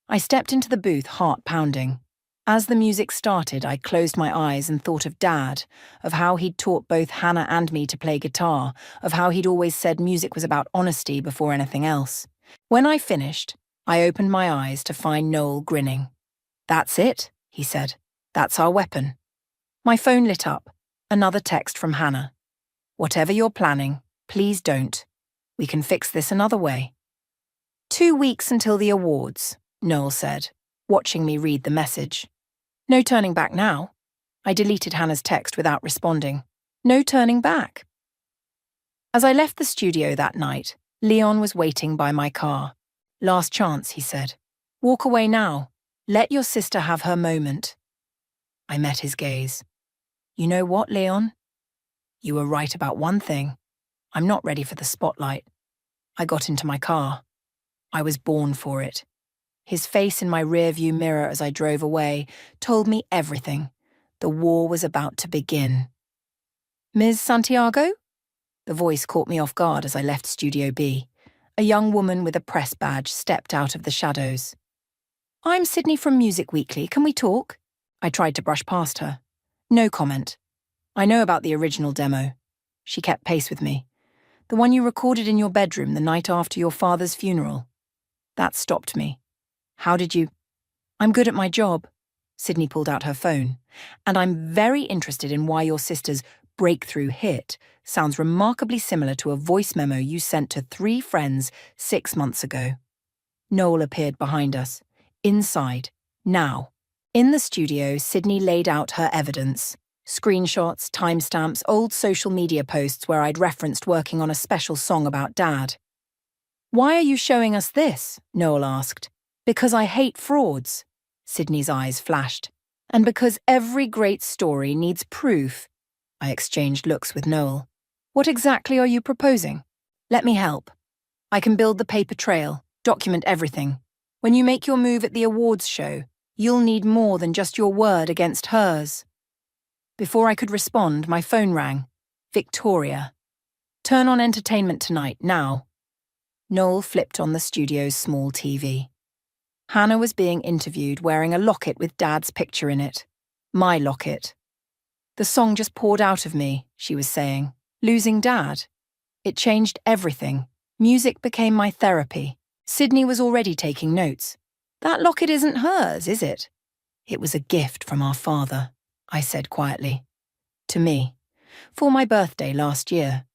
I stepped into the booth, heart pounding. As the music started, I closed my eyes and thought of Dad, of how he'd taught both Hannah and me to play guitar, of how he'd always said music was about honesty before anything else. When I finished, I opened my eyes to find Noel grinning. That's it, he said. That's our weapon. My phone lit up. Another text from Hannah. Whatever you're planning, please don't. We can fix this another way. 2 weeks until the awards, Noel said, watching me read the message. No turning back now. I deleted Hannah's text without responding. No turning back. As I left the studio that night, Leon was waiting by my car. Last chance, he said. Walk away now. Let your sister have her moment. I met his gaze. You know what, Leon? You were right about one thing. I'm not ready for the spotlight. I got into my car. I was born for it. His face in my rearview mirror as I drove away told me everything. The war was about to begin. Ms. Santiago? The voice caught me off guard as I left Studio B. A young woman with a press badge stepped out of the shadows. I'm Sydney from Music Weekly. Can we talk? I tried to brush past her. No comment. I know about the original demo. She kept pace with me. The one you recorded in your bedroom the night after your father's funeral. That stopped me. How did you... I'm good at my job. Sydney pulled out her phone. And I'm very interested in why your sister's breakthrough hit sounds remarkably similar to a voice memo you sent to 3 friends 6 months ago. Noel appeared behind us. Inside. Now. In the studio, Sydney laid out her evidence. Screenshots, timestamps, old social media posts where I'd referenced working on a special song about Dad. Why are you showing us this? Noel asked. Because I hate frauds. Sydney's eyes flashed. And because every great story needs proof. I exchanged looks with Noel. What exactly are you proposing? Let me help. I can build the paper trail, document everything. When you make your move at the awards show, you'll need more than just your word against hers. Before I could respond, my phone rang. Victoria. Turn on entertainment tonight, now. Noel flipped on the studio's small TV. Hannah was being interviewed wearing a locket with Dad's picture in it. My locket. The song just poured out of me, she was saying. Losing Dad. It changed everything. Music became my therapy. Sydney was already taking notes. That locket isn't hers, is it? It was a gift from our father, I said quietly. To me. For my birthday last year.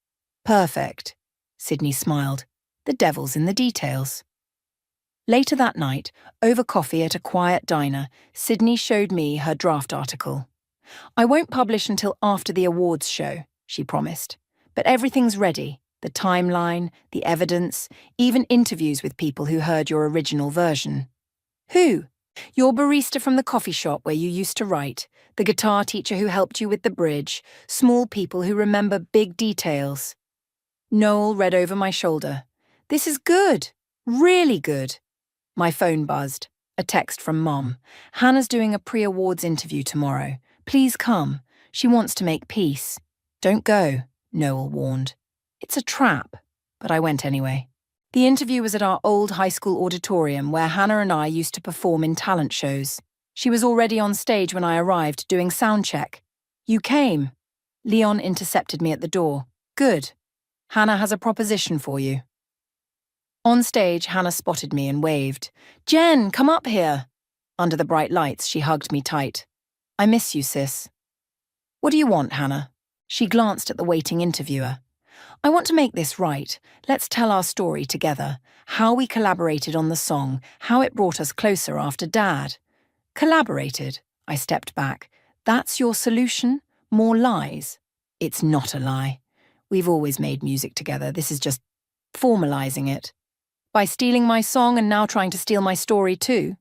Perfect. Sydney smiled. The devil's in the details. Later that night, over coffee at a quiet diner, Sydney showed me her draft article. I won't publish until after the awards show, she promised. But everything's ready. The timeline, the evidence, even interviews with people who heard your original version. Who? Your barista from the coffee shop where you used to write, the guitar teacher who helped you with the bridge, small people who remember big details. Noel read over my shoulder. This is good. Really good. My phone buzzed. A text from Mom. Hannah's doing a pre-awards interview tomorrow. Please come. She wants to make peace. Don't go, Noel warned. It's a trap. But I went anyway. The interview was at our old high school auditorium where Hannah and I used to perform in talent shows. She was already on stage when I arrived, doing sound check. You came. Leon intercepted me at the door. Good. Hannah has a proposition for you. On stage, Hannah spotted me and waved. Jen, come up here. Under the bright lights, she hugged me tight. I miss you, sis. What do you want, Hannah? She glanced at the waiting interviewer. I want to make this right. Let's tell our story together. How we collaborated on the song, how it brought us closer after Dad. Collaborated? I stepped back. That's your solution? More lies? It's not a lie. We've always made music together. This is just formalizing it. By stealing my song and now trying to steal my story too.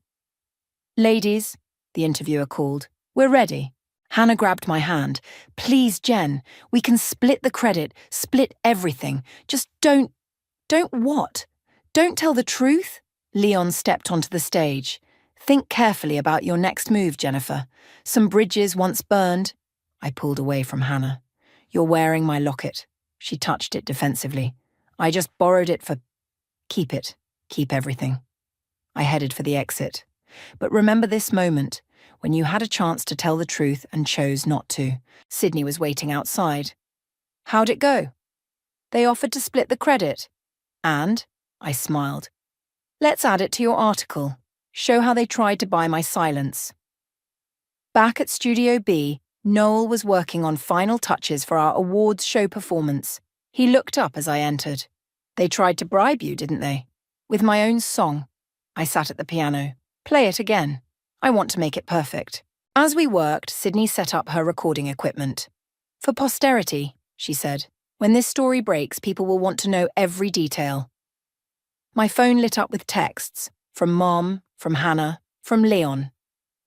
Ladies, the interviewer called, we're ready. Hannah grabbed my hand. Please, Jen, we can split the credit, split everything. Just don't what? Don't tell the truth? Leon stepped onto the stage. Think carefully about your next move, Jennifer. Some bridges once burned. I pulled away from Hannah. You're wearing my locket. She touched it defensively. I just borrowed it for... Keep it. Keep everything. I headed for the exit. But remember this moment, when you had a chance to tell the truth and chose not to. Sydney was waiting outside. How'd it go? They offered to split the credit. And? I smiled. Let's add it to your article. Show how they tried to buy my silence. Back at Studio B, Noel was working on final touches for our awards show performance. He looked up as I entered. They tried to bribe you, didn't they? With my own song. I sat at the piano. Play it again. I want to make it perfect. As we worked, Sydney set up her recording equipment. For posterity, she said. When this story breaks, people will want to know every detail. My phone lit up with texts. From Mom, from Hannah, from Leon.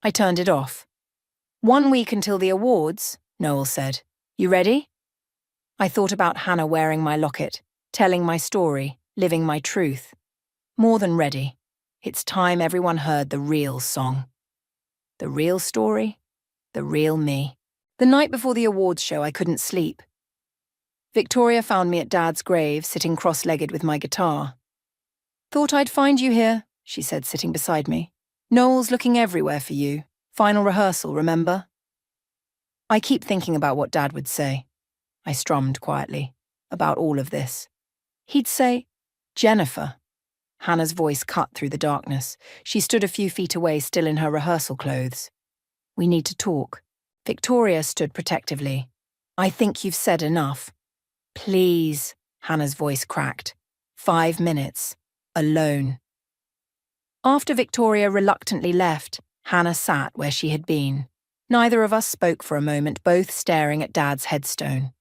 I turned it off. 1 week until the awards, Noel said. You ready? I thought about Hannah wearing my locket, telling my story, living my truth. More than ready. It's time everyone heard the real song. The real story, the real me. The night before the awards show, I couldn't sleep. Victoria found me at Dad's grave, sitting cross-legged with my guitar. Thought I'd find you here, she said, sitting beside me. Noel's looking everywhere for you. Final rehearsal, remember? I keep thinking about what Dad would say. I strummed quietly, about all of this. He'd say, Jennifer. Hannah's voice cut through the darkness. She stood a few feet away, still in her rehearsal clothes. We need to talk. Victoria stood protectively. I think you've said enough. Please, Hannah's voice cracked. 5 minutes. Alone. After Victoria reluctantly left, Hannah sat where she had been. Neither of us spoke for a moment, both staring at Dad's headstone.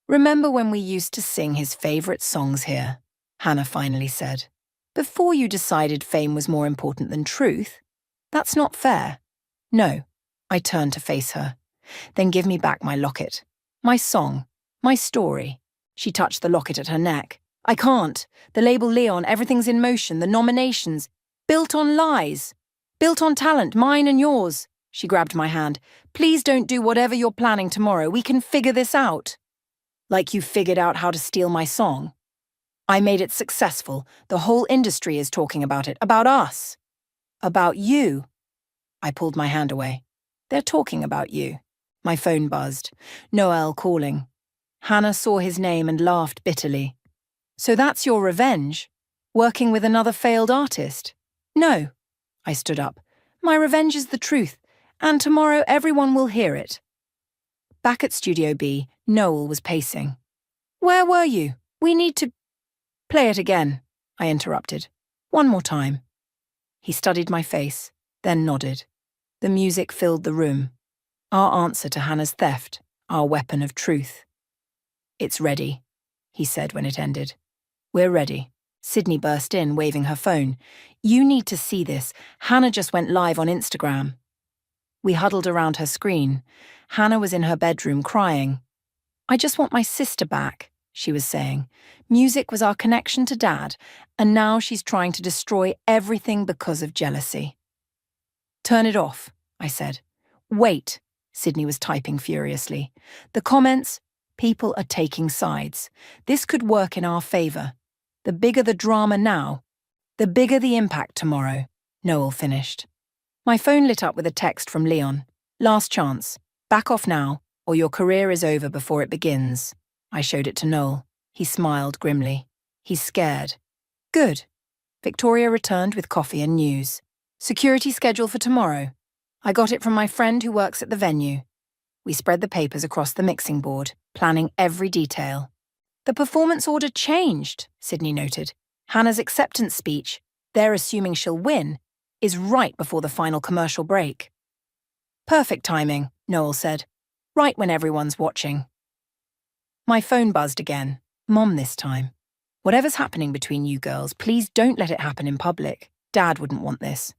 Remember when we used to sing his favourite songs here? Hannah finally said. Before you decided fame was more important than truth? That's not fair. No. I turned to face her. Then give me back my locket. My song. My story. She touched the locket at her neck. I can't. The label Leon, everything's in motion, the nominations. Built on lies. Built on talent, mine and yours. She grabbed my hand. Please don't do whatever you're planning tomorrow. We can figure this out. Like you figured out how to steal my song. I made it successful. The whole industry is talking about it. About us. About you. I pulled my hand away. They're talking about you. My phone buzzed. Noel calling. Hannah saw his name and laughed bitterly. So that's your revenge? Working with another failed artist? No. I stood up. My revenge is the truth, and tomorrow everyone will hear it. Back at Studio B, Noel was pacing. Where were you? We need to... Play it again, I interrupted. One more time. He studied my face, then nodded. The music filled the room. Our answer to Hannah's theft, our weapon of truth. It's ready, he said when it ended. We're ready. Sydney burst in, waving her phone. You need to see this. Hannah just went live on Instagram. We huddled around her screen. Hannah was in her bedroom crying. I just want my sister back, she was saying. Music was our connection to Dad, and now she's trying to destroy everything because of jealousy. Turn it off, I said. Wait, Sydney was typing furiously. The comments, people are taking sides. This could work in our favour. The bigger the drama now, the bigger the impact tomorrow, Noel finished. My phone lit up with a text from Leon. Last chance. Back off now, or your career is over before it begins. I showed it to Noel. He smiled grimly. He's scared. Good. Victoria returned with coffee and news. Security schedule for tomorrow. I got it from my friend who works at the venue. We spread the papers across the mixing board, planning every detail. The performance order changed, Sydney noted. Hannah's acceptance speech, they're assuming she'll win, is right before the final commercial break. Perfect timing, Noel said. Right when everyone's watching. My phone buzzed again. Mom this time. Whatever's happening between you girls, please don't let it happen in public. Dad wouldn't want this.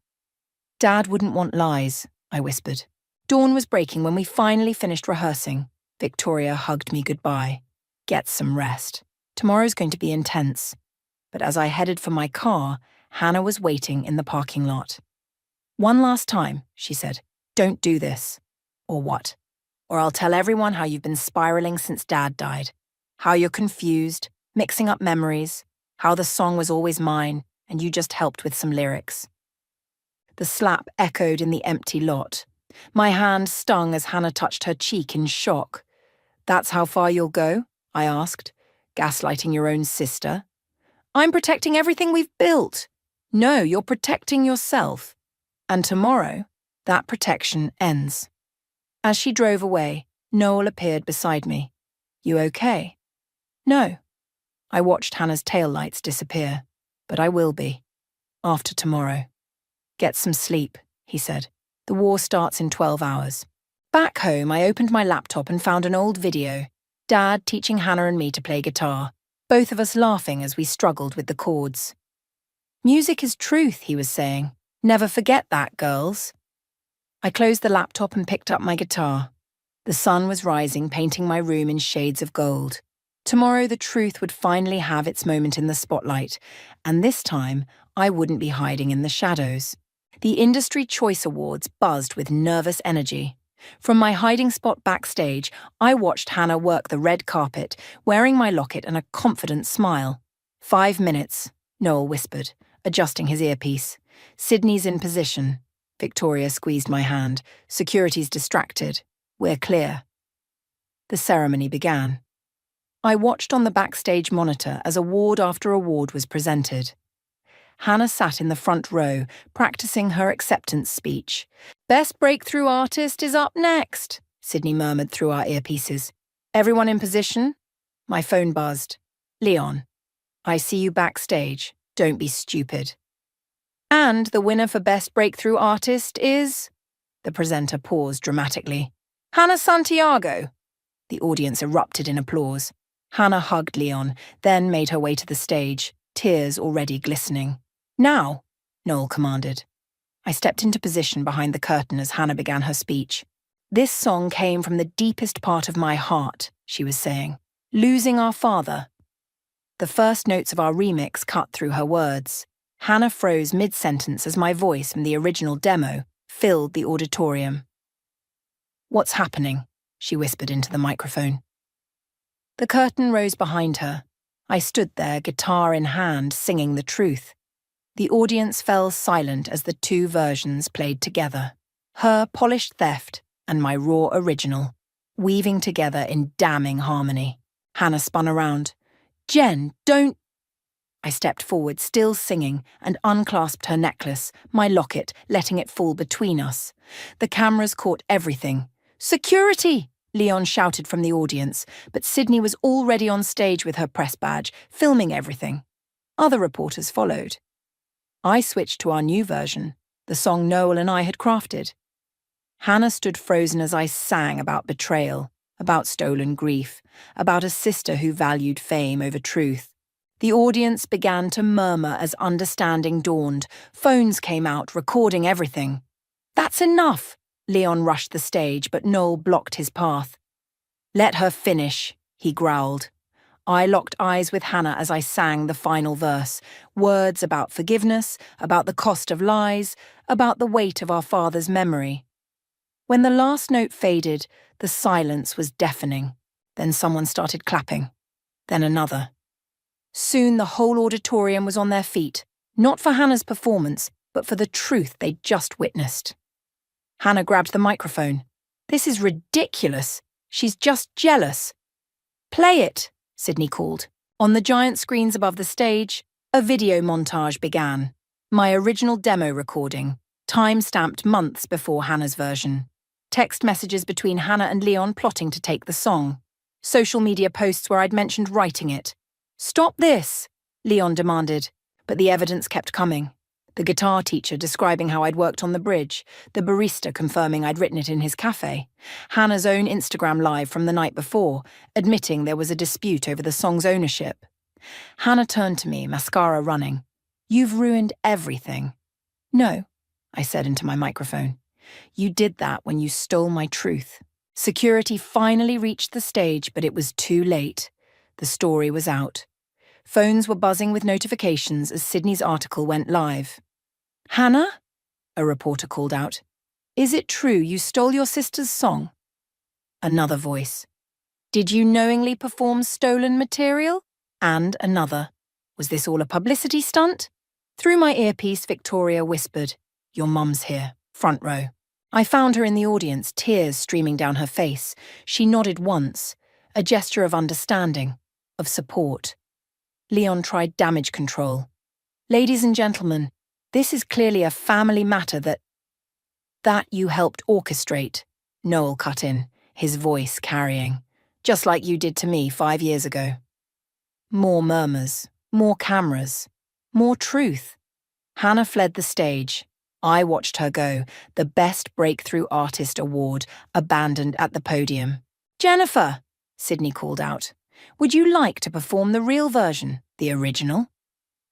Dad wouldn't want lies, I whispered. Dawn was breaking when we finally finished rehearsing. Victoria hugged me goodbye. Get some rest. Tomorrow's going to be intense. But as I headed for my car, Hannah was waiting in the parking lot. One last time, she said. Don't do this. Or what? Or I'll tell everyone how you've been spiraling since Dad died. How you're confused, mixing up memories, how the song was always mine, and you just helped with some lyrics. The slap echoed in the empty lot. My hand stung as Hannah touched her cheek in shock. That's how far you'll go? I asked. Gaslighting your own sister? I'm protecting everything we've built. No, you're protecting yourself. And tomorrow, that protection ends. As she drove away, Noel appeared beside me. You okay? No. I watched Hannah's taillights disappear. But I will be. After tomorrow. Get some sleep, he said. The war starts in 12 hours. Back home, I opened my laptop and found an old video. Dad teaching Hannah and me to play guitar. Both of us laughing as we struggled with the chords. Music is truth, he was saying. Never forget that, girls. I closed the laptop and picked up my guitar. The sun was rising, painting my room in shades of gold. Tomorrow the truth would finally have its moment in the spotlight, and this time I wouldn't be hiding in the shadows. The Industry Choice Awards buzzed with nervous energy. From my hiding spot backstage, I watched Hannah work the red carpet, wearing my locket and a confident smile. 5 minutes, Noel whispered, adjusting his earpiece. Sydney's in position. Victoria squeezed my hand. Security's distracted. We're clear. The ceremony began. I watched on the backstage monitor as award after award was presented. Hannah sat in the front row, practicing her acceptance speech. Best Breakthrough Artist is up next, Sydney murmured through our earpieces. Everyone in position? My phone buzzed. Leon, I see you backstage. Don't be stupid. And the winner for Best Breakthrough Artist is... The presenter paused dramatically. Hannah Santiago. The audience erupted in applause. Hannah hugged Leon, then made her way to the stage, tears already glistening. Now, Noel commanded. I stepped into position behind the curtain as Hannah began her speech. This song came from the deepest part of my heart, she was saying. Losing our father. The first notes of our remix cut through her words. Hannah froze mid-sentence as my voice from the original demo filled the auditorium. What's happening? She whispered into the microphone. The curtain rose behind her. I stood there, guitar in hand, singing the truth. The audience fell silent as the two versions played together. Her polished theft and my raw original, weaving together in damning harmony. Hannah spun around. Jen, don't... I stepped forward, still singing, and unclasped her necklace, my locket, letting it fall between us. The cameras caught everything. Security! Leon shouted from the audience, but Sydney was already on stage with her press badge, filming everything. Other reporters followed. I switched to our new version, the song Noel and I had crafted. Hannah stood frozen as I sang about betrayal, about stolen grief, about a sister who valued fame over truth. The audience began to murmur as understanding dawned. Phones came out, recording everything. That's enough! Leon rushed the stage, but Noel blocked his path. Let her finish, he growled. I locked eyes with Hannah as I sang the final verse. Words about forgiveness, about the cost of lies, about the weight of our father's memory. When the last note faded, the silence was deafening. Then someone started clapping. Then another. Soon the whole auditorium was on their feet, not for Hannah's performance, but for the truth they'd just witnessed. Hannah grabbed the microphone. This is ridiculous. She's just jealous. "Play it," Sydney called. On the giant screens above the stage, a video montage began. My original demo recording, time-stamped months before Hannah's version. Text messages between Hannah and Leon plotting to take the song. Social media posts where I'd mentioned writing it. "Stop this," Leon demanded, but the evidence kept coming. The guitar teacher describing how I'd worked on the bridge, the barista confirming I'd written it in his cafe, Hannah's own Instagram live from the night before, admitting there was a dispute over the song's ownership. Hannah turned to me, mascara running. "You've ruined everything." "No," I said into my microphone. "You did that when you stole my truth." Security finally reached the stage, but it was too late. The story was out. Phones were buzzing with notifications as Sydney's article went live. "Hannah?" a reporter called out. "Is it true you stole your sister's song?" Another voice. "Did you knowingly perform stolen material?" And another. "Was this all a publicity stunt?" Through my earpiece, Victoria whispered, "Your mum's here, front row." I found her in the audience, tears streaming down her face. She nodded once, a gesture of understanding, of support. Leon tried damage control. "Ladies and gentlemen, this is clearly a family matter that you helped orchestrate," Noel cut in, his voice carrying, "just like you did to me 5 years ago." More murmurs, more cameras, more truth. Hannah fled the stage. I watched her go, the Best Breakthrough Artist Award, abandoned at the podium. "Jennifer," Sydney called out, "would you like to perform the real version, the original?"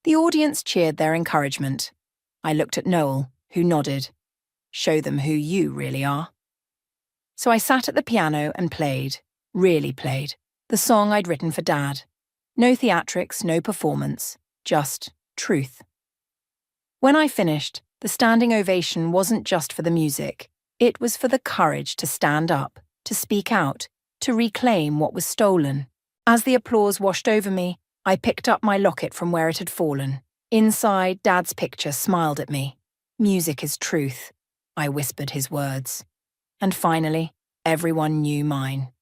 The audience cheered their encouragement. I looked at Noel, who nodded. "Show them who you really are." So I sat at the piano and played, really played, the song I'd written for Dad. No theatrics, no performance, just truth. When I finished, the standing ovation wasn't just for the music. It was for the courage to stand up, to speak out, to reclaim what was stolen. As the applause washed over me, I picked up my locket from where it had fallen. Inside, Dad's picture smiled at me. "Music is truth," I whispered his words. And finally, everyone knew mine.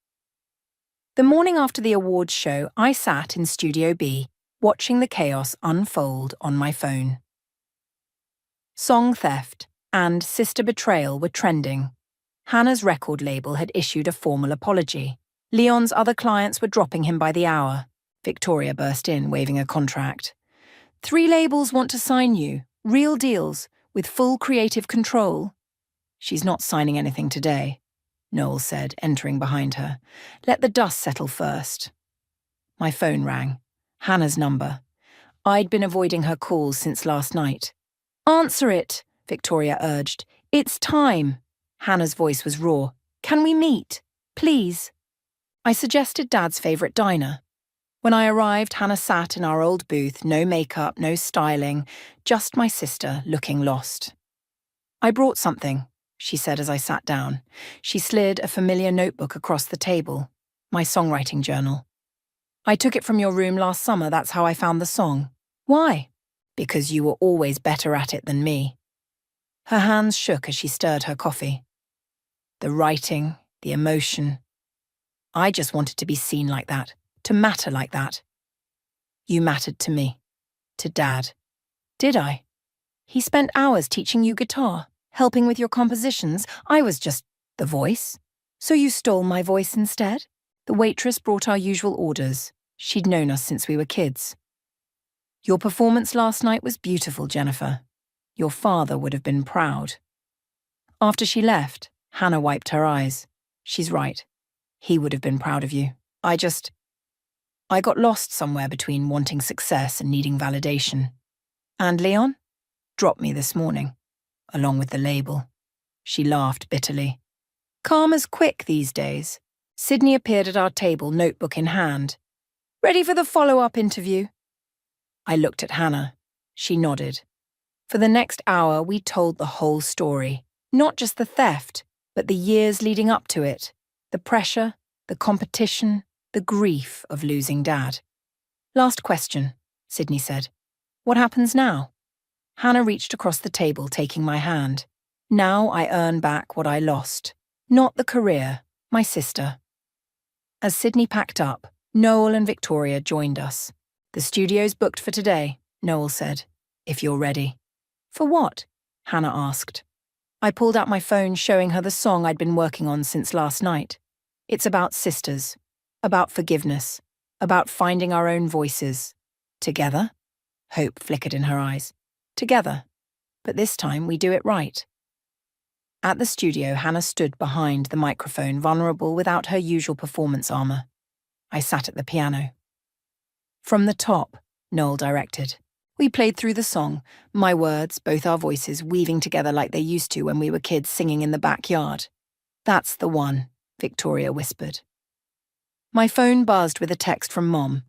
The morning after the awards show, I sat in Studio B, watching the chaos unfold on my phone. Song theft and sister betrayal were trending. Hannah's record label had issued a formal apology. Leon's other clients were dropping him by the hour. Victoria burst in, waving a contract. 3 labels want to sign you, real deals, with full creative control." "She's not signing anything today," Noel said, entering behind her. "Let the dust settle first." My phone rang. Hannah's number. I'd been avoiding her calls since last night. "Answer it," Victoria urged. "It's time." Hannah's voice was raw. "Can we meet? Please." I suggested Dad's favourite diner. When I arrived, Hannah sat in our old booth, no makeup, no styling, just my sister looking lost. "I brought something," she said as I sat down. She slid a familiar notebook across the table, my songwriting journal. "I took it from your room last summer, that's how I found the song." "Why?" "Because you were always better at it than me." Her hands shook as she stirred her coffee. The writing, the emotion. I just wanted to be seen like that, to matter like that. "You mattered to me, to Dad." "Did I? He spent hours teaching you guitar, helping with your compositions. I was just the voice. So you stole my voice instead?" The waitress brought our usual orders. She'd known us since we were kids. "Your performance last night was beautiful, Jennifer. Your father would have been proud." After she left, Hannah wiped her eyes. "She's right. He would have been proud of you. I got lost somewhere between wanting success and needing validation. And Leon dropped me this morning, along with the label." She laughed bitterly. "Karma's quick these days." Sydney appeared at our table, notebook in hand. "Ready for the follow-up interview?" I looked at Hannah. She nodded. For the next hour, we told the whole story. Not just the theft, but the years leading up to it. The pressure, the competition, the grief of losing Dad. "Last question," Sydney said. "What happens now?" Hannah reached across the table, taking my hand. "Now I earn back what I lost. Not the career, my sister." As Sydney packed up, Noel and Victoria joined us. "The studio's booked for today," Noel said, "if you're ready." "For what?" Hannah asked. I pulled out my phone, showing her the song I'd been working on since last night. It's about sisters, about forgiveness, about finding our own voices. Together? Hope flickered in her eyes. Together. But this time we do it right. At the studio, Hannah stood behind the microphone, vulnerable without her usual performance armor. I sat at the piano. "From the top," Noel directed. We played through the song, my words, both our voices, weaving together like they used to when we were kids singing in the backyard. "That's the one," Victoria whispered. My phone buzzed with a text from Mom.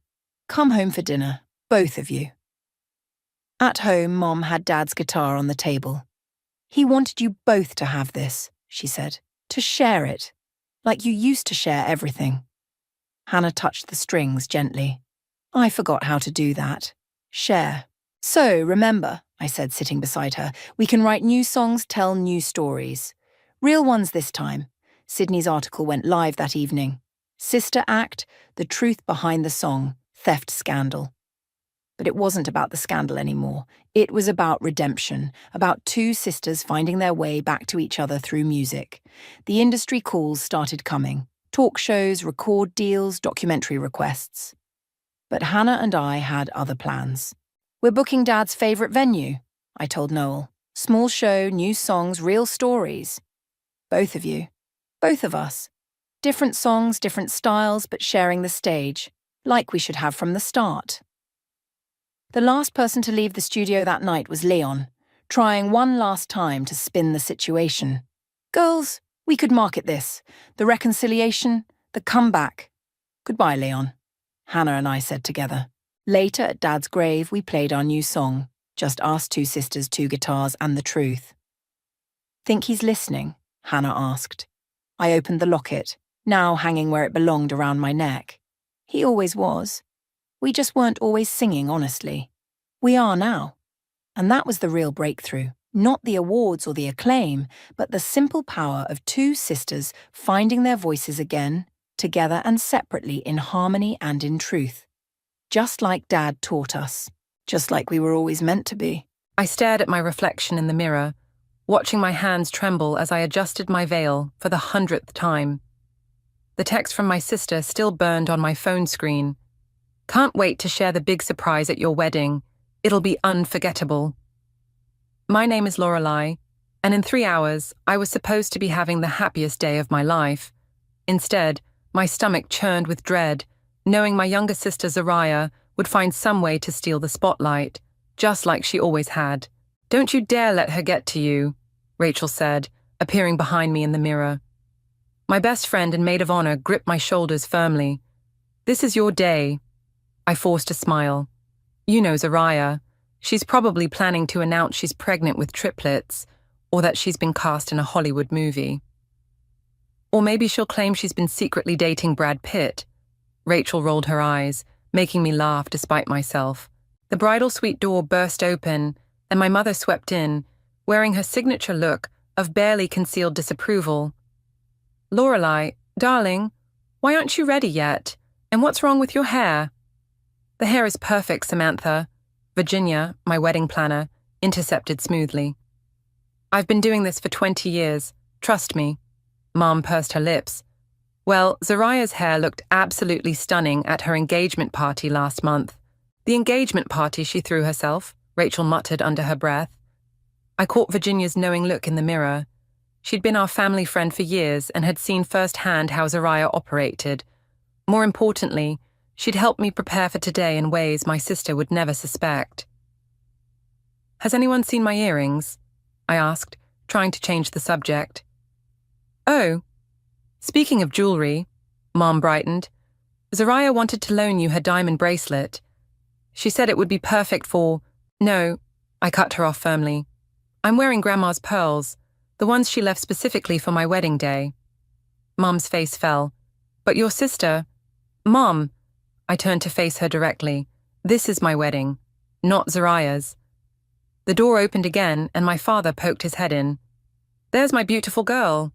"Come home for dinner, both of you." At home, Mom had Dad's guitar on the table. "He wanted you both to have this," she said, "to share it, like you used to share everything." Hannah touched the strings gently. "I forgot how to do that. Share. So, remember," I said, sitting beside her, "we can write new songs, tell new stories. Real ones this time." Sydney's article went live that evening. Sister Act, the truth behind the song, theft scandal. But it wasn't about the scandal anymore. It was about redemption, about two sisters finding their way back to each other through music. The industry calls started coming. Talk shows, record deals, documentary requests. But Hannah and I had other plans. "We're booking Dad's favourite venue," I told Noel. "Small show, new songs, real stories. Both of you. Both of us. Different songs, different styles, but sharing the stage, like we should have from the start." The last person to leave the studio that night was Leon, trying one last time to spin the situation. "Girls, we could market this. The reconciliation, the comeback." "Goodbye, Leon," Hannah and I said together. Later at Dad's grave, we played our new song, just us two sisters, two guitars, and the truth. "Think he's listening?" Hannah asked. I opened the locket, now hanging where it belonged around my neck. He always was. We just weren't always singing honestly. We are now. And that was the real breakthrough. Not the awards or the acclaim, but the simple power of two sisters finding their voices again, together and separately, in harmony and in truth. Just like Dad taught us. Just like we were always meant to be. I stared at my reflection in the mirror, watching my hands tremble as I adjusted my veil for the 100th time. The text from my sister still burned on my phone screen. "Can't wait to share the big surprise at your wedding. It'll be unforgettable." My name is Lorelei, and in 3 hours, I was supposed to be having the happiest day of my life. Instead, my stomach churned with dread, knowing my younger sister Zariah would find some way to steal the spotlight, just like she always had. "Don't you dare let her get to you," Rachel said, appearing behind me in the mirror. My best friend and maid of honor gripped my shoulders firmly. "This is your day." I forced a smile. "You know Zariah. She's probably planning to announce she's pregnant with triplets, or that she's been cast in a Hollywood movie. Or maybe she'll claim she's been secretly dating Brad Pitt." Rachel rolled her eyes, making me laugh despite myself. The bridal suite door burst open, and my mother swept in, wearing her signature look of barely concealed disapproval. "Lorelei, darling, why aren't you ready yet? And what's wrong with your hair?" "The hair is perfect, Samantha," Virginia, my wedding planner, intercepted smoothly. "I've been doing this for 20 years. Trust me." Mom pursed her lips. "Well, Zariah's hair looked absolutely stunning at her engagement party last month." "The engagement party she threw herself," Rachel muttered under her breath. I caught Virginia's knowing look in the mirror. She'd been our family friend for years and had seen firsthand how Zariah operated. More importantly, she'd helped me prepare for today in ways my sister would never suspect. "Has anyone seen my earrings?" I asked, trying to change the subject. "Oh, speaking of jewelry," Mom brightened, "Zariah wanted to loan you her diamond bracelet. She said it would be perfect for—" "No," I cut her off firmly. "I'm wearing Grandma's pearls, the ones she left specifically for my wedding day." Mom's face fell. "But your sister—" "Mom," I turned to face her directly, "this is my wedding, not Zariah's." The door opened again and my father poked his head in. "There's my beautiful girl."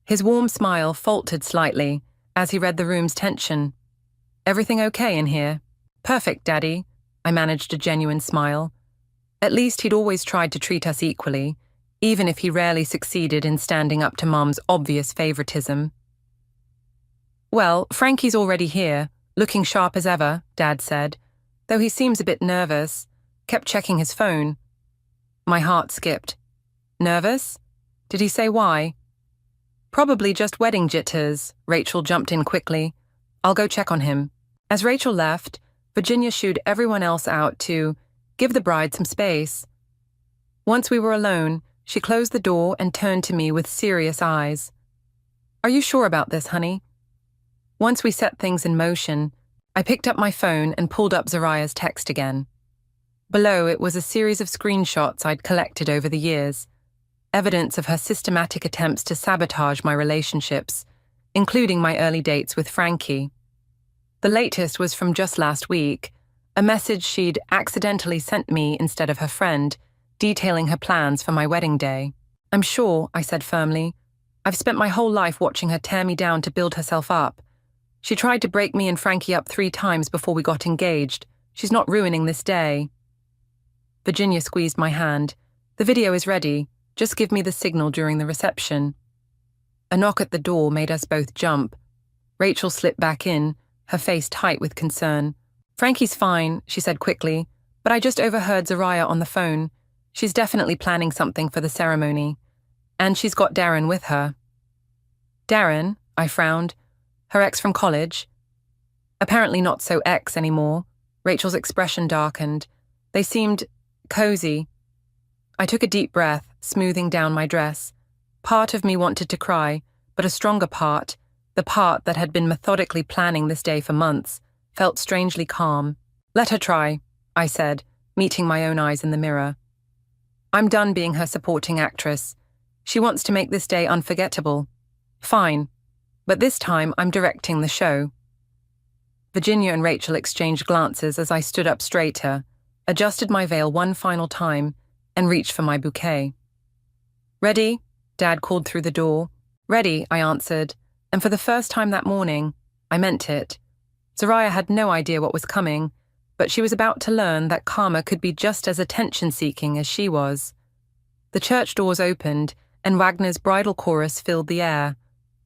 His warm smile faltered slightly as he read the room's tension. Everything okay in here? Perfect, Daddy. I managed a genuine smile. At least he'd always tried to treat us equally, even if he rarely succeeded in standing up to Mum's obvious favoritism. Well, Frankie's already here, looking sharp as ever, Dad said, though he seems a bit nervous, kept checking his phone. My heart skipped. Nervous? Did he say why? Probably just wedding jitters, Rachel jumped in quickly. I'll go check on him. As Rachel left, Virginia shooed everyone else out to give the bride some space. Once we were alone, she closed the door and turned to me with serious eyes. Are you sure about this, honey? Once we set things in motion, I picked up my phone and pulled up Zariah's text again. Below it was a series of screenshots I'd collected over the years, evidence of her systematic attempts to sabotage my relationships, including my early dates with Frankie. The latest was from just last week, a message she'd accidentally sent me instead of her friend, detailing her plans for my wedding day. I'm sure, I said firmly. I've spent my whole life watching her tear me down to build herself up. She tried to break me and Frankie up 3 times before we got engaged. She's not ruining this day. Virginia squeezed my hand. The video is ready. Just give me the signal during the reception. A knock at the door made us both jump. Rachel slipped back in, her face tight with concern. Frankie's fine, she said quickly, but I just overheard Zariah on the phone. She's definitely planning something for the ceremony. And she's got Darren with her. Darren? I frowned. Her ex from college? Apparently not so ex anymore. Rachel's expression darkened. They seemed cozy. I took a deep breath, smoothing down my dress. Part of me wanted to cry, but a stronger part, the part that had been methodically planning this day for months, felt strangely calm. Let her try, I said, meeting my own eyes in the mirror. I'm done being her supporting actress. She wants to make this day unforgettable. Fine, but this time I'm directing the show. Virginia and Rachel exchanged glances as I stood up straighter, adjusted my veil one final time, and reached for my bouquet. Ready? Dad called through the door. Ready, I answered, and for the first time that morning, I meant it. Zariah had no idea what was coming, but she was about to learn that karma could be just as attention-seeking as she was. The church doors opened, and Wagner's bridal chorus filled the air.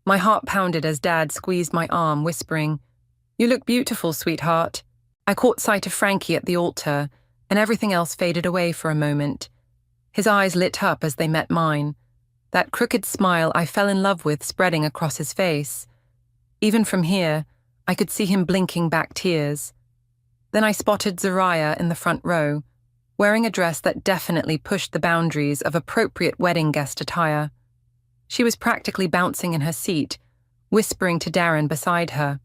My heart pounded as Dad squeezed my arm, whispering, "You look beautiful, sweetheart." I caught sight of Frankie at the altar, and everything else faded away for a moment. His eyes lit up as they met mine, that crooked smile I fell in love with spreading across his face. Even from here, I could see him blinking back tears. Then I spotted Zariah in the front row, wearing a dress that definitely pushed the boundaries of appropriate wedding guest attire. She was practically bouncing in her seat, whispering to Darren beside her.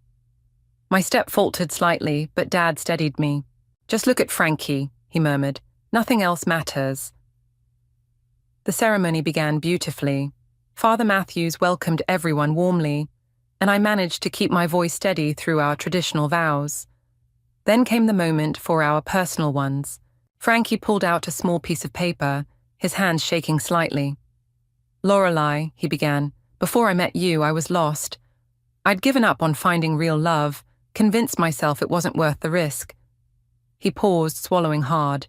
My step faltered slightly, but Dad steadied me. "Just look at Frankie," he murmured. "Nothing else matters." The ceremony began beautifully. Father Matthews welcomed everyone warmly, and I managed to keep my voice steady through our traditional vows. Then came the moment for our personal ones. Frankie pulled out a small piece of paper, his hands shaking slightly. "Lorelei," he began, "before I met you, I was lost. I'd given up on finding real love, convinced myself it wasn't worth the risk." He paused, swallowing hard.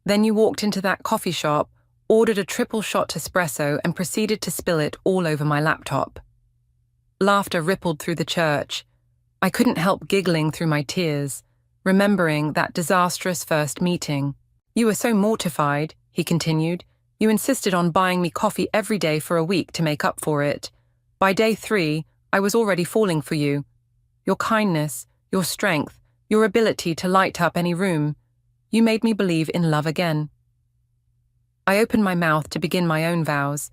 "Then you walked into that coffee shop, ordered a triple shot espresso, and proceeded to spill it all over my laptop." Laughter rippled through the church. I couldn't help giggling through my tears, remembering that disastrous first meeting. "You were so mortified," he continued. "You insisted on buying me coffee every day for a week to make up for it. By day 3, I was already falling for you. Your kindness, your strength, your ability to light up any room. You made me believe in love again." I opened my mouth to begin my own vows,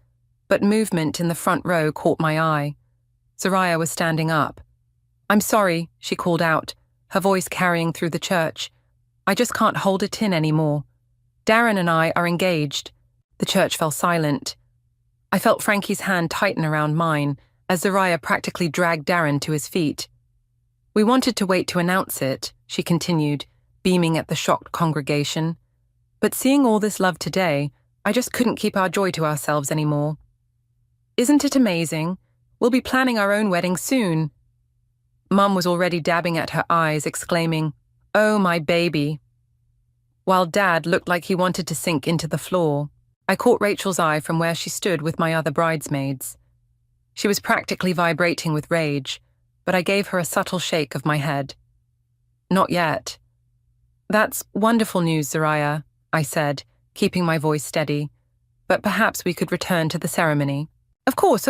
but movement in the front row caught my eye. Zariah was standing up. "I'm sorry," she called out, her voice carrying through the church. "I just can't hold it in anymore. Darren and I are engaged." The church fell silent. I felt Frankie's hand tighten around mine as Zariah practically dragged Darren to his feet. "We wanted to wait to announce it," she continued, beaming at the shocked congregation. "But seeing all this love today, I just couldn't keep our joy to ourselves anymore. Isn't it amazing? We'll be planning our own wedding soon." Mum was already dabbing at her eyes, exclaiming, "Oh, my baby," while Dad looked like he wanted to sink into the floor. I caught Rachel's eye from where she stood with my other bridesmaids. She was practically vibrating with rage, but I gave her a subtle shake of my head. "Not yet." "That's wonderful news, Zariah," I said, keeping my voice steady. "But perhaps we could return to the ceremony." Of course,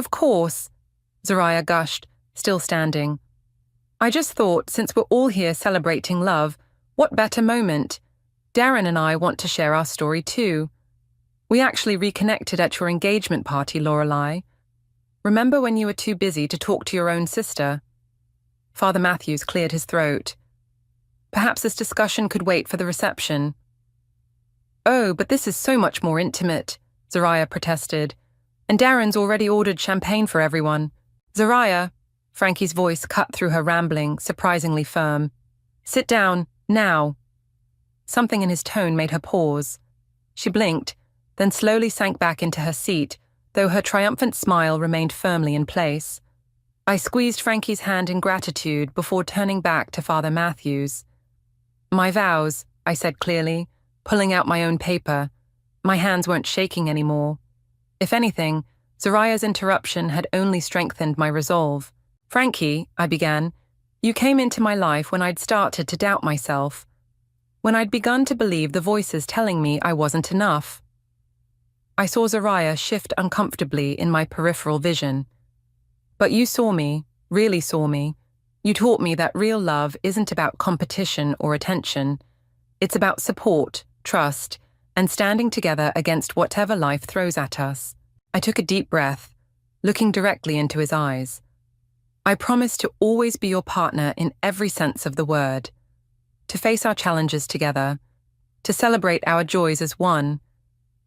Zariah gushed, still standing. "I just thought, since we're all here celebrating love, what better moment? Darren and I want to share our story too. We actually reconnected at your engagement party, Lorelei. Remember when you were too busy to talk to your own sister?" Father Matthews cleared his throat. "Perhaps this discussion could wait for the reception." "Oh, but this is so much more intimate," Zariah protested. "And Darren's already ordered champagne for everyone." "Zariah," Frankie's voice cut through her rambling, surprisingly firm. "Sit down, now." Something in his tone made her pause. She blinked, then slowly sank back into her seat, though her triumphant smile remained firmly in place. I squeezed Frankie's hand in gratitude before turning back to Father Matthews. "My vows," I said clearly, pulling out my own paper. My hands weren't shaking anymore. If anything, Zariah's interruption had only strengthened my resolve. "Frankie," I began, "you came into my life when I'd started to doubt myself, when I'd begun to believe the voices telling me I wasn't enough." I saw Zariah shift uncomfortably in my peripheral vision. "But you saw me, really saw me. You taught me that real love isn't about competition or attention. It's about support, trust, and standing together against whatever life throws at us." I took a deep breath, looking directly into his eyes. "I promise to always be your partner in every sense of the word, to face our challenges together, to celebrate our joys as one,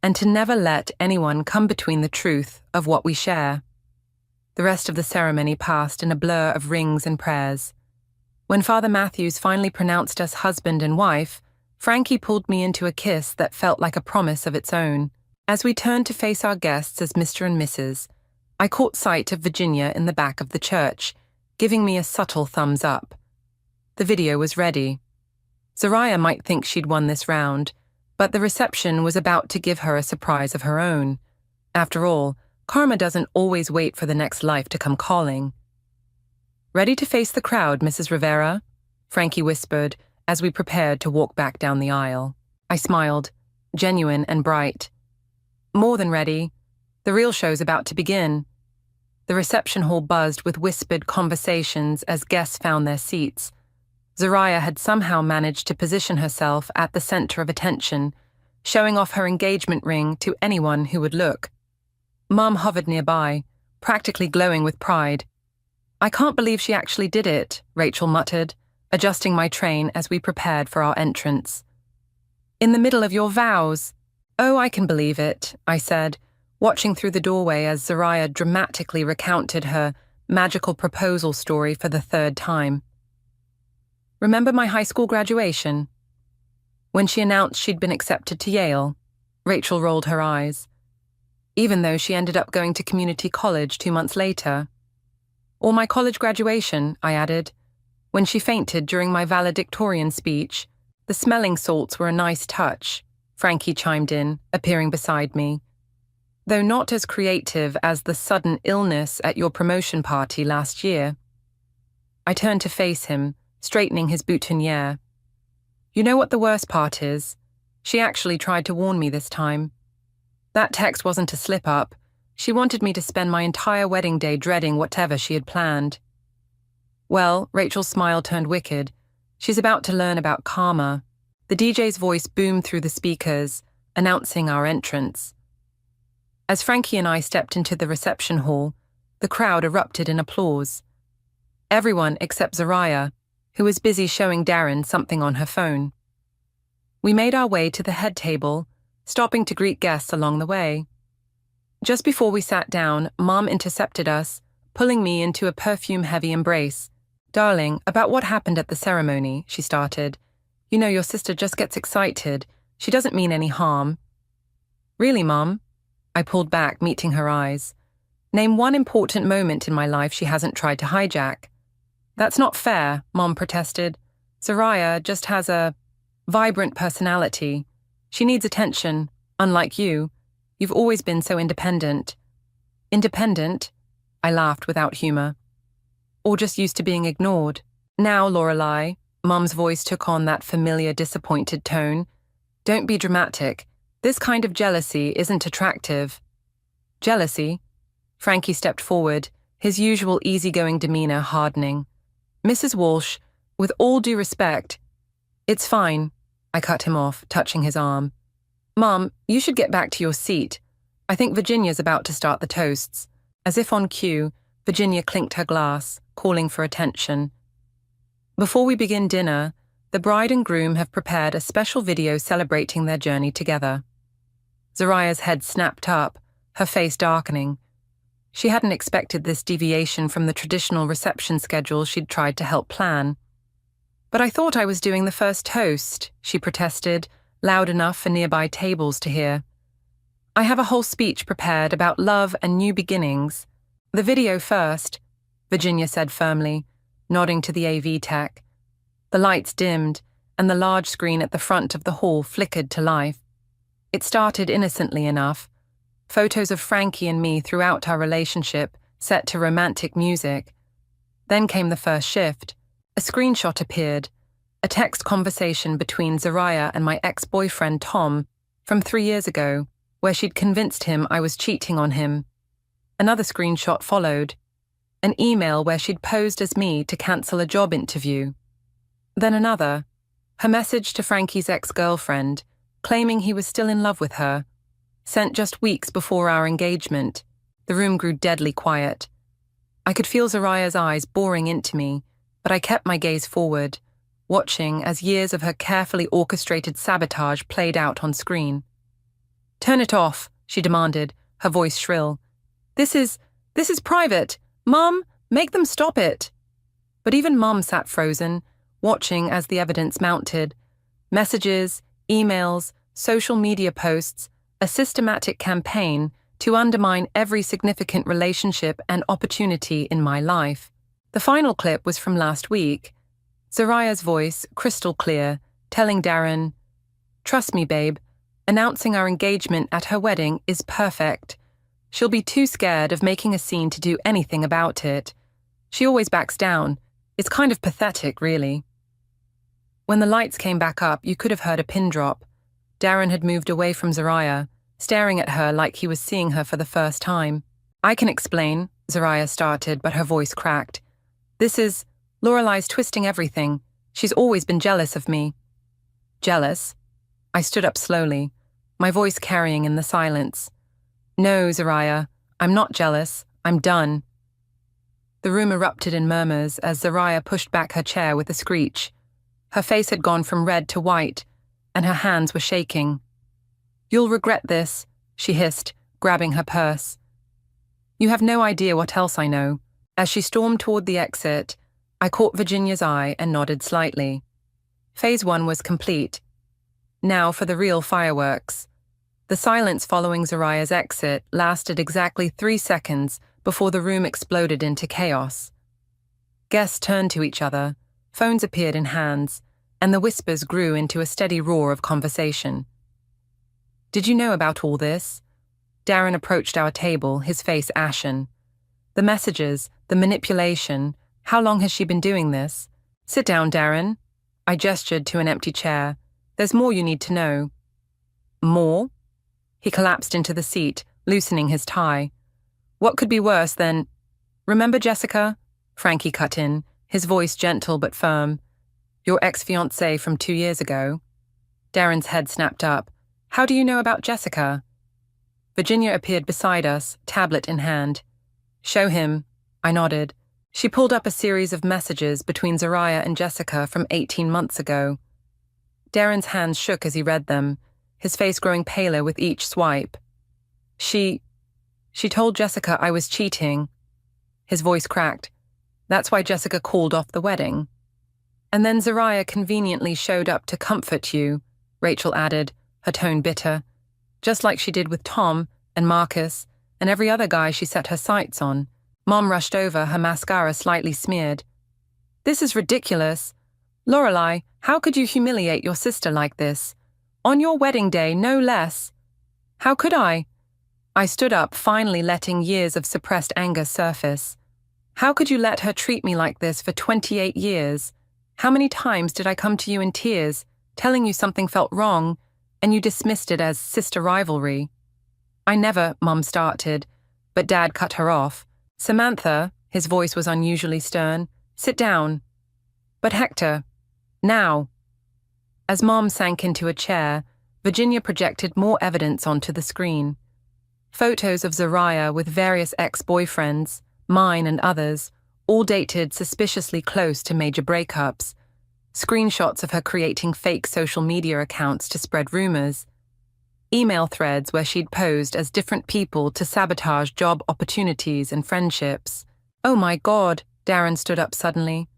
and to never let anyone come between the truth of what we share." The rest of the ceremony passed in a blur of rings and prayers. When Father Matthews finally pronounced us husband and wife, Frankie pulled me into a kiss that felt like a promise of its own. As we turned to face our guests as Mr. and Mrs., I caught sight of Virginia in the back of the church, giving me a subtle thumbs up. The video was ready. Zariah might think she'd won this round, but the reception was about to give her a surprise of her own. After all, karma doesn't always wait for the next life to come calling. "Ready to face the crowd, Mrs. Rivera?" Frankie whispered as we prepared to walk back down the aisle. I smiled, genuine and bright. "More than ready. The real show's about to begin." The reception hall buzzed with whispered conversations as guests found their seats. Zariah had somehow managed to position herself at the center of attention, showing off her engagement ring to anyone who would look. Mum hovered nearby, practically glowing with pride. "I can't believe she actually did it," Rachel muttered, adjusting my train as we prepared for our entrance. "In the middle of your vows." "Oh, I can believe it," I said, watching through the doorway as Zariah dramatically recounted her magical proposal story for the third time. "Remember my high school graduation? When she announced she'd been accepted to Yale?" Rachel rolled her eyes. "Even though she ended up going to community college 2 months later." "Or my college graduation," I added, "when she fainted during my valedictorian speech. The smelling salts were a nice touch," Frankie chimed in, appearing beside me. "Though not as creative as the sudden illness at your promotion party last year." I turned to face him, straightening his boutonniere. "You know what the worst part is? She actually tried to warn me this time. That text wasn't a slip-up. She wanted me to spend my entire wedding day dreading whatever she had planned." Well, Rachel's smile turned wicked. "She's about to learn about karma." The DJ's voice boomed through the speakers, announcing our entrance. As Frankie and I stepped into the reception hall, the crowd erupted in applause. Everyone except Zariah, who was busy showing Darren something on her phone. We made our way to the head table, stopping to greet guests along the way. Just before we sat down, Mom intercepted us, pulling me into a perfume-heavy embrace. "Darling, about what happened at the ceremony," she started. "You know, your sister just gets excited. She doesn't mean any harm." "Really, Mom?" I pulled back, meeting her eyes. "Name one important moment in my life she hasn't tried to hijack." That's not fair, Mom protested. Zariah just has a vibrant personality. She needs attention, unlike you. You've always been so independent. Independent? I laughed without humor. Or just used to being ignored. Now, Lorelei, Mum's voice took on that familiar disappointed tone. Don't be dramatic. This kind of jealousy isn't attractive. Jealousy? Frankie stepped forward, his usual easygoing demeanor hardening. Mrs. Walsh, with all due respect. It's fine, I cut him off, touching his arm. Mum, you should get back to your seat. I think Virginia's about to start the toasts. As if on cue, Virginia clinked her glass, calling for attention. Before we begin dinner, the bride and groom have prepared a special video celebrating their journey together. Zariah's head snapped up, her face darkening. She hadn't expected this deviation from the traditional reception schedule she'd tried to help plan. But I thought I was doing the first toast, she protested, loud enough for nearby tables to hear. I have a whole speech prepared about love and new beginnings. The video first, Virginia said firmly, nodding to the AV tech. The lights dimmed, and the large screen at the front of the hall flickered to life. It started innocently enough. Photos of Frankie and me throughout our relationship, set to romantic music. Then came the first shift. A screenshot appeared, a text conversation between Zariah and my ex-boyfriend Tom from 3 years ago, where she'd convinced him I was cheating on him. Another screenshot followed, an email where she'd posed as me to cancel a job interview. Then another, her message to Frankie's ex-girlfriend, claiming he was still in love with her, sent just weeks before our engagement. The room grew deadly quiet. I could feel Zariah's eyes boring into me, but I kept my gaze forward, watching as years of her carefully orchestrated sabotage played out on screen. Turn it off, she demanded, her voice shrill. This is private. Mum, make them stop it. But even Mum sat frozen, watching as the evidence mounted. Messages, emails, social media posts, a systematic campaign to undermine every significant relationship and opportunity in my life. The final clip was from last week. Zariah's voice, crystal clear, telling Darren, "Trust me, babe, announcing our engagement at her wedding is perfect. She'll be too scared of making a scene to do anything about it. She always backs down. It's kind of pathetic, really." When the lights came back up, you could have heard a pin drop. Darren had moved away from Zariah, staring at her like he was seeing her for the first time. "I can explain," Zariah started, but her voice cracked. Lorelei's twisting everything. She's always been jealous of me." "Jealous?" I stood up slowly, my voice carrying in the silence. "No, Zariah, I'm not jealous. I'm done." The room erupted in murmurs as Zariah pushed back her chair with a screech. Her face had gone from red to white, and her hands were shaking. "You'll regret this," she hissed, grabbing her purse. "You have no idea what else I know." As she stormed toward the exit, I caught Virginia's eye and nodded slightly. Phase 1 was complete. Now for the real fireworks. The silence following Zariah's exit lasted exactly 3 seconds before the room exploded into chaos. Guests turned to each other, phones appeared in hands, and the whispers grew into a steady roar of conversation. "Did you know about all this?" Darren approached our table, his face ashen. "The messages, the manipulation, how long has she been doing this?" "Sit down, Darren." I gestured to an empty chair. "There's more you need to know." "More?" He collapsed into the seat, loosening his tie. "What could be worse than—" "Remember Jessica?" Frankie cut in, his voice gentle but firm. "Your ex-fiancée from 2 years ago." Darren's head snapped up. "How do you know about Jessica?" Virginia appeared beside us, tablet in hand. "Show him." I nodded. She pulled up a series of messages between Zariah and Jessica from 18 months ago. Darren's hands shook as he read them, his face growing paler with each swipe. She told Jessica I was cheating." His voice cracked. "That's why Jessica called off the wedding." "And then Zariah conveniently showed up to comfort you," Rachel added, her tone bitter. "Just like she did with Tom and Marcus and every other guy she set her sights on." Mom rushed over, her mascara slightly smeared. This is ridiculous. Lorelei, how could you humiliate your sister like this? On your wedding day, no less. How could I? I stood up, finally letting years of suppressed anger surface. How could you let her treat me like this for 28 years? How many times did I come to you in tears, telling you something felt wrong, and you dismissed it as sister rivalry? I never, Mum started, but Dad cut her off. Samantha, his voice was unusually stern, sit down. But Hector, now. As Mom sank into a chair, Virginia projected more evidence onto the screen. Photos of Zariah with various ex-boyfriends, mine and others, all dated suspiciously close to major breakups. Screenshots of her creating fake social media accounts to spread rumors. Email threads where she'd posed as different people to sabotage job opportunities and friendships. Oh my God, Darren stood up suddenly.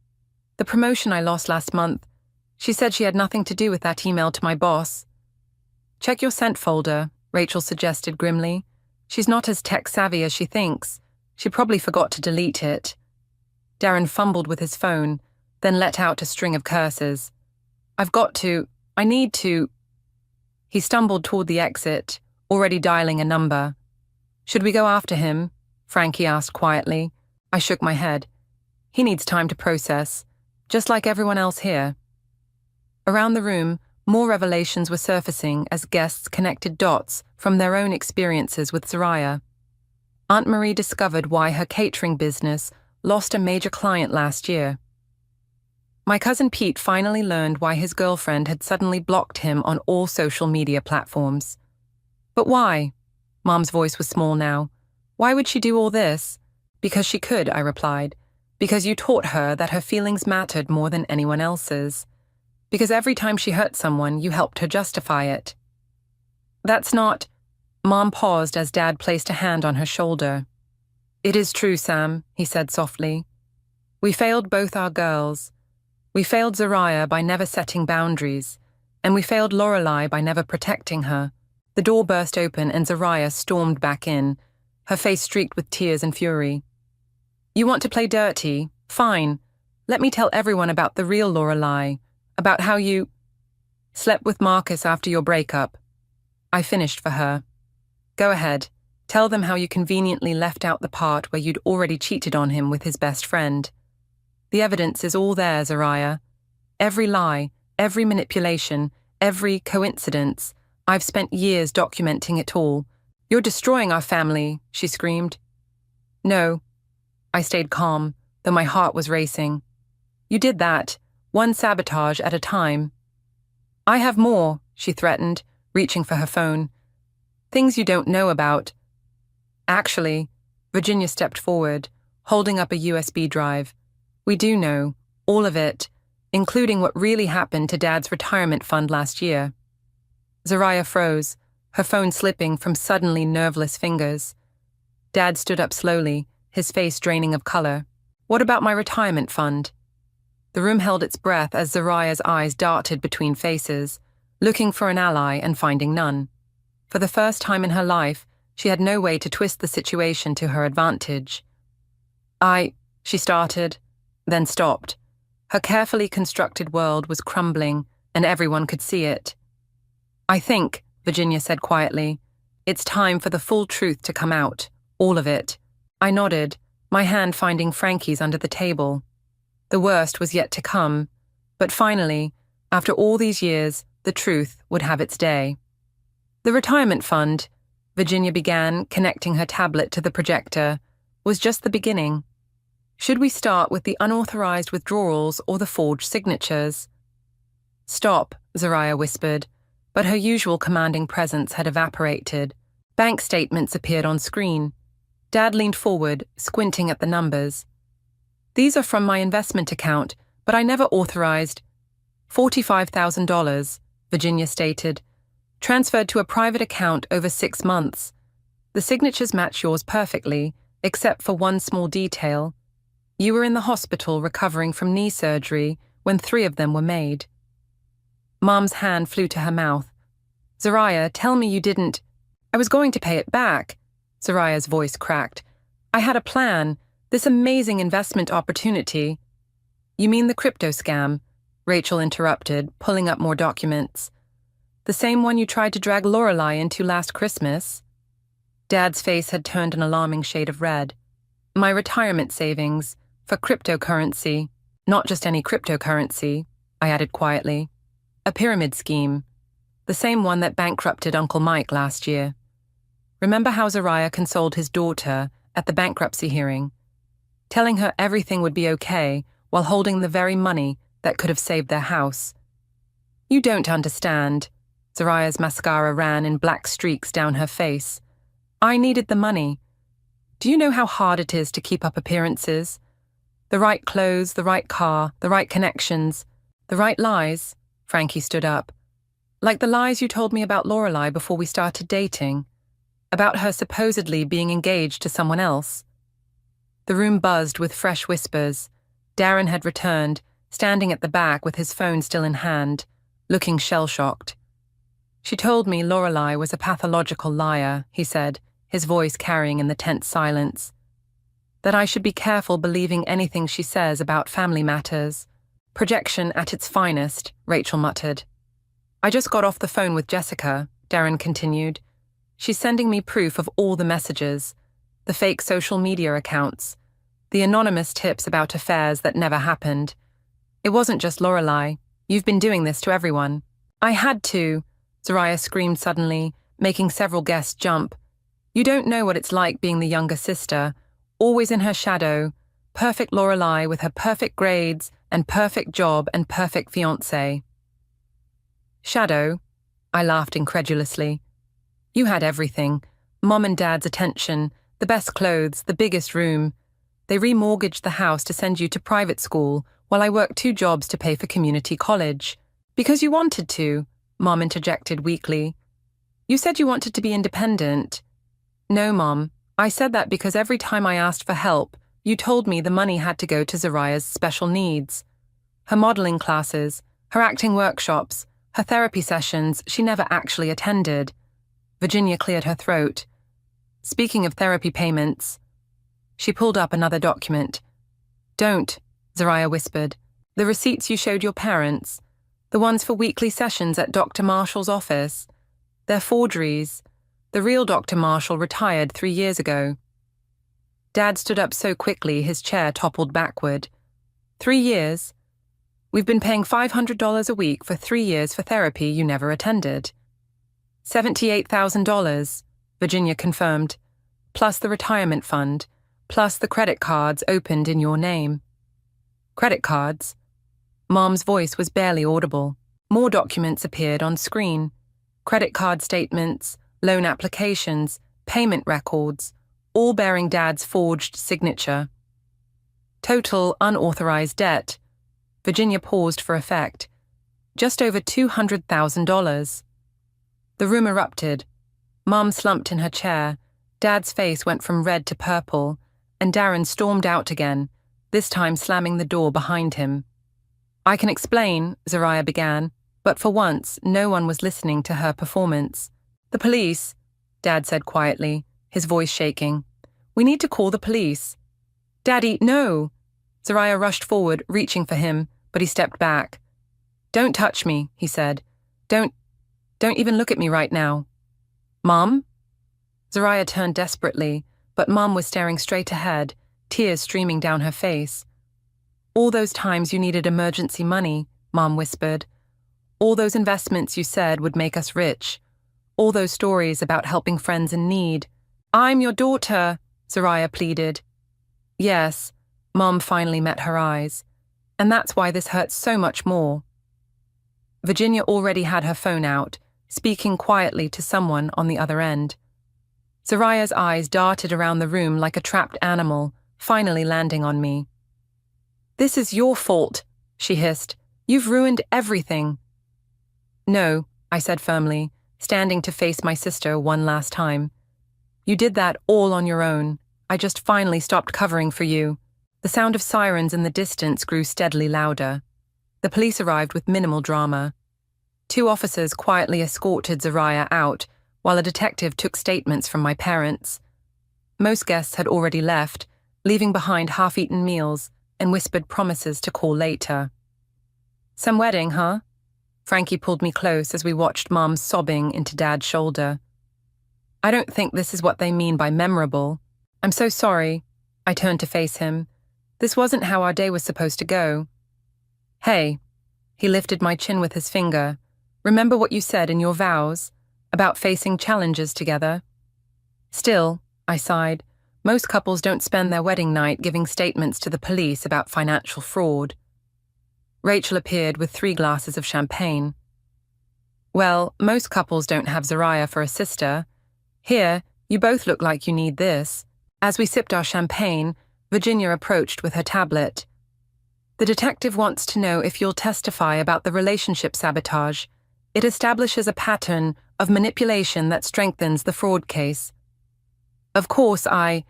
The promotion I lost last month. She said she had nothing to do with that email to my boss. Check your sent folder, Rachel suggested grimly. She's not as tech-savvy as she thinks. She probably forgot to delete it. Darren fumbled with his phone, then let out a string of curses. I need to. He stumbled toward the exit, already dialing a number. Should we go after him? Frankie asked quietly. I shook my head. He needs time to process, just like everyone else here. Around the room, more revelations were surfacing as guests connected dots from their own experiences with Zariah. Aunt Marie discovered why her catering business lost a major client last year. My cousin Pete finally learned why his girlfriend had suddenly blocked him on all social media platforms. But why? Mom's voice was small now. Why would she do all this? Because she could, I replied. Because you taught her that her feelings mattered more than anyone else's. Because every time she hurt someone, you helped her justify it. That's not... Mom paused as Dad placed a hand on her shoulder. It is true, Sam, he said softly. We failed both our girls. We failed Zariah by never setting boundaries, and we failed Lorelei by never protecting her. The door burst open and Zariah stormed back in, her face streaked with tears and fury. You want to play dirty? Fine. Let me tell everyone about the real Lorelei, about how you slept with Marcus after your breakup. I finished for her. Go ahead. Tell them how you conveniently left out the part where you'd already cheated on him with his best friend. The evidence is all there, Zariah. Every lie, every manipulation, every coincidence. I've spent years documenting it all. You're destroying our family, she screamed. No. I stayed calm, though my heart was racing. You did that, one sabotage at a time. I have more, she threatened, reaching for her phone. Things you don't know about. Actually, Virginia stepped forward, holding up a USB drive. We do know, all of it, including what really happened to Dad's retirement fund last year. Zariah froze, her phone slipping from suddenly nerveless fingers. Dad stood up slowly, his face draining of color. What about my retirement fund? The room held its breath as Zariah's eyes darted between faces, looking for an ally and finding none. For the first time in her life, she had no way to twist the situation to her advantage. She started, then stopped. Her carefully constructed world was crumbling, and everyone could see it. I think, Virginia said quietly, it's time for the full truth to come out, all of it. I nodded, my hand finding Frankie's under the table. The worst was yet to come, but finally, after all these years, the truth would have its day. The retirement fund, Virginia began, connecting her tablet to the projector, was just the beginning. Should we start with the unauthorized withdrawals or the forged signatures? Stop, Zariah whispered, but her usual commanding presence had evaporated. Bank statements appeared on screen. Dad leaned forward, squinting at the numbers. These are from my investment account, but I never authorized. $45,000, Virginia stated. Transferred to a private account over 6 months. The signatures match yours perfectly, except for one small detail. You were in the hospital recovering from knee surgery when 3 of them were made. Mom's hand flew to her mouth. Zariah, tell me you didn't. I was going to pay it back. Zariah's voice cracked. I had a plan, this amazing investment opportunity. You mean the crypto scam? Rachel interrupted, pulling up more documents. The same one you tried to drag Lorelei into last Christmas? Dad's face had turned an alarming shade of red. My retirement savings, for cryptocurrency. Not just any cryptocurrency, I added quietly. A pyramid scheme. The same one that bankrupted Uncle Mike last year. Remember how Zariah consoled his daughter at the bankruptcy hearing, telling her everything would be okay while holding the very money that could have saved their house? You don't understand. Zariah's mascara ran in black streaks down her face. I needed the money. Do you know how hard it is to keep up appearances? The right clothes, the right car, the right connections, the right lies. Frankie stood up. Like the lies you told me about Lorelei before we started dating, about her supposedly being engaged to someone else. The room buzzed with fresh whispers. Darren had returned, standing at the back with his phone still in hand, looking shell-shocked. She told me Lorelei was a pathological liar, he said, his voice carrying in the tense silence. That I should be careful believing anything she says about family matters. Projection at its finest, Rachel muttered. I just got off the phone with Jessica, Darren continued. She's sending me proof of all the messages, the fake social media accounts, the anonymous tips about affairs that never happened. It wasn't just Lorelei. You've been doing this to everyone. I had to, Zariah screamed suddenly, making several guests jump. You don't know what it's like being the younger sister, always in her shadow, perfect Lorelei with her perfect grades and perfect job and perfect fiancé. Shadow? I laughed incredulously. You had everything. Mom and Dad's attention, the best clothes, the biggest room. They remortgaged the house to send you to private school while I worked 2 jobs to pay for community college. Because you wanted to, Mom interjected weakly. You said you wanted to be independent. No, Mom. I said that because every time I asked for help, you told me the money had to go to Zariah's special needs. Her modeling classes, her acting workshops, her therapy sessions she never actually attended. Virginia cleared her throat. Speaking of therapy payments, she pulled up another document. Don't, Zariah whispered. The receipts you showed your parents, the ones for weekly sessions at Dr. Marshall's office, they're forgeries. The real Dr. Marshall retired 3 years ago. Dad stood up so quickly his chair toppled backward. 3 years? We've been paying $500 a week for 3 years for therapy you never attended. $78,000, Virginia confirmed, plus the retirement fund, plus the credit cards opened in your name. Credit cards? Mom's voice was barely audible. More documents appeared on screen. Credit card statements, loan applications, payment records, all bearing Dad's forged signature. Total unauthorized debt. Virginia paused for effect. Just over $200,000. The room erupted. Mom slumped in her chair. Dad's face went from red to purple, and Darren stormed out again, this time slamming the door behind him. I can explain, Zariah began, but for once no one was listening to her performance. The police, Dad said quietly, his voice shaking. We need to call the police. Daddy, no! Zariah rushed forward, reaching for him, but he stepped back. Don't touch me, he said. Don't even look at me right now. Mom? Zariah turned desperately, but Mom was staring straight ahead, tears streaming down her face. All those times you needed emergency money, Mom whispered. All those investments you said would make us rich. All those stories about helping friends in need. I'm your daughter, Zariah pleaded. Yes, Mom finally met her eyes. And that's why this hurts so much more. Virginia already had her phone out, speaking quietly to someone on the other end. Zariah's eyes darted around the room like a trapped animal, finally landing on me. This is your fault, she hissed. You've ruined everything. No, I said firmly, standing to face my sister one last time. You did that all on your own. I just finally stopped covering for you. The sound of sirens in the distance grew steadily louder. The police arrived with minimal drama. 2 officers quietly escorted Zariah out, while a detective took statements from my parents. Most guests had already left, leaving behind half-eaten meals, and whispered promises to call later. Some wedding, huh? Frankie pulled me close as we watched Mom sobbing into Dad's shoulder. I don't think this is what they mean by memorable. I'm so sorry. I turned to face him. This wasn't how our day was supposed to go. Hey, he lifted my chin with his finger. Remember what you said in your vows about facing challenges together? Still, I sighed, most couples don't spend their wedding night giving statements to the police about financial fraud. Rachel appeared with 3 glasses of champagne. Well, most couples don't have Zariah for a sister. Here, you both look like you need this. As we sipped our champagne, Virginia approached with her tablet. The detective wants to know if you'll testify about the relationship sabotage. It establishes a pattern of manipulation that strengthens the fraud case. Of course, I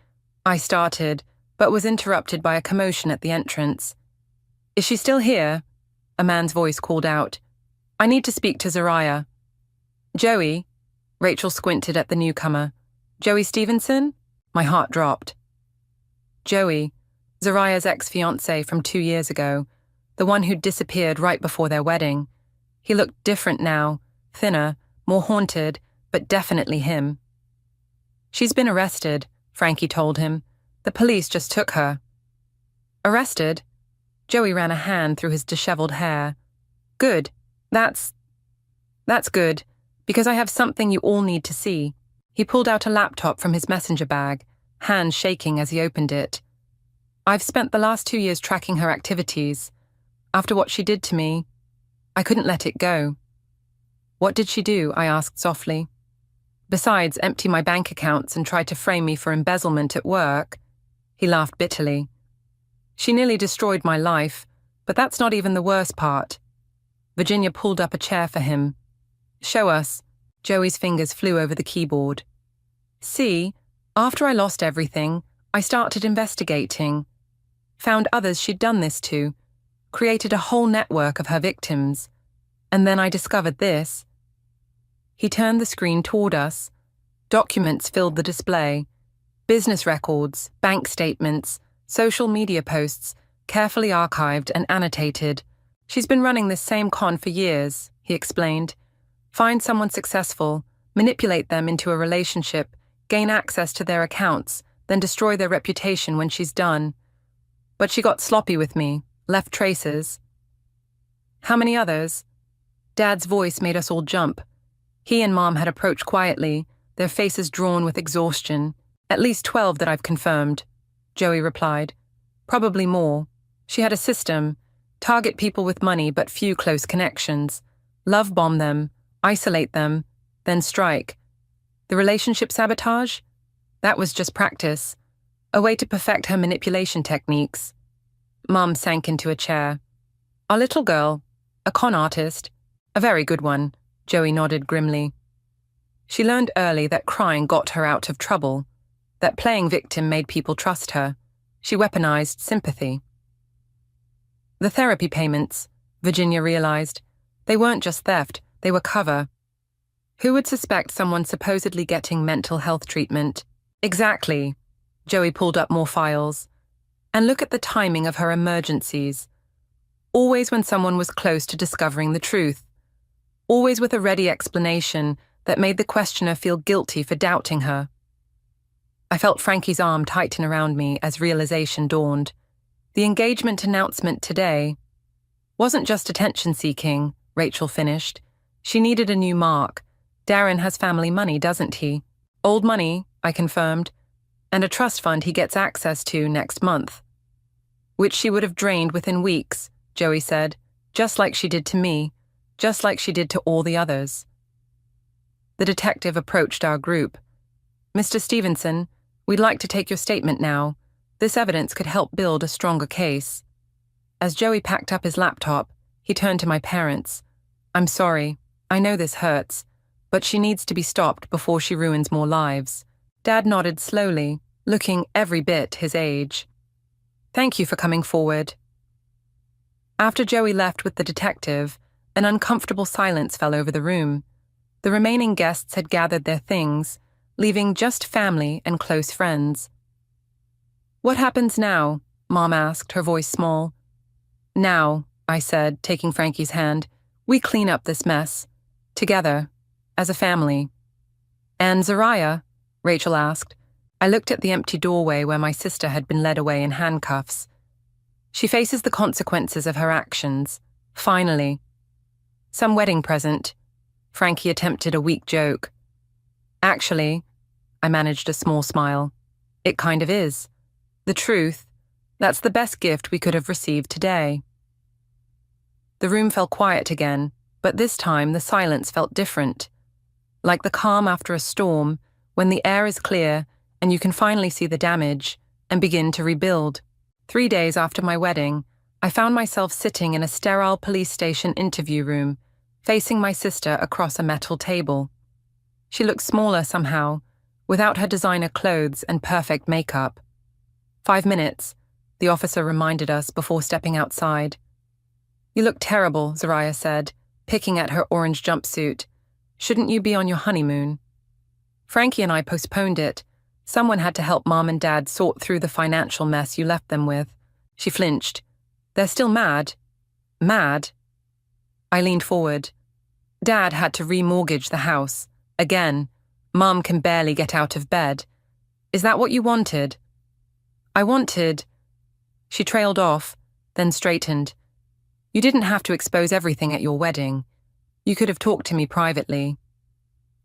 started, but was interrupted by a commotion at the entrance. Is she still here? A man's voice called out. I need to speak to Zariah. Joey? Rachel squinted at the newcomer. Joey Stevenson? My heart dropped. Joey, Zariah's ex-fiancé from 2 years ago, the one who'd disappeared right before their wedding. He looked different now, thinner, more haunted, but definitely him. She's been arrested, Frankie told him. The police just took her. Arrested? Joey ran a hand through his disheveled hair. Good. That's good, because I have something you all need to see. He pulled out a laptop from his messenger bag, hands shaking as he opened it. I've spent the last 2 years tracking her activities. After what she did to me, I couldn't let it go. What did she do? I asked softly. Besides empty my bank accounts and try to frame me for embezzlement at work. He laughed bitterly. She nearly destroyed my life, but that's not even the worst part. Virginia pulled up a chair for him. Show us. Joey's fingers flew over the keyboard. See, after I lost everything, I started investigating. Found others she'd done this to. Created a whole network of her victims. And then I discovered this. He turned the screen toward us. Documents filled the display. Business records, bank statements, social media posts, carefully archived and annotated. She's been running this same con for years, he explained. Find someone successful, manipulate them into a relationship, gain access to their accounts, then destroy their reputation when she's done. But she got sloppy with me, left traces. How many others? Dad's voice made us all jump. He and Mom had approached quietly, their faces drawn with exhaustion. At least 12 that I've confirmed, Joey replied. Probably more. She had a system. Target people with money but few close connections. Love bomb them, isolate them, then strike. The relationship sabotage? That was just practice. A way to perfect her manipulation techniques. Mom sank into a chair. Our little girl, a con artist, a very good one, Joey nodded grimly. She learned early that crying got her out of trouble, that playing victim made people trust her. She weaponized sympathy. The therapy payments, Virginia realized, they weren't just theft, they were cover. Who would suspect someone supposedly getting mental health treatment? Exactly. Joey pulled up more files. And look at the timing of her emergencies. Always when someone was close to discovering the truth. Always with a ready explanation that made the questioner feel guilty for doubting her. I felt Frankie's arm tighten around me as realization dawned. The engagement announcement today wasn't just attention-seeking, Rachel finished. She needed a new mark. Darren has family money, doesn't he? Old money, I confirmed, and a trust fund he gets access to next month. Which she would have drained within weeks, Joey said, just like she did to me, just like she did to all the others. The detective approached our group. Mr. Stevenson, we'd like to take your statement now. This evidence could help build a stronger case. As Joey packed up his laptop, he turned to my parents. I'm sorry. I know this hurts, but she needs to be stopped before she ruins more lives. Dad nodded slowly, looking every bit his age. Thank you for coming forward. After Joey left with the detective, an uncomfortable silence fell over the room. The remaining guests had gathered their things, leaving just family and close friends. What happens now? Mom asked, her voice small. Now, I said, taking Frankie's hand, we clean up this mess. Together. As a family. And Zariah? Rachel asked. I looked at the empty doorway where my sister had been led away in handcuffs. She faces the consequences of her actions. Finally. Some wedding present. Frankie attempted a weak joke. Actually, I managed a small smile. It kind of is. The truth. That's the best gift we could have received today. The room fell quiet again, but this time the silence felt different. Like the calm after a storm, when the air is clear and you can finally see the damage and begin to rebuild. 3 days after my wedding, I found myself sitting in a sterile police station interview room, facing my sister across a metal table. She looked smaller somehow, without her designer clothes and perfect makeup. 5 minutes, the officer reminded us before stepping outside. You look terrible, Zariah said, picking at her orange jumpsuit. Shouldn't you be on your honeymoon? Frankie and I postponed it. Someone had to help Mom and Dad sort through the financial mess you left them with. She flinched. They're still mad. Mad? I leaned forward. Dad had to remortgage the house. Again. Mom can barely get out of bed. Is that what you wanted? I wanted... She trailed off, then straightened. You didn't have to expose everything at your wedding. You could have talked to me privately.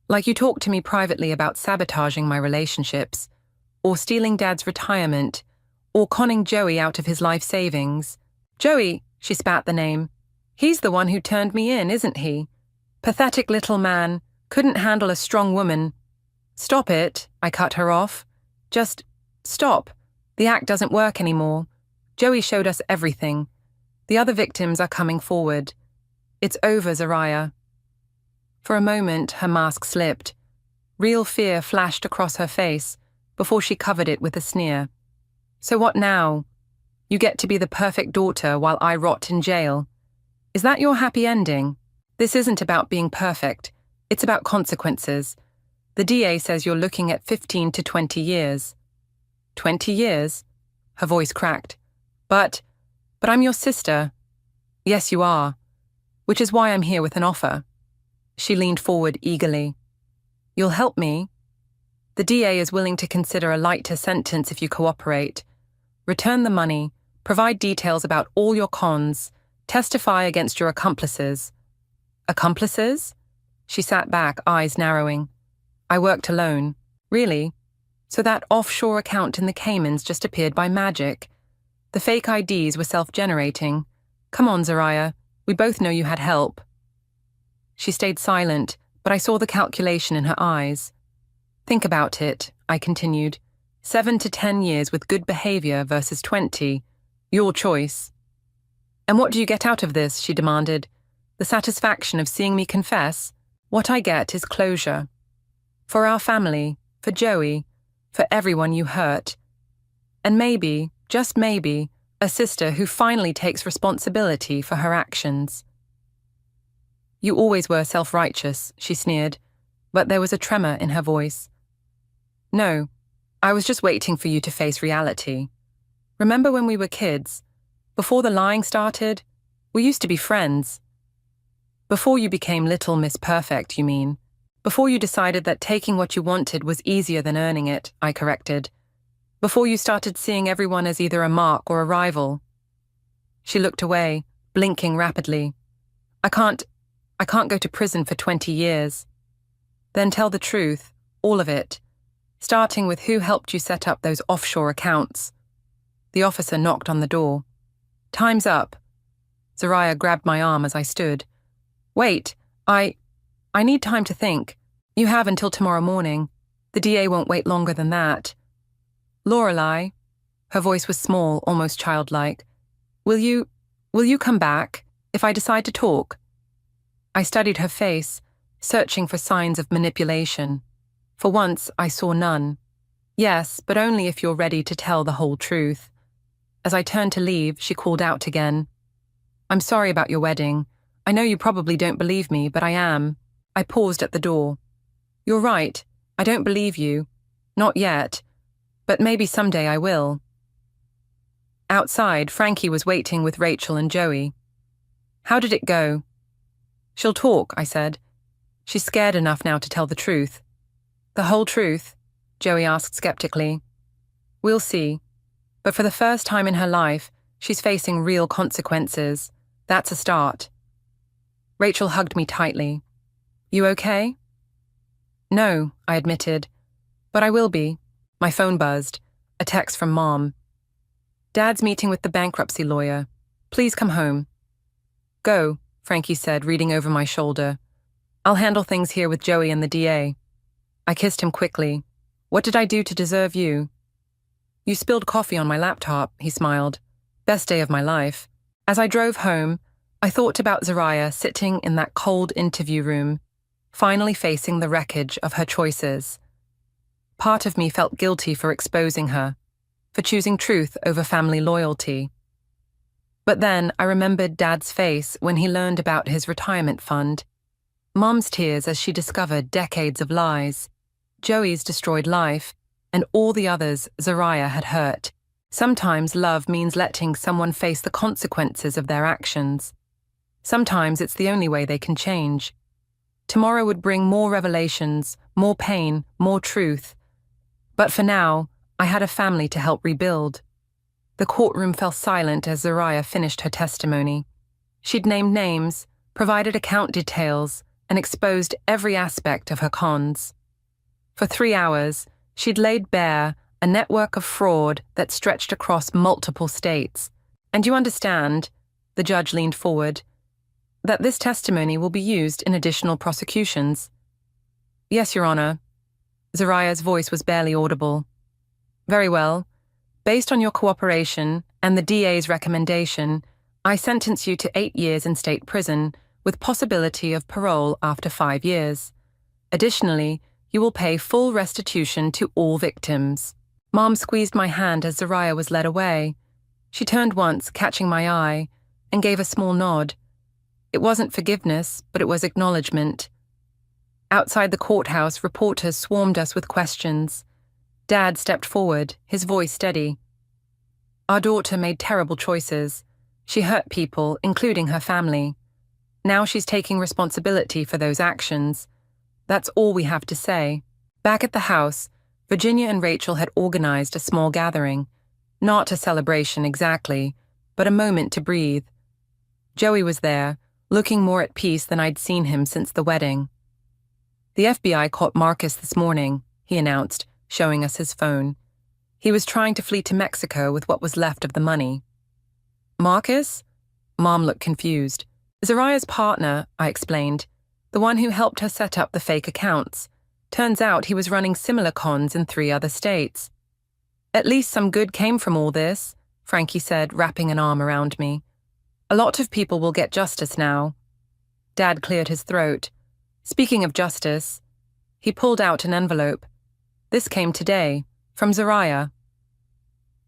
Like you talked to me privately about sabotaging my relationships, or stealing Dad's retirement, or conning Joey out of his life savings. Joey, she spat the name. He's the one who turned me in, isn't he? Pathetic little man, couldn't handle a strong woman. Stop it, I cut her off. Just stop. The act doesn't work anymore. Joey showed us everything. The other victims are coming forward. It's over, Zariah. For a moment, her mask slipped. Real fear flashed across her face before she covered it with a sneer. So what now? You get to be the perfect daughter while I rot in jail. Is that your happy ending? This isn't about being perfect. It's about consequences. The DA says you're looking at 15 to 20 years. 20 years? Her voice cracked. But I'm your sister. Yes, you are. Which is why I'm here with an offer. She leaned forward eagerly. You'll help me? The DA is willing to consider a lighter sentence if you cooperate. Return the money, provide details about all your cons, testify against your accomplices. Accomplices? She sat back, eyes narrowing. I worked alone. Really? So that offshore account in the Caymans just appeared by magic. The fake IDs were self-generating. Come on, Zariah. We both know you had help. She stayed silent, but I saw the calculation in her eyes. Think about it, I continued. 7 to 10 years with good behavior versus 20. Your choice. And what do you get out of this? She demanded. The satisfaction of seeing me confess? What I get is closure. For our family, for Joey, for everyone you hurt. And maybe, just maybe, a sister who finally takes responsibility for her actions. You always were self-righteous, she sneered, but there was a tremor in her voice. No, I was just waiting for you to face reality. Remember when we were kids? Before the lying started? We used to be friends. Before you became Little Miss Perfect, you mean? Before you decided that taking what you wanted was easier than earning it, I corrected. Before you started seeing everyone as either a mark or a rival. She looked away, blinking rapidly. I can't go to prison for 20 years. Then tell the truth, all of it, starting with who helped you set up those offshore accounts. The officer knocked on the door. Time's up. Zariah grabbed my arm as I stood. Wait, I need time to think. You have until tomorrow morning. The DA won't wait longer than that. Lorelei, her voice was small, almost childlike. Will you come back if I decide to talk? I studied her face, searching for signs of manipulation. For once, I saw none. Yes, but only if you're ready to tell the whole truth. As I turned to leave, she called out again. I'm sorry about your wedding. I know you probably don't believe me, but I am. I paused at the door. You're right. I don't believe you. Not yet. But maybe someday I will. Outside, Frankie was waiting with Rachel and Joey. "How did it go?" "She'll talk," I said. "She's scared enough now to tell the truth." "The whole truth?" Joey asked skeptically. "We'll see. But for the first time in her life, she's facing real consequences. That's a start." Rachel hugged me tightly. "You okay?" "No," I admitted. "But I will be." My phone buzzed. A text from Mom. "Dad's meeting with the bankruptcy lawyer. Please come home." "Go," Frankie said, reading over my shoulder. "I'll handle things here with Joey and the DA." I kissed him quickly. "What did I do to deserve you?" "You spilled coffee on my laptop," he smiled. "Best day of my life." As I drove home, I thought about Zariah sitting in that cold interview room, finally facing the wreckage of her choices. Part of me felt guilty for exposing her, for choosing truth over family loyalty. But then I remembered Dad's face when he learned about his retirement fund, Mom's tears as she discovered decades of lies, Joey's destroyed life, and all the others Zariah had hurt. Sometimes love means letting someone face the consequences of their actions. Sometimes it's the only way they can change. Tomorrow would bring more revelations, more pain, more truth. But for now, I had a family to help rebuild. The courtroom fell silent as Zariah finished her testimony. She'd named names, provided account details, and exposed every aspect of her cons. For 3 hours, she'd laid bare a network of fraud that stretched across multiple states. "And you understand," the judge leaned forward, "that this testimony will be used in additional prosecutions?" "Yes, Your Honor." Zariah's voice was barely audible. "Very well. Based on your cooperation and the DA's recommendation, I sentence you to 8 years in state prison with possibility of parole after 5 years. Additionally, you will pay full restitution to all victims." Mom squeezed my hand as Zariah was led away. She turned once, catching my eye, and gave a small nod. It wasn't forgiveness, but it was acknowledgement. Outside the courthouse, reporters swarmed us with questions. Dad stepped forward, his voice steady. "Our daughter made terrible choices. She hurt people, including her family. Now she's taking responsibility for those actions. That's all we have to say." Back at the house, Virginia and Rachel had organized a small gathering. Not a celebration exactly, but a moment to breathe. Joey was there, looking more at peace than I'd seen him since the wedding. "The FBI caught Marcus this morning," he announced, showing us his phone. "He was trying to flee to Mexico with what was left of the money." "Marcus?" Mom looked confused. "Zariah's partner," I explained. "The one who helped her set up the fake accounts. Turns out he was running similar cons in 3 other states." "At least some good came from all this," Frankie said, wrapping an arm around me. "A lot of people will get justice now." Dad cleared his throat. "Speaking of justice," he pulled out an envelope. "This came today, from Zariah."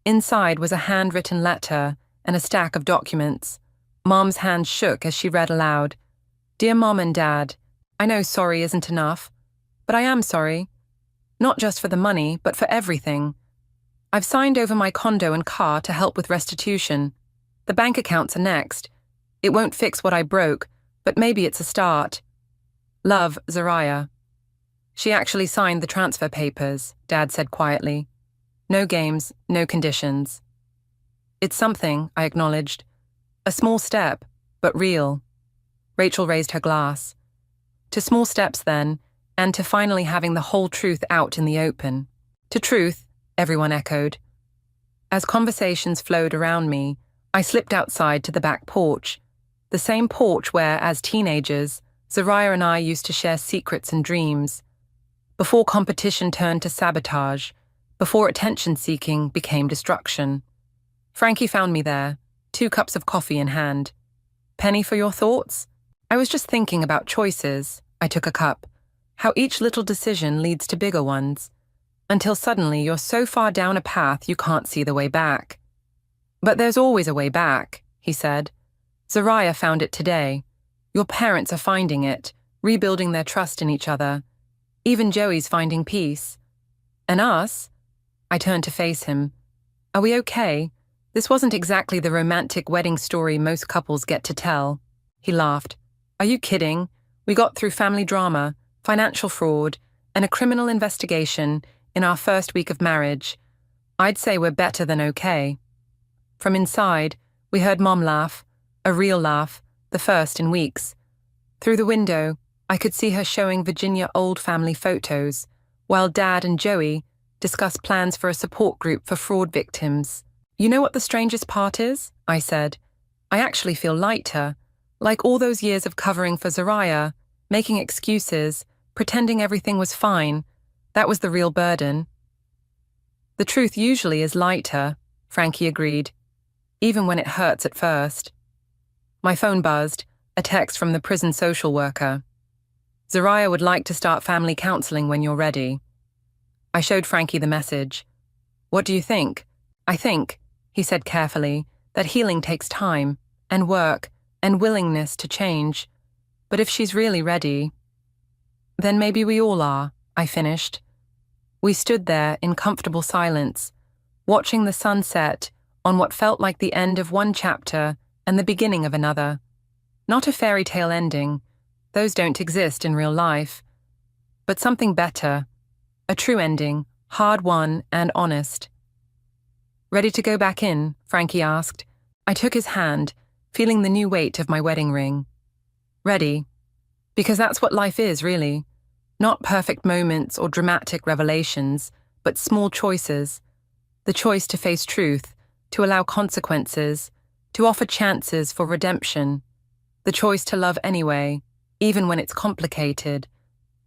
Inside was a handwritten letter and a stack of documents. Mom's hand shook as she read aloud. "Dear Mom and Dad, I know sorry isn't enough, but I am sorry. Not just for the money, but for everything. I've signed over my condo and car to help with restitution. The bank accounts are next. It won't fix what I broke, but maybe it's a start. Love, Zariah." "She actually signed the transfer papers," Dad said quietly. "No games, no conditions." "It's something," I acknowledged. "A small step, but real." Rachel raised her glass. "To small steps, then, and to finally having the whole truth out in the open." "To truth," everyone echoed. As conversations flowed around me, I slipped outside to the back porch, the same porch where, as teenagers, Zariah and I used to share secrets and dreams. Before competition turned to sabotage, before attention-seeking became destruction. Frankie found me there, 2 cups of coffee in hand. "Penny for your thoughts?" "I was just thinking about choices." I took a cup. "How each little decision leads to bigger ones, until suddenly you're so far down a path you can't see the way back." "But there's always a way back," he said. "Zariah found it today. Your parents are finding it, rebuilding their trust in each other. Even Joey's finding peace. And us?" I turned to face him. "Are we okay? This wasn't exactly the romantic wedding story most couples get to tell. He laughed. Are you kidding? We got through family drama, financial fraud, and a criminal investigation in our first week of marriage. I'd say we're better than okay. From inside, we heard Mom laugh, a real laugh, the first in weeks. Through the window, I could see her showing Virginia old family photos, while Dad and Joey discussed plans for a support group for fraud victims. You know what the strangest part is? I said. I actually feel lighter, like all those years of covering for Zariah, making excuses, pretending everything was fine. That was the real burden. The truth usually is lighter, Frankie agreed, even when it hurts at first. My phone buzzed, a text from the prison social worker. Zariah would like to start family counseling when you're ready. I showed Frankie the message. What do you think? I think, he said carefully, that healing takes time, and work, and willingness to change. But if she's really ready, then maybe we all are, I finished. We stood there in comfortable silence, watching the sunset on what felt like the end of one chapter and the beginning of another. Not a fairy tale ending, those don't exist in real life, but something better, a true ending, hard-won and honest. Ready to go back in? Frankie asked. I took his hand, feeling the new weight of my wedding ring. Ready. Because that's what life is, really. Not perfect moments or dramatic revelations, but small choices. The choice to face truth, to allow consequences, to offer chances for redemption. The choice to love anyway, even when it's complicated.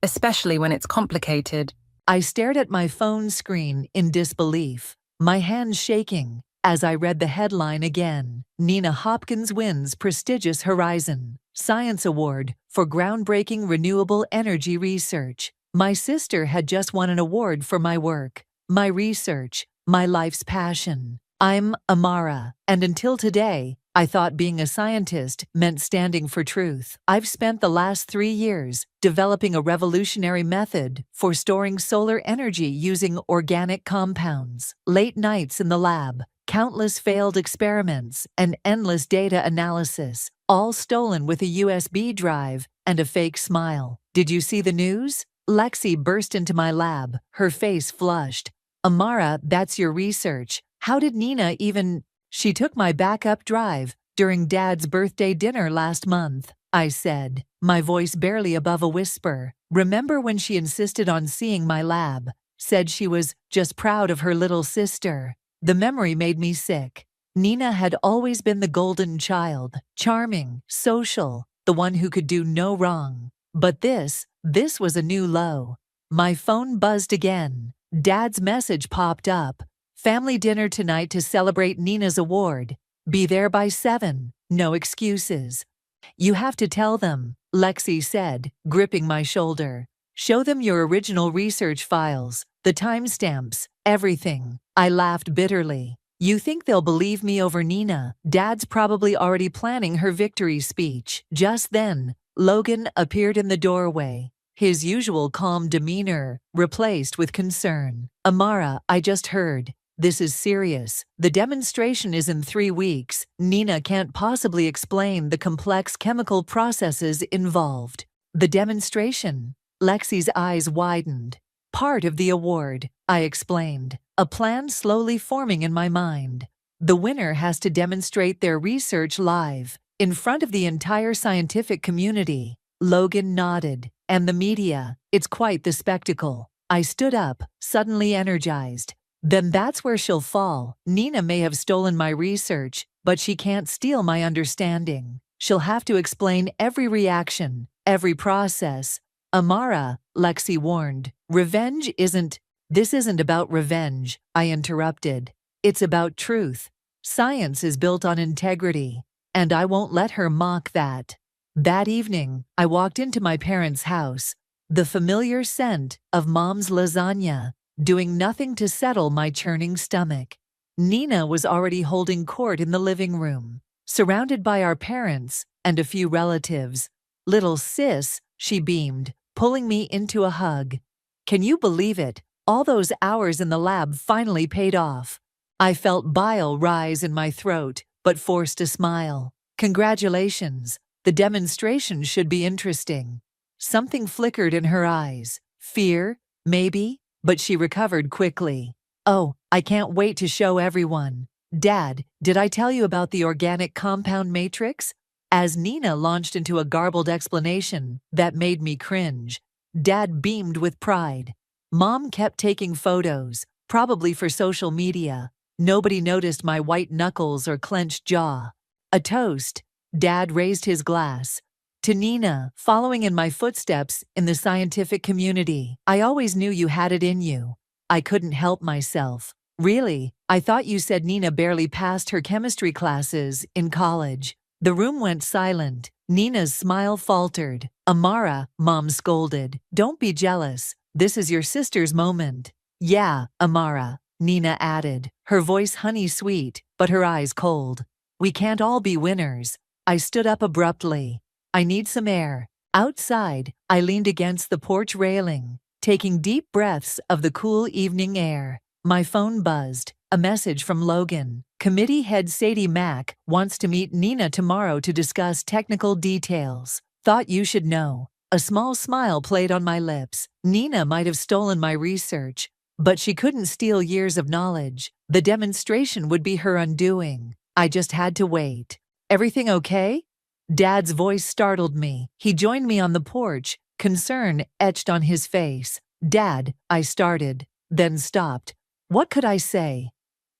Especially when it's complicated. I stared at my phone screen in disbelief, my hands shaking, as I read the headline again. Nina Hopkins wins prestigious Horizon Science Award for groundbreaking renewable energy research. My sister had just won an award for my work, my research, my life's passion. I'm Amara, and until today, I thought being a scientist meant standing for truth. I've spent the last 3 years developing a revolutionary method for storing solar energy using organic compounds. Late nights in the lab, countless failed experiments, and endless data analysis, all stolen with a USB drive and a fake smile. Did you see the news? Lexi burst into my lab, her face flushed. Amara, that's your research. How did Nina even... She took my backup drive during Dad's birthday dinner last month, I said, my voice barely above a whisper. Remember when she insisted on seeing my lab, said she was just proud of her little sister? The memory made me sick. Nina had always been the golden child, charming, social, the one who could do no wrong. But this was a new low. My phone buzzed again. Dad's message popped up. Family dinner tonight to celebrate Nina's award. Be there by 7. No excuses. You have to tell them, Lexi said, gripping my shoulder. Show them your original research files, the timestamps, everything. I laughed bitterly. You think they'll believe me over Nina? Dad's probably already planning her victory speech. Just then, Logan appeared in the doorway, his usual calm demeanor replaced with concern. Amara, I just heard. This is serious. The demonstration is in 3 weeks. Nina can't possibly explain the complex chemical processes involved. The demonstration? Lexi's eyes widened. Part of the award, I explained. A plan slowly forming in my mind. The winner has to demonstrate their research live, in front of the entire scientific community. Logan nodded. And the media. It's quite the spectacle. I stood up, suddenly energized. Then that's where she'll fall. Nina may have stolen my research, but she can't steal my understanding. She'll have to explain every reaction, every process. Amara, Lexi warned, this isn't about revenge, I interrupted. It's about truth. Science is built on integrity, and I won't let her mock that. That evening, I walked into my parents' house, the familiar scent of Mom's lasagna, doing nothing to settle my churning stomach. Nina was already holding court in the living room, surrounded by our parents and a few relatives. Little sis, she beamed, pulling me into a hug. Can you believe it? All those hours in the lab finally paid off. I felt bile rise in my throat, but forced a smile. Congratulations. The demonstration should be interesting. Something flickered in her eyes. Fear, maybe, but she recovered quickly. Oh, I can't wait to show everyone. Dad, did I tell you about the organic compound matrix? As Nina launched into a garbled explanation that made me cringe, Dad beamed with pride. Mom kept taking photos, probably for social media. Nobody noticed my white knuckles or clenched jaw. A toast. Dad raised his glass. To Nina, following in my footsteps in the scientific community. I always knew you had it in you. I couldn't help myself. Really, I thought you said Nina barely passed her chemistry classes in college. The room went silent. Nina's smile faltered. Amara, Mom scolded. Don't be jealous. This is your sister's moment. Yeah, Amara, Nina added, her voice honey-sweet, but her eyes cold. We can't all be winners. I stood up abruptly. I need some air. Outside, I leaned against the porch railing, taking deep breaths of the cool evening air. My phone buzzed. A message from Logan. Committee head Sadie Mack wants to meet Nina tomorrow to discuss technical details. Thought you should know. A small smile played on my lips. Nina might have stolen my research, but she couldn't steal years of knowledge. The demonstration would be her undoing. I just had to wait. Everything okay? Dad's voice startled me. He joined me on the porch, concern etched on his face. Dad, I started, then stopped. What could I say?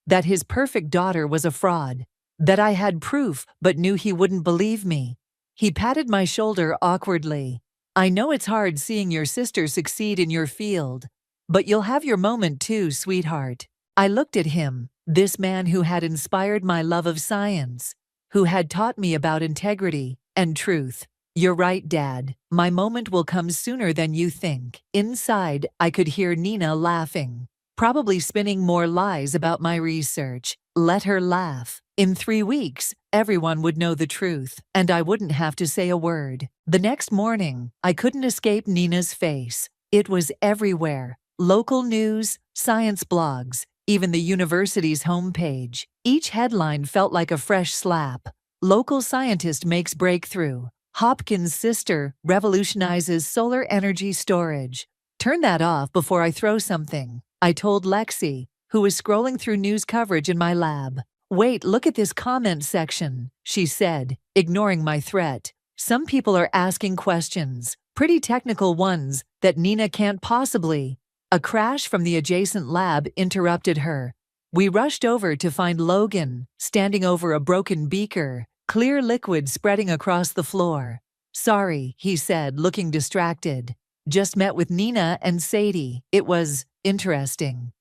That his perfect daughter was a fraud. That I had proof but knew he wouldn't believe me. He patted my shoulder awkwardly. I know it's hard seeing your sister succeed in your field, but you'll have your moment too, sweetheart. I looked at him, this man who had inspired my love of science, who had taught me about integrity and truth. You're right, Dad. My moment will come sooner than you think. Inside, I could hear Nina laughing. Probably spinning more lies about my research. Let her laugh. In 3 weeks, everyone would know the truth, and I wouldn't have to say a word. The next morning, I couldn't escape Nina's face. It was everywhere. Local news, science blogs, even the university's homepage. Each headline felt like a fresh slap. Local scientist makes breakthrough. Hopkins' sister revolutionizes solar energy storage. Turn that off before I throw something, I told Lexi, who was scrolling through news coverage in my lab. Wait, look at this comment section, she said, ignoring my threat. Some people are asking questions, pretty technical ones, that Nina can't possibly. A crash from the adjacent lab interrupted her. We rushed over to find Logan, standing over a broken beaker, clear liquid spreading across the floor. Sorry, he said, looking distracted. Just met with Nina and Sadie. It was interesting.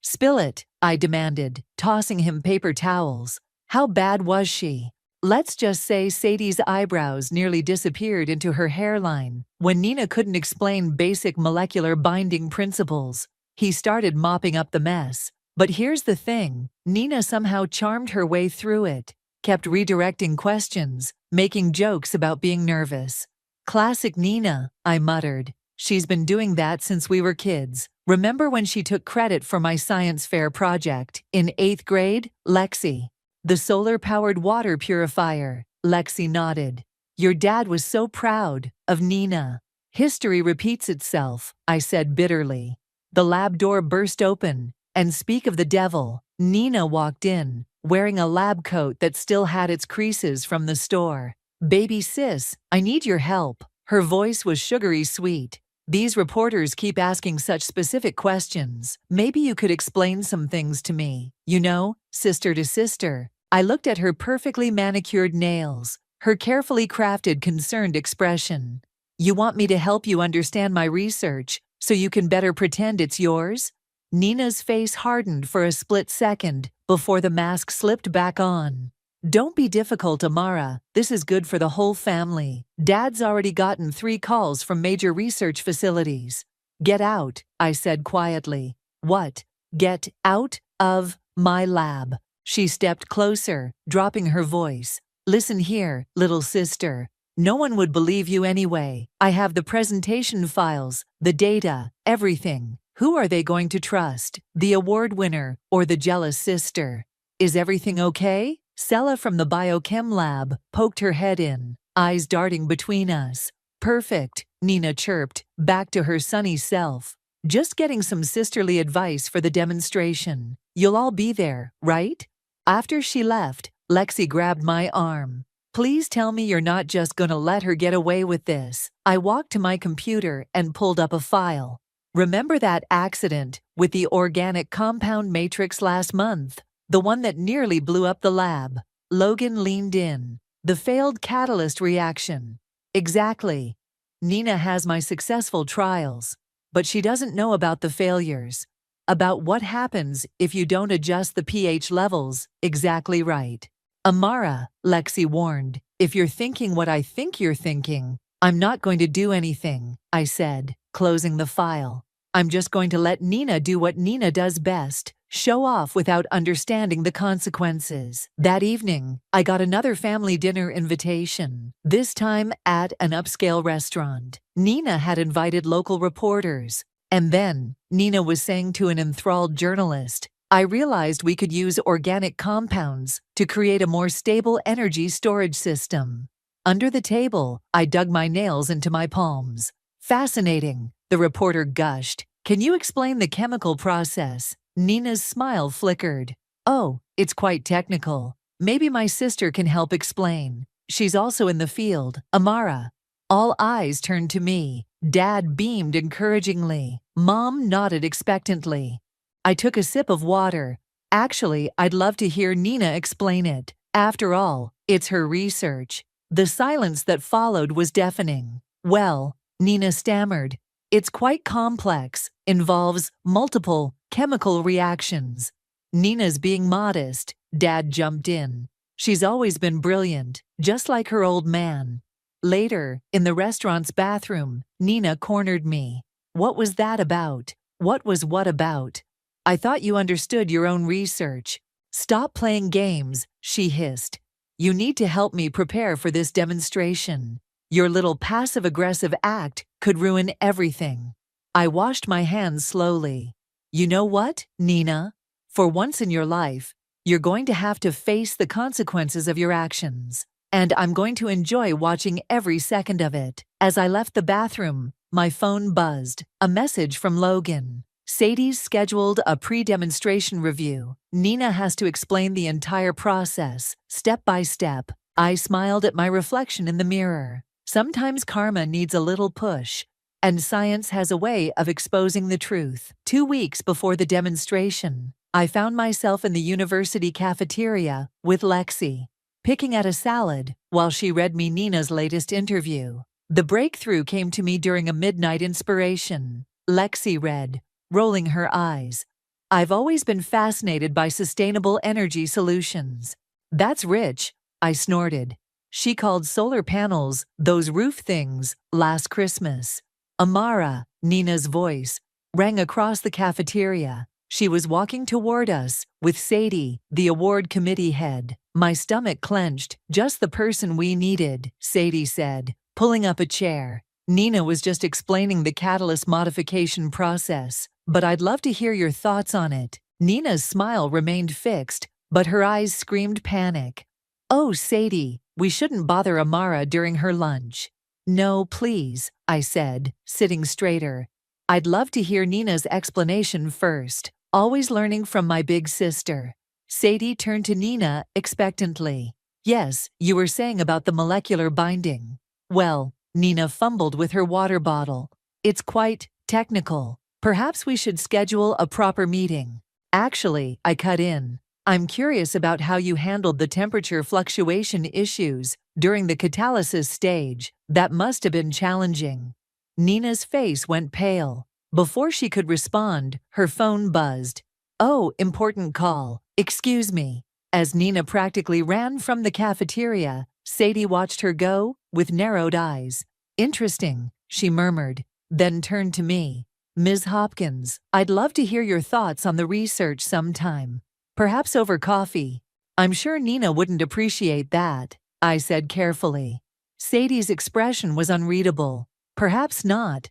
Spill it, I demanded, tossing him paper towels. How bad was she? Let's just say Sadie's eyebrows nearly disappeared into her hairline when Nina couldn't explain basic molecular binding principles. He started mopping up the mess. But here's the thing, Nina somehow charmed her way through it, kept redirecting questions, making jokes about being nervous. Classic Nina, I muttered. She's been doing that since we were kids. Remember when she took credit for my science fair project in 8th grade, Lexi? The solar-powered water purifier, Lexi nodded. Your dad was so proud of Nina. History repeats itself, I said bitterly. The lab door burst open, and speak of the devil, Nina walked in, wearing a lab coat that still had its creases from the store. Baby sis, I need your help. Her voice was sugary sweet. These reporters keep asking such specific questions. Maybe you could explain some things to me. You know, sister to sister. I looked at her perfectly manicured nails, her carefully crafted concerned expression. You want me to help you understand my research so you can better pretend it's yours? Nina's face hardened for a split second before the mask slipped back on. Don't be difficult, Amara. This is good for the whole family. Dad's already gotten 3 calls from major research facilities. Get out, I said quietly. What? Get out of my lab. She stepped closer, dropping her voice. Listen here, little sister. No one would believe you anyway. I have the presentation files, the data, everything. Who are they going to trust, the award winner or the jealous sister? Is everything okay? Sella from the biochem lab poked her head in, eyes darting between us. Perfect, Nina chirped, back to her sunny self. Just getting some sisterly advice for the demonstration. You'll all be there, right? After she left, Lexi grabbed my arm. Please tell me you're not just gonna let her get away with this. I walked to my computer and pulled up a file. Remember that accident with the organic compound matrix last month? The one that nearly blew up the lab. Logan leaned in. The failed catalyst reaction. Exactly. Nina has my successful trials, but she doesn't know about the failures. About what happens if you don't adjust the pH levels. Exactly right. Amara, Lexi warned, if you're thinking what I think you're thinking, I'm not going to do anything, I said, closing the file. I'm just going to let Nina do what Nina does best, show off without understanding the consequences. That evening, I got another family dinner invitation, this time at an upscale restaurant. Nina had invited local reporters. And then, Nina was saying to an enthralled journalist, I realized we could use organic compounds to create a more stable energy storage system. Under the table, I dug my nails into my palms. Fascinating, the reporter gushed. Can you explain the chemical process? Nina's smile flickered. Oh, it's quite technical. Maybe my sister can help explain. She's also in the field. Amara. All eyes turned to me. Dad beamed encouragingly. Mom nodded expectantly. I took a sip of water. Actually, I'd love to hear Nina explain it. After all, it's her research. The silence that followed was deafening. Well, Nina stammered. It's quite complex, involves multiple chemical reactions. Nina's being modest. Dad jumped in. She's always been brilliant, just like her old man. Later, in the restaurant's bathroom, Nina cornered me. What was that about? What was what about? I thought you understood your own research. Stop playing games, she hissed. You need to help me prepare for this demonstration. Your little passive-aggressive act could ruin everything. I washed my hands slowly. You know what, Nina? For once in your life, you're going to have to face the consequences of your actions. And I'm going to enjoy watching every second of it. As I left the bathroom, my phone buzzed. A message from Logan. Sadie's scheduled a pre-demonstration review. Nina has to explain the entire process, step by step. I smiled at my reflection in the mirror. Sometimes karma needs a little push, and science has a way of exposing the truth. 2 weeks before the demonstration, I found myself in the university cafeteria with Lexi, picking at a salad while she read me Nina's latest interview. The breakthrough came to me during a midnight inspiration. Lexi read, rolling her eyes. I've always been fascinated by sustainable energy solutions. That's rich, I snorted. She called solar panels, those roof things, last Christmas. Amara, Nina's voice, rang across the cafeteria. She was walking toward us, with Sadie, the award committee head. My stomach clenched. Just the person we needed, Sadie said, pulling up a chair. Nina was just explaining the catalyst modification process, but I'd love to hear your thoughts on it. Nina's smile remained fixed, but her eyes screamed panic. Oh, Sadie, we shouldn't bother Amara during her lunch. No, please, I said, sitting straighter. I'd love to hear Nina's explanation first. Always learning from my big sister. Sadie turned to Nina expectantly. Yes, you were saying about the molecular binding. Well, Nina fumbled with her water bottle. It's quite technical. Perhaps we should schedule a proper meeting. Actually, I cut in. I'm curious about how you handled the temperature fluctuation issues during the catalysis stage. That must have been challenging. Nina's face went pale. Before she could respond, her phone buzzed. Oh, important call. Excuse me. As Nina practically ran from the cafeteria, Sadie watched her go, with narrowed eyes. Interesting, she murmured, then turned to me. Ms. Hopkins, I'd love to hear your thoughts on the research sometime. Perhaps over coffee. I'm sure Nina wouldn't appreciate that, I said carefully. Sadie's expression was unreadable. Perhaps not.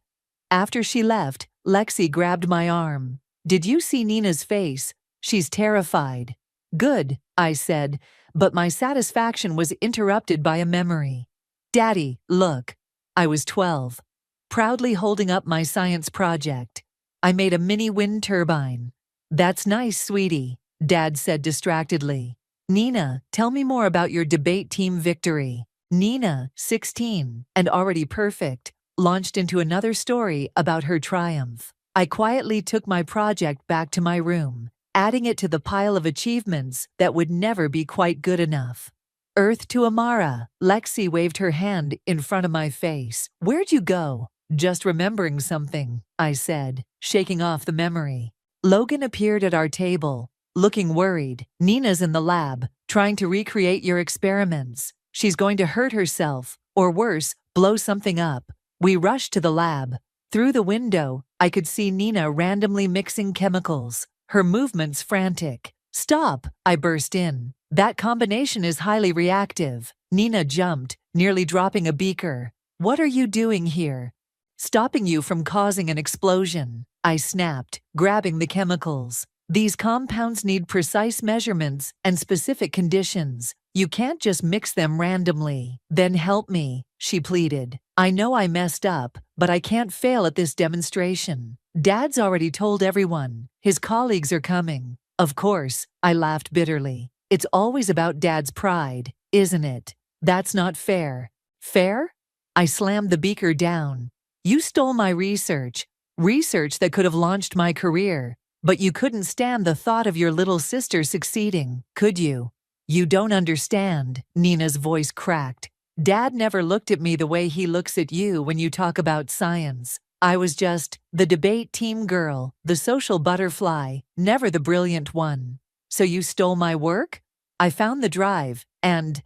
After she left, Lexi grabbed my arm. Did you see Nina's face? She's terrified. Good, I said, but my satisfaction was interrupted by a memory. Daddy, look. I was 12. Proudly holding up my science project. I made a mini wind turbine. That's nice, sweetie, Dad said distractedly. Nina, tell me more about your debate team victory. Nina, 16, and already perfect, launched into another story about her triumph. I quietly took my project back to my room, adding it to the pile of achievements that would never be quite good enough. Earth to Amara, Lexi waved her hand in front of my face. Where'd you go? Just remembering something, I said, shaking off the memory. Logan appeared at our table, looking worried. Nina's in the lab, trying to recreate your experiments. She's going to hurt herself, or worse, blow something up. We rushed to the lab. Through the window, I could see Nina randomly mixing chemicals, her movements frantic. Stop, I burst in. That combination is highly reactive. Nina jumped, nearly dropping a beaker. What are you doing here? Stopping you from causing an explosion, I snapped, grabbing the chemicals. These compounds need precise measurements and specific conditions. You can't just mix them randomly. Then help me, she pleaded. I know I messed up, but I can't fail at this demonstration. Dad's already told everyone. His colleagues are coming. Of course, I laughed bitterly. It's always about Dad's pride, isn't it? That's not fair. Fair? I slammed the beaker down. You stole my research that could have launched my career, but you couldn't stand the thought of your little sister succeeding, could you? You don't understand, Nina's voice cracked. Dad never looked at me the way he looks at you when you talk about science. I was just the debate team girl, the social butterfly, never the brilliant one. So you stole my work? I found the drive, and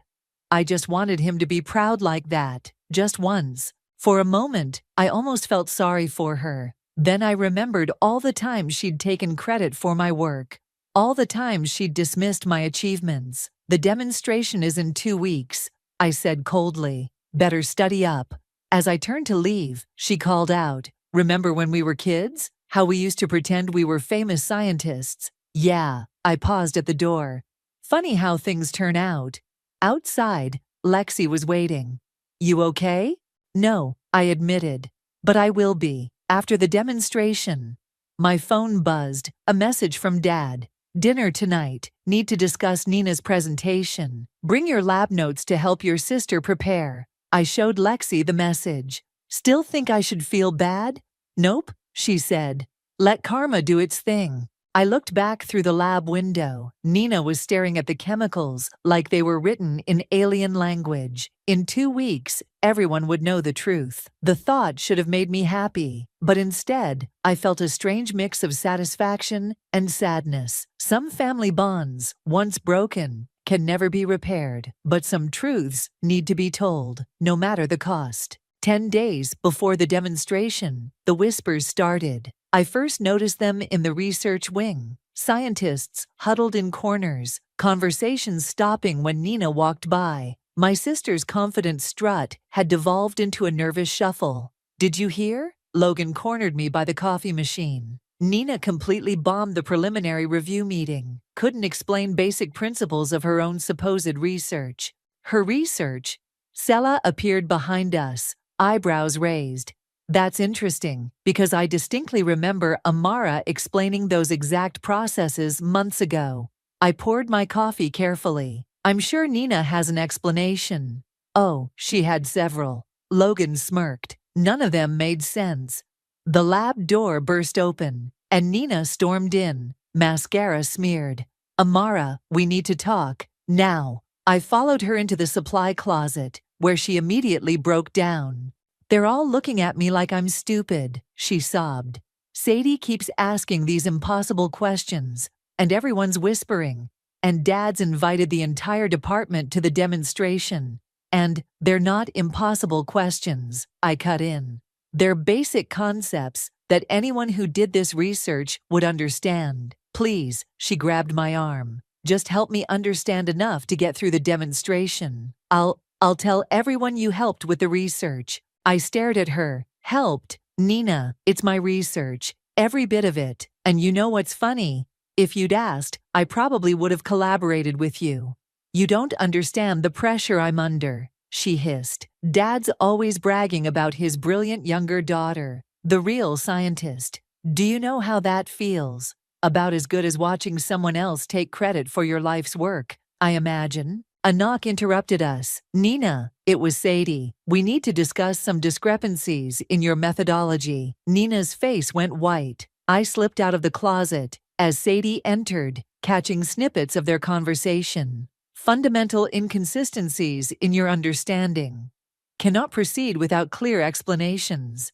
I just wanted him to be proud like that, just once. For a moment, I almost felt sorry for her. Then I remembered all the times she'd taken credit for my work. All the times she'd dismissed my achievements. The demonstration is in 2 weeks, I said coldly. Better study up. As I turned to leave, she called out, Remember when we were kids? How we used to pretend we were famous scientists? Yeah, I paused at the door. Funny how things turn out. Outside, Lexi was waiting. You okay? No, I admitted. But I will be, after the demonstration. My phone buzzed, a message from Dad. Dinner tonight. Need to discuss Nina's presentation. Bring your lab notes to help your sister prepare. I showed Lexi the message. Still think I should feel bad? Nope, she said. Let karma do its thing. I looked back through the lab window. Nina was staring at the chemicals like they were written in alien language. In 2 weeks, everyone would know the truth. The thought should have made me happy, but instead, I felt a strange mix of satisfaction and sadness. Some family bonds, once broken, can never be repaired, but some truths need to be told, no matter the cost. 10 days before the demonstration, the whispers started. I first noticed them in the research wing. Scientists huddled in corners, conversations stopping when Nina walked by. My sister's confident strut had devolved into a nervous shuffle. Did you hear? Logan cornered me by the coffee machine. Nina completely bombed the preliminary review meeting, couldn't explain basic principles of her own supposed research. Her research? Sela appeared behind us, eyebrows raised. That's interesting, because I distinctly remember Amara explaining those exact processes months ago. I poured my coffee carefully. I'm sure Nina has an explanation. Oh, she had several. Logan smirked. None of them made sense. The lab door burst open, and Nina stormed in, mascara smeared. Amara, we need to talk, now. I followed her into the supply closet, where she immediately broke down. They're all looking at me like I'm stupid, she sobbed. Sadie keeps asking these impossible questions, and everyone's whispering. And Dad's invited the entire department to the demonstration. And they're not impossible questions, I cut in. They're basic concepts that anyone who did this research would understand. Please, she grabbed my arm. Just help me understand enough to get through the demonstration. I'll tell everyone you helped with the research. I stared at her. Helped? Nina, it's my research, every bit of it. And you know what's funny? If you'd asked, I probably would have collaborated with you. You don't understand the pressure I'm under, she hissed. Dad's always bragging about his brilliant younger daughter, the real scientist. Do you know how that feels? About as good as watching someone else take credit for your life's work, I imagine. A knock interrupted us. Nina, it was Sadie. We need to discuss some discrepancies in your methodology. Nina's face went white. I slipped out of the closet as Sadie entered, catching snippets of their conversation. Fundamental inconsistencies in your understanding. Cannot proceed without clear explanations.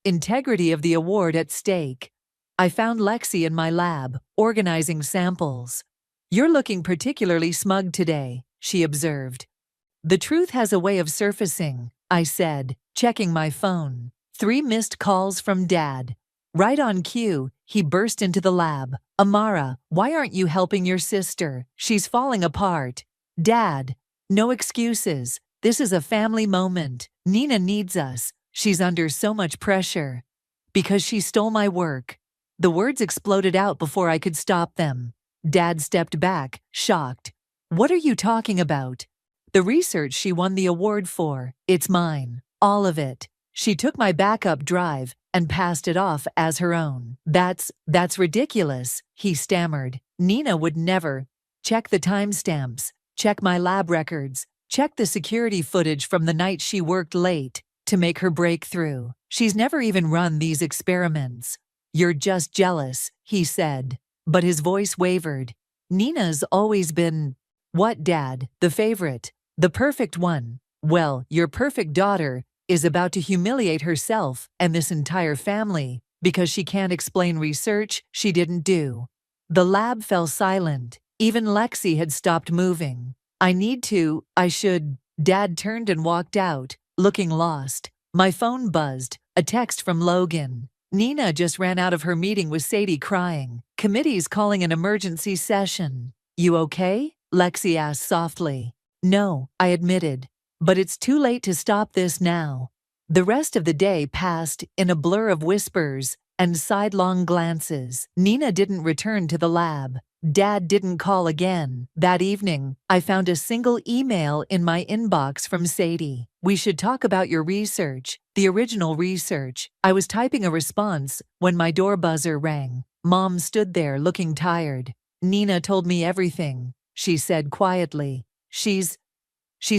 Integrity of the award at stake. I found Lexi in my lab, organizing samples. You're looking particularly smug today, she observed. The truth has a way of surfacing, I said, checking my phone. 3 missed calls from Dad. Right on cue, he burst into the lab. Amara, why aren't you helping your sister? She's falling apart. Dad, no excuses. This is a family moment. Nina needs us. She's under so much pressure. Because she stole my work. The words exploded out before I could stop them. Dad stepped back, shocked. What are you talking about? The research she won the award for. It's mine. All of it. She took my backup drive and passed it off as her own. That's ridiculous, he stammered. Nina would never. Check the timestamps. Check my lab records. Check the security footage from the night she worked late to make her breakthrough. She's never even run these experiments. You're just jealous, he said. But his voice wavered. Nina's always been… What, Dad? The favorite. The perfect one. Well, your perfect daughter is about to humiliate herself and this entire family because she can't explain research she didn't do. The lab fell silent. Even Lexi had stopped moving. I should… Dad turned and walked out, looking lost. My phone buzzed. A text from Logan. Nina just ran out of her meeting with Sadie crying. Committee's calling an emergency session. You okay? Lexi asked softly. No, I admitted. But it's too late to stop this now. The rest of the day passed in a blur of whispers and sidelong glances. Nina didn't return to the lab. Dad didn't call again. That evening, I found a single email in my inbox from Sadie. We should talk about your research, the original research. I was typing a response when my door buzzer rang. Mom stood there looking tired. Nina told me everything, she said quietly. She's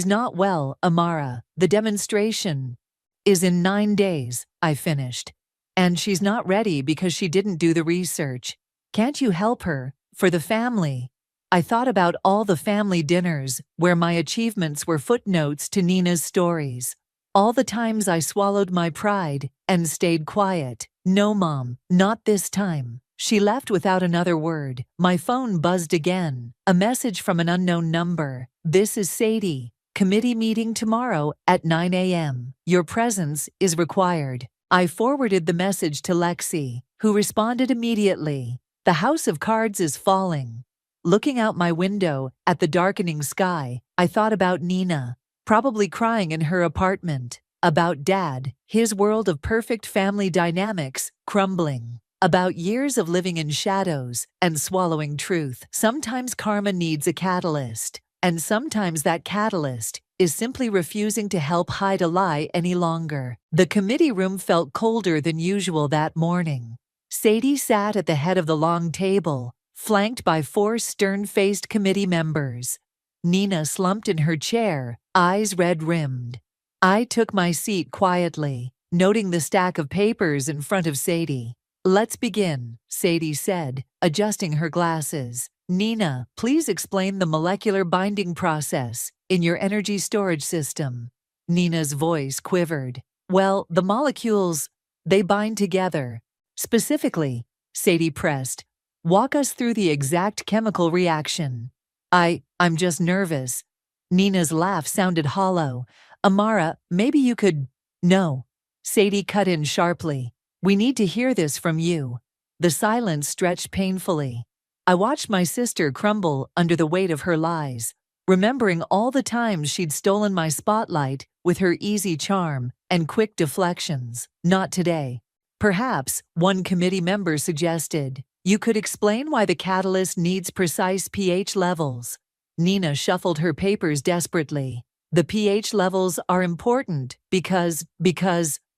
not well, Amara. The demonstration is in 9 days, I finished. And she's not ready because she didn't do the research. Can't you help her? For the family. I thought about all the family dinners where my achievements were footnotes to Nina's stories. All the times I swallowed my pride and stayed quiet. No, Mom, not this time. She left without another word. My phone buzzed again. A message from an unknown number. This is Sadie. Committee meeting tomorrow at 9 a.m. Your presence is required. I forwarded the message to Lexi, who responded immediately. The house of cards is falling. Looking out my window at the darkening sky, I thought about Nina, probably crying in her apartment. About Dad, his world of perfect family dynamics crumbling. About years of living in shadows and swallowing truth. Sometimes karma needs a catalyst, and sometimes that catalyst is simply refusing to help hide a lie any longer. The committee room felt colder than usual that morning. Sadie sat at the head of the long table, flanked by 4 stern-faced committee members. Nina slumped in her chair, eyes red-rimmed. I took my seat quietly, noting the stack of papers in front of Sadie. Let's begin, Sadie said, adjusting her glasses. Nina, please explain the molecular binding process in your energy storage system. Nina's voice quivered. Well, the molecules, they bind together. Specifically, Sadie pressed, walk us through the exact chemical reaction. I'm just nervous. Nina's laugh sounded hollow. Amara, maybe you could… No. Sadie cut in sharply. We need to hear this from you. The silence stretched painfully. I watched my sister crumble under the weight of her lies, remembering all the times she'd stolen my spotlight with her easy charm and quick deflections. Not today. Perhaps, one committee member suggested, you could explain why the catalyst needs precise pH levels. Nina shuffled her papers desperately. The pH levels are important because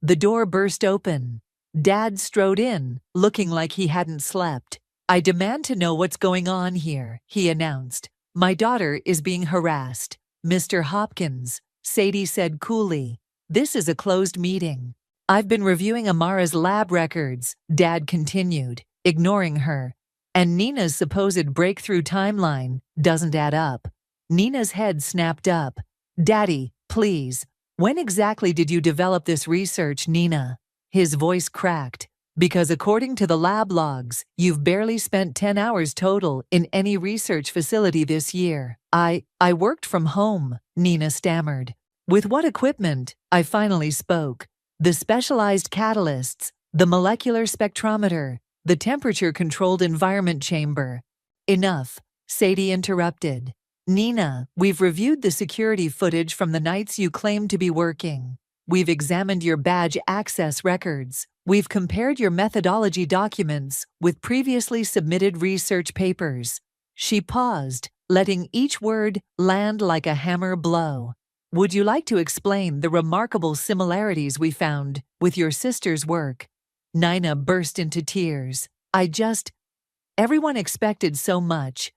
the door burst open. Dad strode in, looking like he hadn't slept. I demand to know what's going on here, he announced. My daughter is being harassed. Mr. Hopkins, Sadie said coolly. This is a closed meeting. I've been reviewing Amara's lab records, Dad continued, ignoring her. And Nina's supposed breakthrough timeline doesn't add up. Nina's head snapped up. Daddy, please. When exactly did you develop this research, Nina? His voice cracked. Because according to the lab logs, you've barely spent 10 hours total in any research facility this year. I worked from home, Nina stammered. With what equipment? I finally spoke. The specialized catalysts, the molecular spectrometer, the temperature-controlled environment chamber. Enough, Sadie interrupted. Nina, we've reviewed the security footage from the nights you claim to be working. We've examined your badge access records. We've compared your methodology documents with previously submitted research papers. She paused, letting each word land like a hammer blow. Would you like to explain the remarkable similarities we found with your sister's work? Nina burst into tears. Everyone expected so much.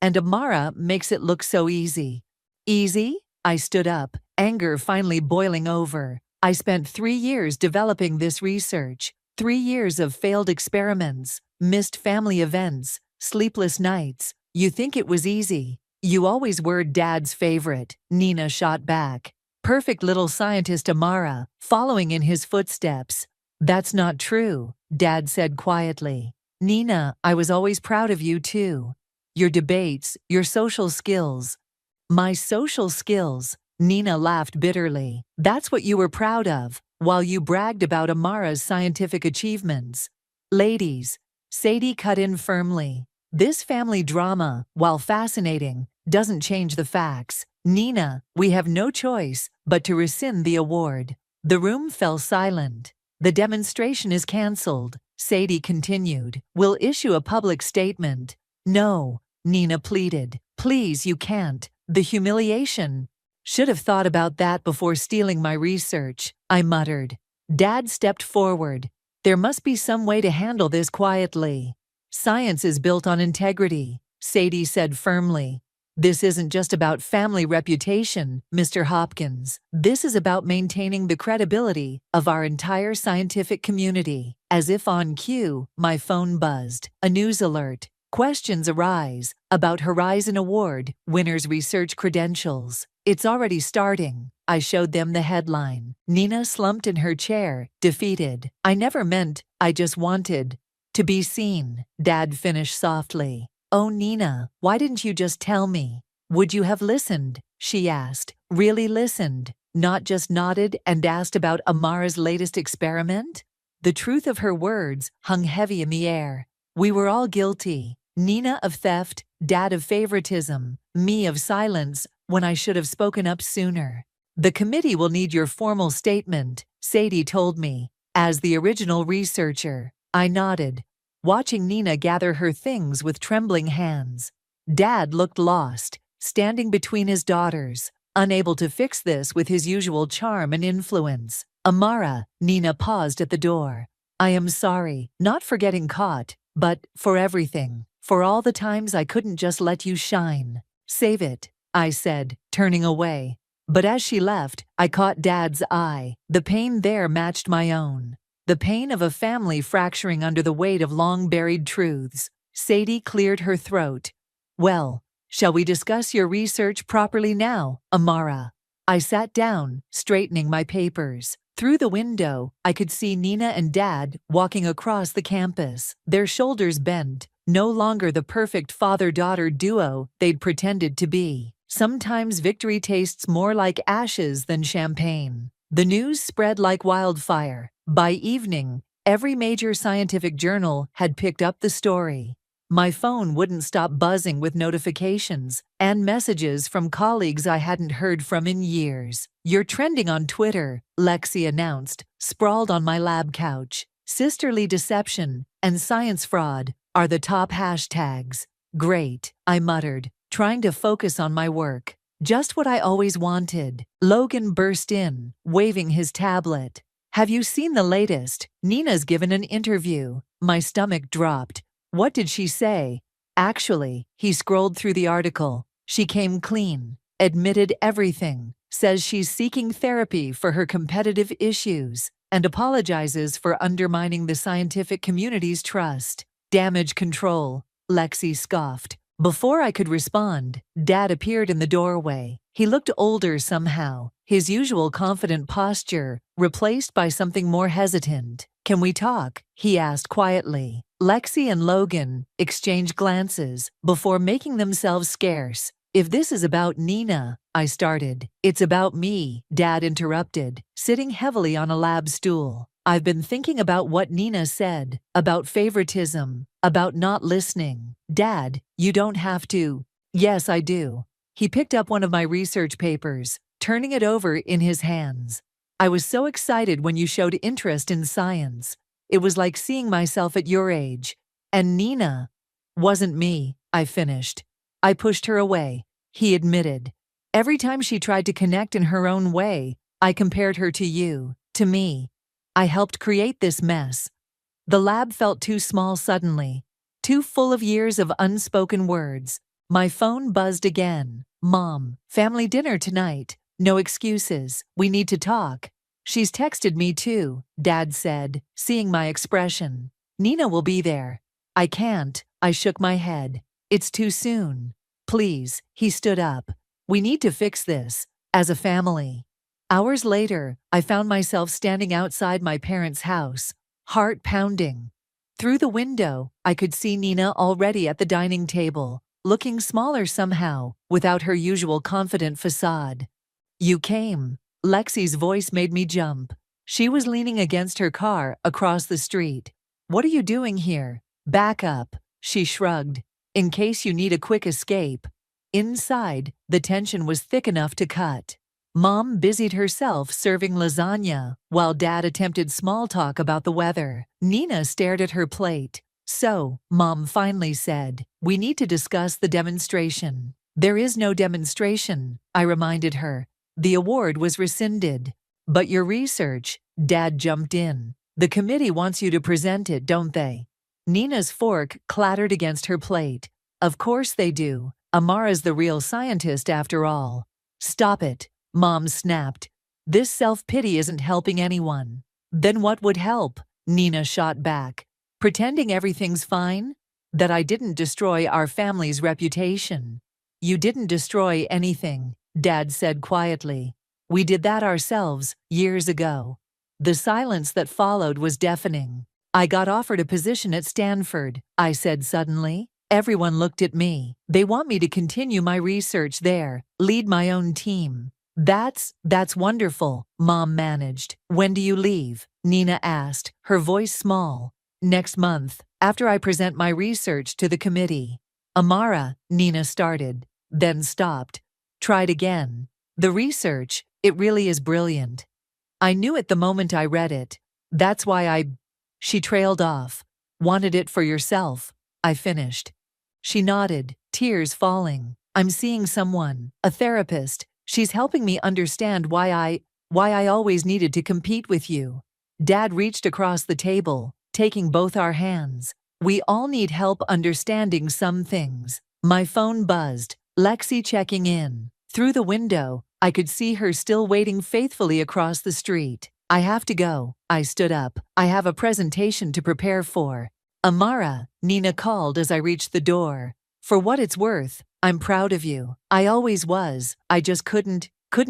And Amara makes it look so easy. Easy? I stood up, anger finally boiling over. I spent 3 years developing this research. 3 years of failed experiments, missed family events, sleepless nights. You think it was easy? You always were Dad's favorite, Nina shot back. Perfect little scientist Amara, following in his footsteps. That's not true, Dad said quietly. Nina, I was always proud of you too. Your debates, your social skills. My social skills, Nina laughed bitterly. That's what you were proud of, while you bragged about Amara's scientific achievements. Ladies, Sadie cut in firmly. This family drama, while fascinating, doesn't change the facts. Nina, we have no choice but to rescind the award. The room fell silent. The demonstration is cancelled, Sadie continued. We'll issue a public statement. No, Nina pleaded. Please, you can't. The humiliation. Should have thought about that before stealing my research, I muttered. Dad stepped forward. There must be some way to handle this quietly. Science is built on integrity, Sadie said firmly. This isn't just about family reputation, Mr. Hopkins. This is about maintaining the credibility of our entire scientific community. As if on cue, my phone buzzed. A news alert. Questions arise about Horizon Award winners' research credentials. It's already starting. I showed them the headline. Nina slumped in her chair, defeated. I never meant, I just wanted to be seen, Dad finished softly. Oh, Nina, why didn't you just tell me? Would you have listened? She asked. Really listened, not just nodded and asked about Amara's latest experiment? The truth of her words hung heavy in the air. We were all guilty. Nina of theft, Dad of favoritism, me of silence when I should have spoken up sooner. The committee will need your formal statement, Sadie told me. As the original researcher, I nodded, watching Nina gather her things with trembling hands. Dad looked lost, standing between his daughters, unable to fix this with his usual charm and influence. Amara, Nina paused at the door. I am sorry, not for getting caught, but for everything. For all the times I couldn't just let you shine. Save it, I said, turning away. But as she left, I caught Dad's eye. The pain there matched my own. The pain of a family fracturing under the weight of long-buried truths. Sadie cleared her throat. Well, shall we discuss your research properly now, Amara? I sat down, straightening my papers. Through the window, I could see Nina and Dad walking across the campus, their shoulders bent, no longer the perfect father-daughter duo they'd pretended to be. Sometimes victory tastes more like ashes than champagne. The news spread like wildfire. By evening, every major scientific journal had picked up the story. My phone wouldn't stop buzzing with notifications and messages from colleagues I hadn't heard from in years. "You're trending on Twitter," Lexi announced, sprawled on my lab couch. "Sisterly deception and science fraud are the top hashtags." "Great," I muttered, trying to focus on my work. "Just what I always wanted." Logan burst in, waving his tablet. "Have you seen the latest? Nina's given an interview." My stomach dropped. "What did she say?" "Actually," he scrolled through the article, "she came clean, admitted everything, says she's seeking therapy for her competitive issues, and apologizes for undermining the scientific community's trust." "Damage control," Lexi scoffed. Before I could respond, Dad appeared in the doorway. He looked older somehow, his usual confident posture replaced by something more hesitant. "Can we talk?" he asked quietly. Lexi and Logan exchanged glances before making themselves scarce. "If this is about Nina," I started. "It's about me," Dad interrupted, sitting heavily on a lab stool. "I've been thinking about what Nina said, about favoritism, about not listening." "Dad, you don't have to." "Yes, I do." He picked up one of my research papers, turning it over in his hands. "I was so excited when you showed interest in science. It was like seeing myself at your age. And Nina wasn't me," I finished. "I pushed her away," he admitted. "Every time she tried to connect in her own way, I compared her to you, to me. I helped create this mess." The lab felt too small suddenly, too full of years of unspoken words. My phone buzzed again. "Mom, family dinner tonight. No excuses. We need to talk." "She's texted me too," Dad said, seeing my expression. "Nina will be there." "I can't." I shook my head. "It's too soon." "Please," he stood up. "We need to fix this, as a family." Hours later, I found myself standing outside my parents' house, heart pounding. Through the window, I could see Nina already at the dining table, looking smaller somehow, without her usual confident facade. "You came." Lexi's voice made me jump. She was leaning against her car across the street. "What are you doing here?" "Back up," she shrugged. "In case you need a quick escape." Inside, the tension was thick enough to cut. Mom busied herself serving lasagna, while Dad attempted small talk about the weather. Nina stared at her plate. "So," Mom finally said, "we need to discuss the demonstration." "There is no demonstration," I reminded her. "The award was rescinded." "But your research," Dad jumped in. "The committee wants you to present it, don't they?" Nina's fork clattered against her plate. "Of course they do. Amara's the real scientist after all." "Stop it," Mom snapped. "This self-pity isn't helping anyone." "Then what would help?" Nina shot back. "Pretending everything's fine? That I didn't destroy our family's reputation." "You didn't destroy anything," Dad said quietly. "We did that ourselves, years ago." The silence that followed was deafening. "I got offered a position at Stanford," I said suddenly. "Everyone looked at me. They want me to continue my research there, lead my own team." That's wonderful," Mom managed. "When do you leave?" Nina asked, her voice small. "Next month, after I present my research to the committee." "Amara," Nina started, then stopped. Tried again. "The research, it really is brilliant. I knew it the moment I read it. That's why I—" She trailed off. "Wanted it for yourself," I finished. She nodded, tears falling. "I'm seeing someone, a therapist. She's helping me understand why I always needed to compete with you." Dad reached across the table, taking both our hands. "We all need help understanding some things." My phone buzzed, Lexi checking in. Through the window, I could see her still waiting faithfully across the street. "I have to go." I stood up. "I have a presentation to prepare for." "Amara," Nina called as I reached the door. "For what it's worth, I'm proud of you. I always was. I just couldn't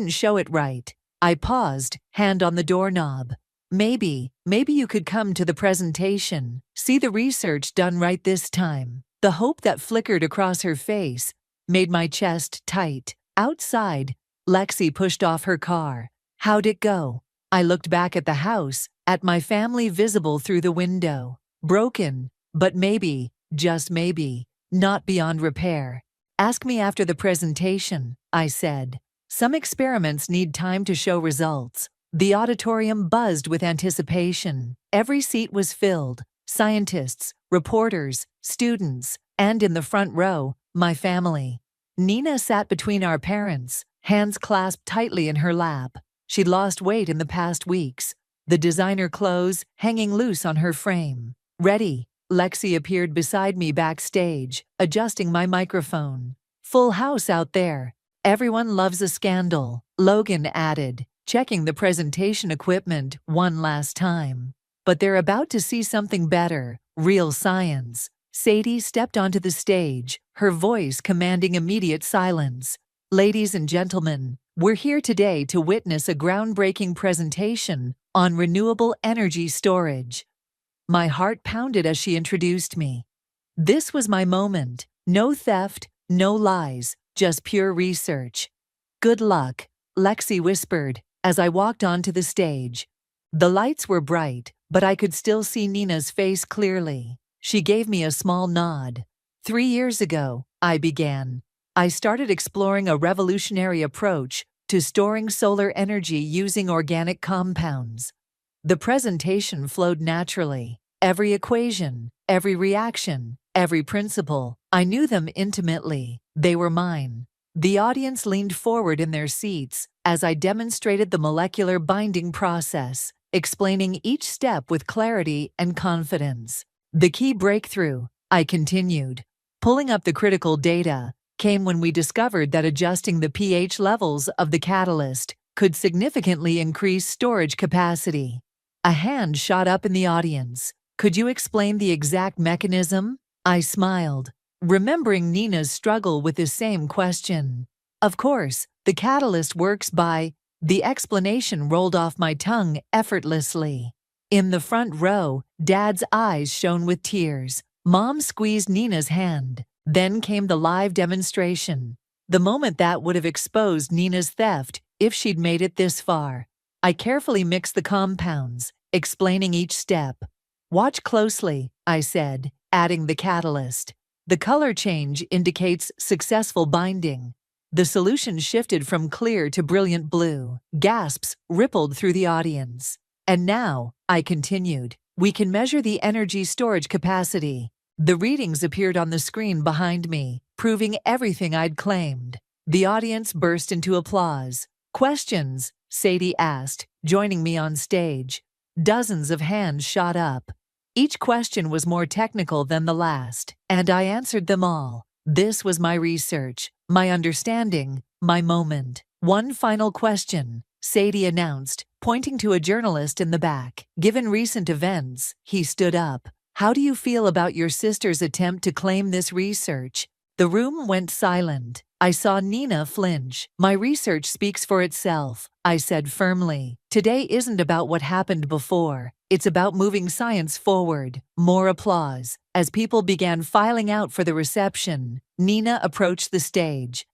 show it right." I paused, hand on the doorknob. Maybe you could come to the presentation, see the research done right this time." The hope that flickered across her face made my chest tight. Outside, Lexi pushed off her car. "How'd it go?" I looked back at the house, at my family visible through the window. "Broken, but maybe," just maybe, not beyond repair. Ask me after the presentation, I said. Some experiments need time to show results. The auditorium buzzed with anticipation. Every seat was filled. Scientists, reporters, students, and in the front row, my family. Nina sat between our parents, hands clasped tightly in her lap. She'd lost weight in the past weeks, the designer clothes hanging loose on her frame. Ready, Lexi appeared beside me backstage, adjusting my microphone. Full house out there. Everyone loves a scandal, Logan added, checking the presentation equipment one last time. But they're about to see something better, real science. Sadie stepped onto the stage, her voice commanding immediate silence. Ladies and gentlemen, we're here today to witness a groundbreaking presentation on renewable energy storage. My heart pounded as she introduced me. This was my moment. No theft, no lies, just pure research. Good luck, Lexi whispered as I walked onto the stage. The lights were bright, but I could still see Nina's face clearly. She gave me a small nod. 3 years ago, I began. I started exploring a revolutionary approach to storing solar energy using organic compounds. The presentation flowed naturally. Every equation, every reaction, every principle, I knew them intimately. They were mine. The audience leaned forward in their seats as I demonstrated the molecular binding process, explaining each step with clarity and confidence. The key breakthrough, I continued, pulling up the critical data, came when we discovered that adjusting the pH levels of the catalyst could significantly increase storage capacity. A hand shot up in the audience. Could you explain the exact mechanism? I smiled, remembering Nina's struggle with the same question. Of course, the catalyst works by... The explanation rolled off my tongue effortlessly. In the front row, Dad's eyes shone with tears. Mom squeezed Nina's hand. Then came the live demonstration. The moment that would have exposed Nina's theft if she'd made it this far. I carefully mixed the compounds, explaining each step. Watch closely, I said, adding the catalyst. The color change indicates successful binding. The solution shifted from clear to brilliant blue. Gasps rippled through the audience. And now, I continued, we can measure the energy storage capacity. The readings appeared on the screen behind me, proving everything I'd claimed. The audience burst into applause. Questions? Sadie asked, joining me on stage. Dozens of hands shot up. Each question was more technical than the last, and I answered them all. This was my research, my understanding, my moment. One final question, Sadie announced, pointing to a journalist in the back. Given recent events, he stood up. How do you feel about your sister's attempt to claim this research? The room went silent. I saw Nina flinch. My research speaks for itself, I said firmly. Today isn't about what happened before. It's about moving science forward. More applause. As people began filing out for the reception, Nina approached the stage.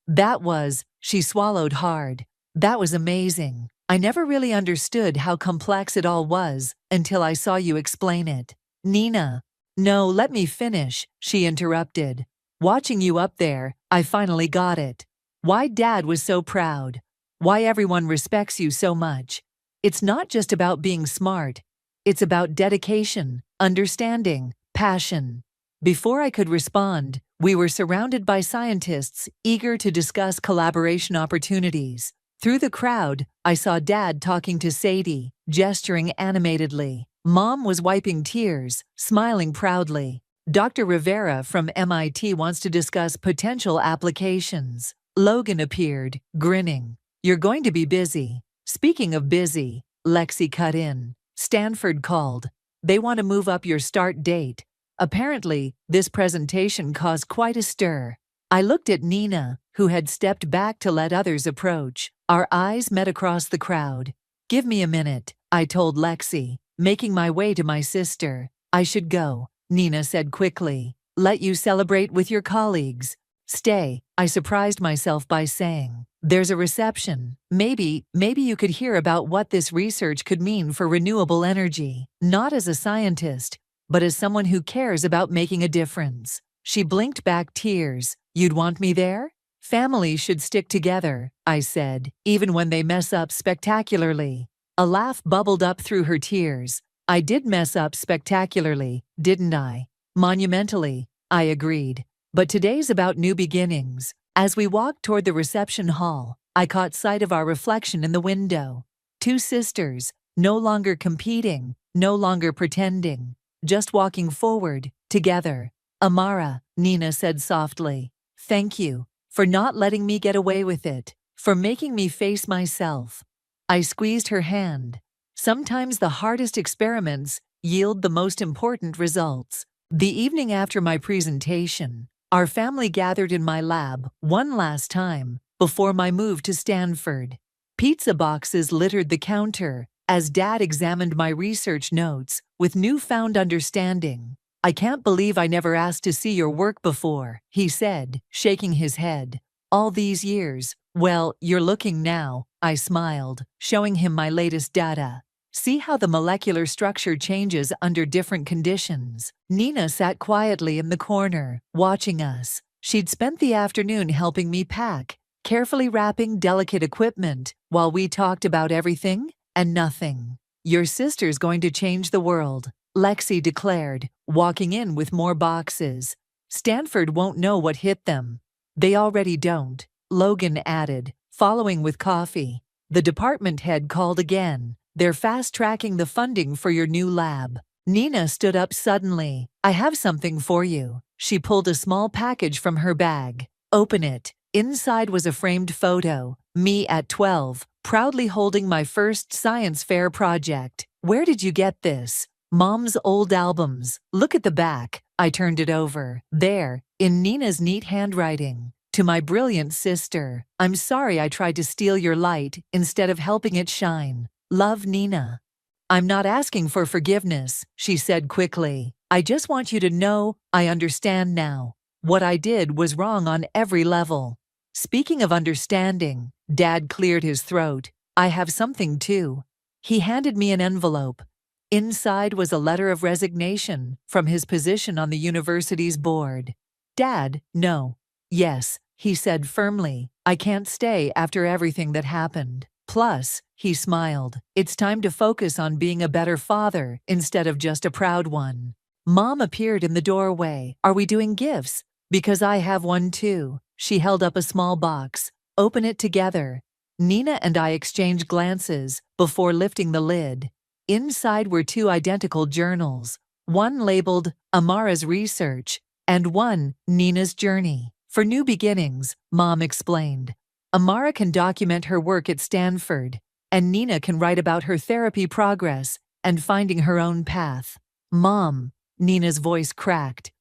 She swallowed hard. That was amazing. I never really understood how complex it all was until I saw you explain it. Nina. No, let me finish, she interrupted. Watching you up there, I finally got it. Why Dad was so proud. Why everyone respects you so much. It's not just about being smart. It's about dedication, understanding, passion. Before I could respond, we were surrounded by scientists eager to discuss collaboration opportunities. Through the crowd, I saw Dad talking to Sadie, gesturing animatedly. Mom was wiping tears, smiling proudly. Dr. Rivera from MIT wants to discuss potential applications. Logan appeared, grinning. You're going to be busy. Speaking of busy, Lexi cut in. Stanford called. They want to move up your start date. Apparently, this presentation caused quite a stir. I looked at Nina, who had stepped back to let others approach. Our eyes met across the crowd. Give me a minute, I told Lexi, making my way to my sister. I should go, Nina said quickly. Let you celebrate with your colleagues. Stay, I surprised myself by saying. There's a reception. Maybe you could hear about what this research could mean for renewable energy. Not as a scientist, but as someone who cares about making a difference. She blinked back tears. You'd want me there? Families should stick together, I said, even when they mess up spectacularly. A laugh bubbled up through her tears. I did mess up spectacularly, didn't I? Monumentally, I agreed. But today's about new beginnings. As we walked toward the reception hall, I caught sight of our reflection in the window. Two sisters, no longer competing, no longer pretending, just walking forward, together. Amara, Nina said softly, thank you for not letting me get away with it, for making me face myself. I squeezed her hand. Sometimes the hardest experiments yield the most important results. The evening after my presentation, our family gathered in my lab one last time before my move to Stanford. Pizza boxes littered the counter as Dad examined my research notes with newfound understanding. I can't believe I never asked to see your work before, he said, shaking his head. All these years. Well, you're looking now, I smiled, showing him my latest data. See how the molecular structure changes under different conditions. Nina sat quietly in the corner, watching us. She'd spent the afternoon helping me pack, carefully wrapping delicate equipment, while we talked about everything and nothing. Your sister's going to change the world, Lexi declared, walking in with more boxes. Stanford won't know what hit them. They already don't, Logan added, following with coffee. The department head called again. They're fast-tracking the funding for your new lab. Nina stood up suddenly. I have something for you. She pulled a small package from her bag. Open it. Inside was a framed photo. Me at 12, proudly holding my first science fair project. Where did you get this? Mom's old albums. Look at the back. I turned it over. There, in Nina's neat handwriting. To my brilliant sister, I'm sorry I tried to steal your light instead of helping it shine. Love, Nina. I'm not asking for forgiveness, she said quickly. I just want you to know I understand now. What I did was wrong on every level. Speaking of understanding, Dad cleared his throat. I have something too. He handed me an envelope. Inside was a letter of resignation from his position on the university's board. Dad, no. Yes, he said firmly. I can't stay after everything that happened. Plus, he smiled, it's time to focus on being a better father instead of just a proud one. Mom appeared in the doorway. Are we doing gifts? Because I have one too. She held up a small box. Open it together. Nina and I exchanged glances before lifting the lid. Inside were two identical journals, one labeled Amara's Research and one Nina's Journey. For new beginnings, Mom explained. Amara can document her work at Stanford, and Nina can write about her therapy progress and finding her own path. Mom, Nina's voice cracked.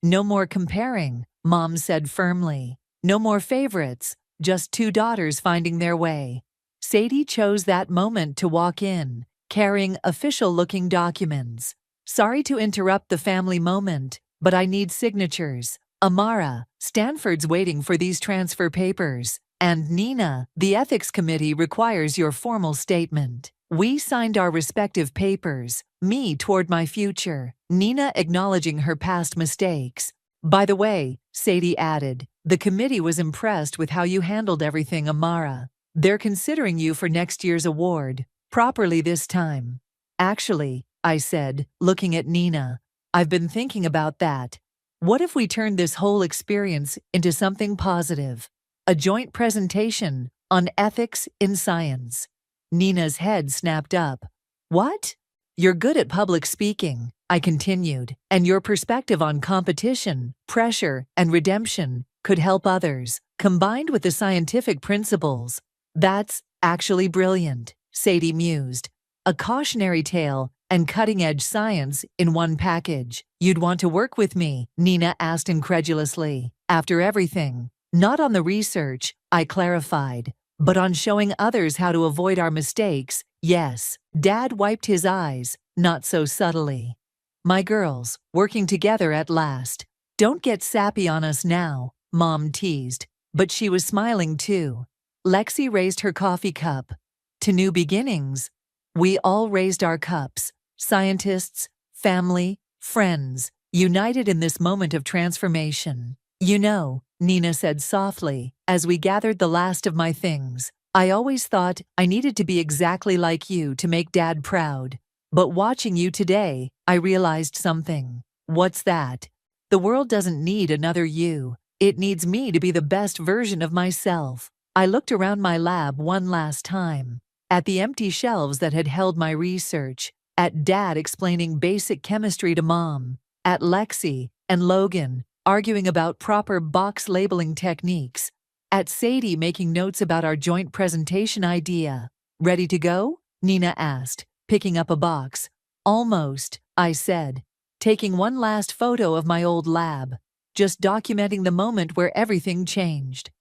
No more comparing, Mom said firmly. No more favorites, just two daughters finding their way. Sadie chose that moment to walk in, carrying official-looking documents. Sorry to interrupt the family moment, but I need signatures. Amara, Stanford's waiting for these transfer papers. And Nina, the ethics committee requires your formal statement. We signed our respective papers, me toward my future, Nina acknowledging her past mistakes. By the way, Sadie added, the committee was impressed with how you handled everything, Amara. They're considering you for next year's award, properly this time. Actually, I said, looking at Nina, I've been thinking about that. What if we turned this whole experience into something positive? A joint presentation on ethics in science. Nina's head snapped up. What? You're good at public speaking, I continued, and your perspective on competition, pressure, and redemption could help others, combined with the scientific principles. That's actually brilliant, Sadie mused. A cautionary tale and cutting-edge science in one package. You'd want to work with me, Nina asked incredulously. After everything. Not on the research, I clarified, but on showing others how to avoid our mistakes, yes. Dad wiped his eyes, not so subtly. My girls, working together at last. Don't get sappy on us now, Mom teased, but she was smiling too. Lexi raised her coffee cup. To new beginnings. We all raised our cups. Scientists, family, friends, united in this moment of transformation. You know, Nina said softly, as we gathered the last of my things, I always thought I needed to be exactly like you to make Dad proud. But watching you today, I realized something. What's that? The world doesn't need another you. It needs me to be the best version of myself. I looked around my lab one last time, at the empty shelves that had held my research, at Dad explaining basic chemistry to Mom, at Lexi and Logan arguing about proper box labeling techniques, at Sadie making notes about our joint presentation idea. Ready to go? Nina asked, picking up a box. Almost, I said, taking one last photo of my old lab, just documenting the moment where everything changed.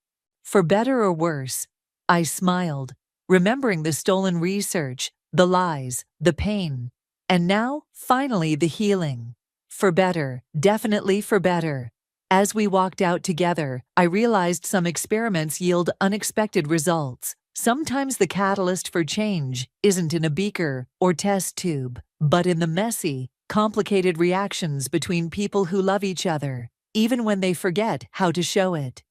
For better or worse, I smiled, remembering the stolen research, the lies, the pain, and now, finally, the healing. For better, definitely for better. As we walked out together, I realized some experiments yield unexpected results. Sometimes the catalyst for change isn't in a beaker or test tube, but in the messy, complicated reactions between people who love each other, even when they forget how to show it.